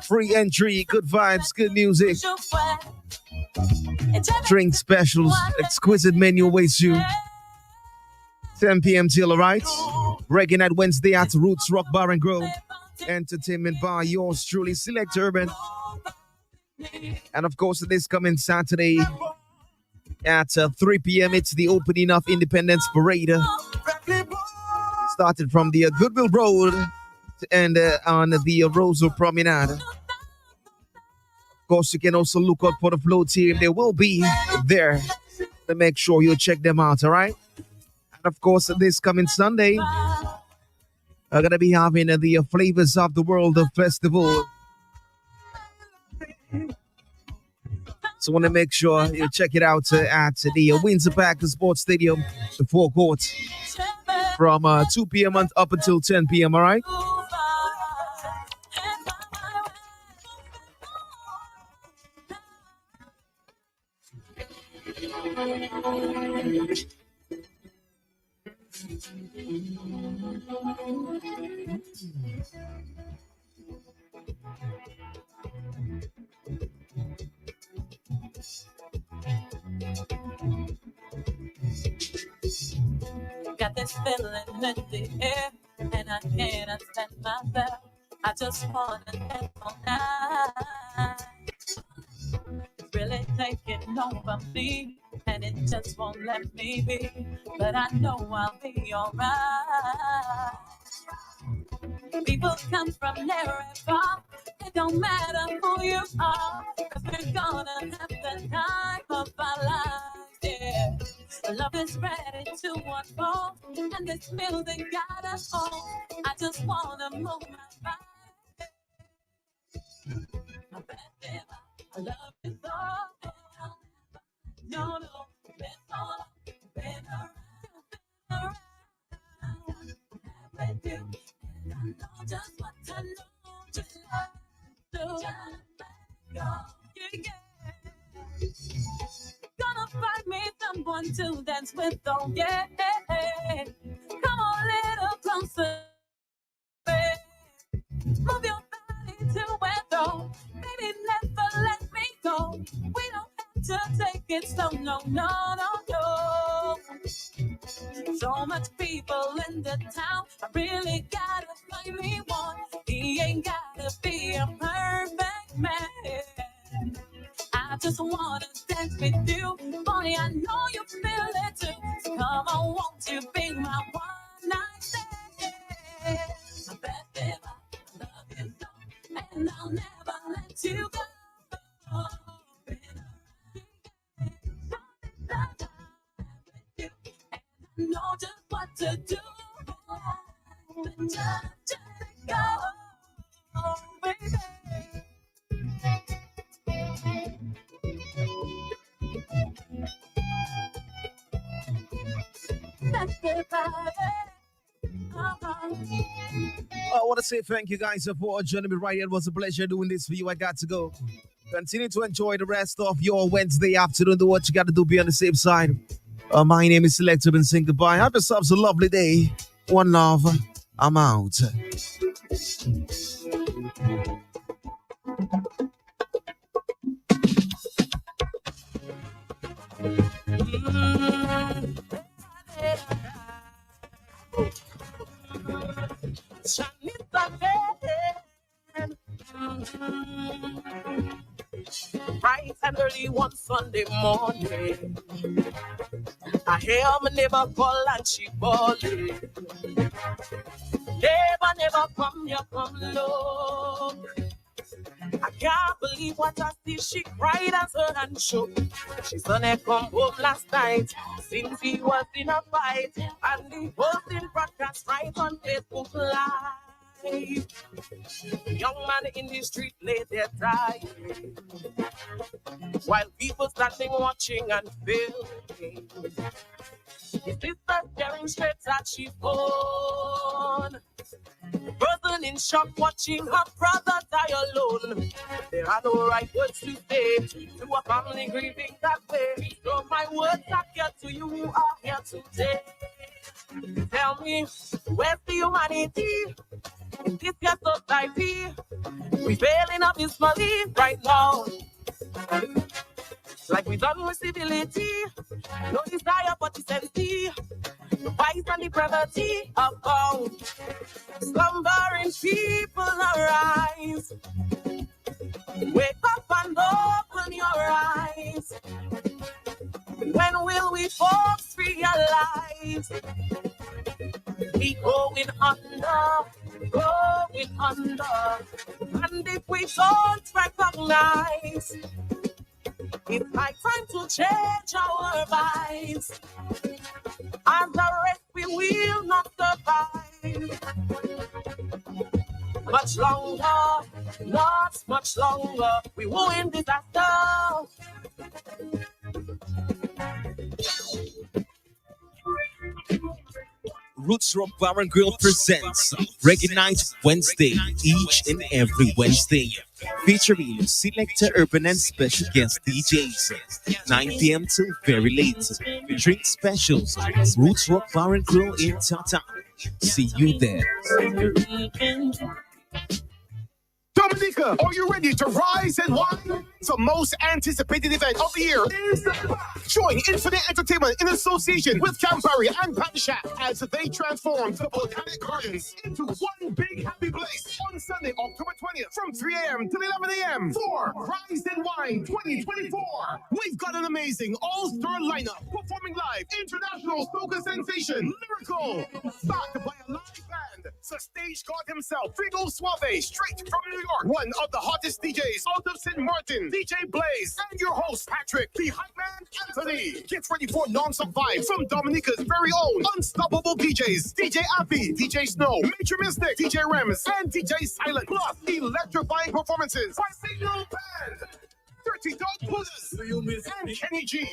Free entry, good vibes, good music. Drink specials, exquisite menu awaits you. 10 p.m. till, alright? Reggae night Wednesday at Roots Rock Bar and Grill. Entertainment bar, yours truly, Select Urban. And of course, this coming Saturday at 3 p.m. it's the opening of Independence Parade. Started from the Goodwill Road to end on the Roseau Promenade. Of course, you can also look out for the Flow team. They will be there to make sure you check them out, all right? And of course, this coming Sunday, we're going to be having the Flavors of the World Festival. So want to make sure you check it out at the Windsor Park Sports Stadium, the forecourt. from 2 p.m. up until 10 p.m. All right. Got this feeling in the air, and I can't stand myself. I just wanna get on now. It's really taking over me, and it just won't let me be. But I know I'll be alright. People come from near and far. It don't matter who you are, 'cause we're gonna have the time of our lives, yeah. Love is ready to unfold, and this music got us home. I just wanna move my body. I bet that I love you so. No, no, it's all been around with you. And I know just what to know, just love to go. Yeah, yeah. Gonna find me someone to dance with, oh yeah. Come on, little closer, babe. Move your body to and fro. Baby, never let me go. We don't have to take it slow, no, no, no, no. So much people in the town. I really gotta find me one. He ain't gotta be a perfect man. I just wanna dance with you. Boy, I know you feel it too. So come on, won't you be my one night stand? I bet that I love you so, and I'll never let you go. Know just what to do. Just go, baby. That's the party. I want to say thank you guys for joining me right here. It was a pleasure doing this for you. I got to go. Continue to enjoy the rest of your Wednesday afternoon. Do what you got to do. Be on the safe side. My name is Selector and saying goodbye. Have yourselves a lovely day. One love. I'm out. Bright and early one Sunday morning, I hear my neighbor call and she bawling. Neighbor, never come, you come look. I can't believe what I see. She cried as her hand shook. She son had come home last night since he was in a fight, and he was in broadcast right on Facebook Live. The young man in the street lay there dying, while people standing watching and filming. His sister staring straight at she phone. Person in shock watching her brother die alone. There are no right words to say to a family grieving that way. So my words are here to you who are here today. Tell me, where's the humanity in this here society? We failing abysmally right now. Like we done with civility, no desire but decency. The vice and the brevity of all slumbering people arise. Wake up and open your eyes. When will we folks realize we going under, going under? And if we don't recognize, it's my time to change our minds. As the rest we will not survive much longer, not much longer. We will in disaster. Roots Rock Bar and Grill presents Reggae Night Wednesday, each and every Wednesday, featuring selector urban and special guest DJs, 9 p.m. till very late. Drink specials, Roots Rock Bar and Grill in Tata. See you there. Dominica, are you ready to rise and wine? The most anticipated event of the year is back. Join Infinite Entertainment in association with Campari and Partisan as they transform the Botanic Gardens into one big happy place on Sunday, October 20th from 3 a.m. till 11 a.m. for Rise and Wine 2024. We've got an amazing all-star lineup performing live international soca sensation Lyrical, backed by a live band, the stage god himself, Frigo Suave, straight from New York, one of the hottest DJs out of St. Martin, DJ Blaze, and your host, Patrick, the hype man, Anthony. Get ready for non-stop vibes from Dominica's very own unstoppable DJs, DJ Appy, DJ Snow, Major Mystic, DJ Rems, and DJ Silent, plus electrifying performances by Signal Band, Dirty Dog Pullers, and Kenny G.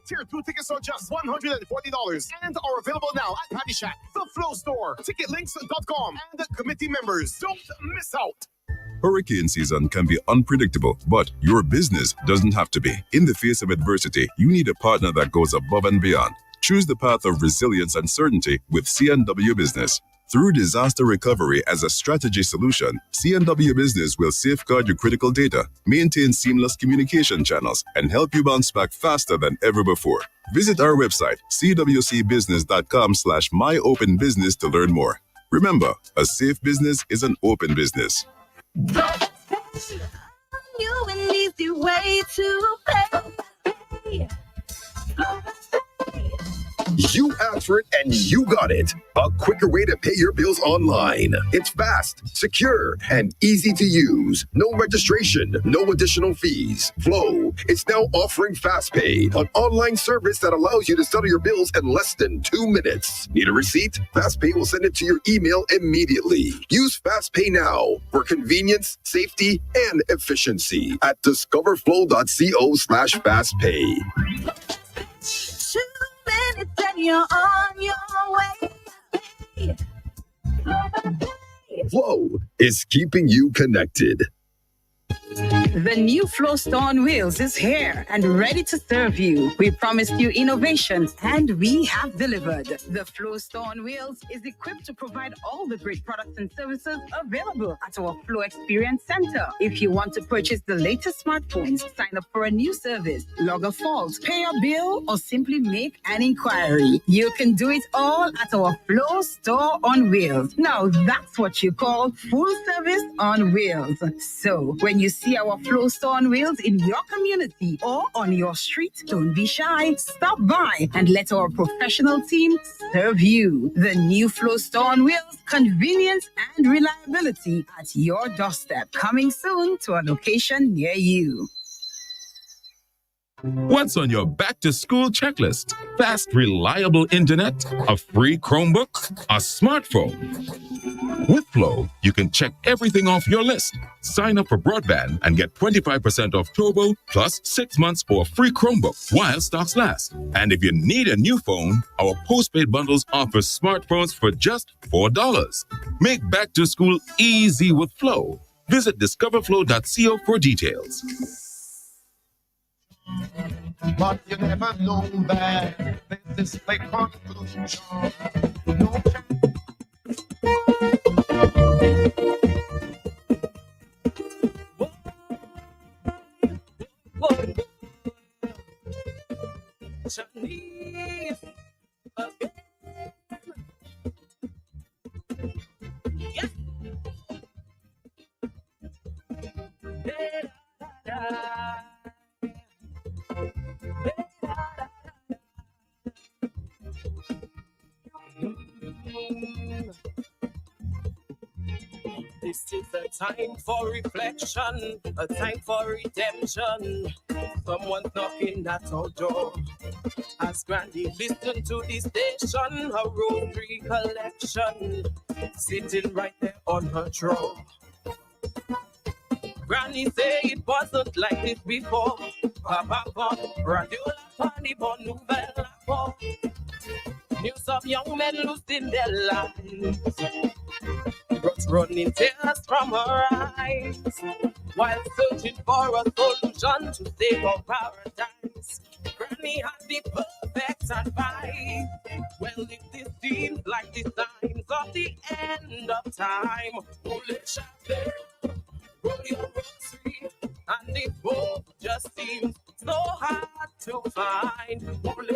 Tier 2 tickets are just $140 and are available now at Patty Shack, The Flow Store, ticketlinks.com, and the committee members. Don't miss out. Hurricane season can be unpredictable, but your business doesn't have to be. In the face of adversity, you need a partner that goes above and beyond. Choose the path of resilience and certainty with CNW Business. Through disaster recovery as a strategy solution, CNW Business will safeguard your critical data, maintain seamless communication channels, and help you bounce back faster than ever before. Visit our website, cwcbusiness.com/myopenbusiness to learn more. Remember, a safe business is an open business. You an easy way to pay. You asked for it and you got it. A quicker way to pay your bills online. It's fast, secure, and easy to use. No registration, no additional fees. Flow is now offering FastPay, an online service that allows you to settle your bills in less than 2 minutes. Need a receipt? FastPay will send it to your email immediately. Use FastPay now for convenience, safety, and efficiency at discoverflow.co/fastpay. 2 minutes and you're on your way. Flow is keeping you connected. The new Flow Store on Wheels is here and ready to serve you. We promised you innovation and we have delivered. The Flow Store on Wheels is equipped to provide all the great products and services available at our Flow Experience Center. If you want to purchase the latest smartphones, sign up for a new service, log a fault, pay a bill, or simply make an inquiry, you can do it all at our Flow Store on Wheels. Now that's what you call full service on wheels. So when you see our Flow Store on Wheels in your community or on your street, don't be shy. Stop by and let our professional team serve you. The new Flow Store on Wheels, convenience and reliability at your doorstep. Coming soon to a location near you. What's on your back-to-school checklist? Fast, reliable internet, a free Chromebook, a smartphone. With Flow, you can check everything off your list. Sign up for broadband and get 25% off Turbo plus 6 months for a free Chromebook while stocks last. And if you need a new phone, our postpaid bundles offer smartphones for just $4. Make back-to-school easy with Flow. Visit discoverflow.co for details. But you never know that this is the conclusion. No Chinese again. Yes. This is a time for reflection, a time for redemption. Someone's knocking at our door. As Grandy listen to this station, her rosary collection, sitting right there on her throne. Granny say it wasn't like this before. Papa bon, radio la funny bon nouvelle la pop. News of young men losing their lives, brought running tears from her eyes, while searching for a solution to save our paradise. Granny had the perfect advice. Well, if this seems like the signs of the end of time, only shall roll your rosary, and it won't just seems so hard to find. Only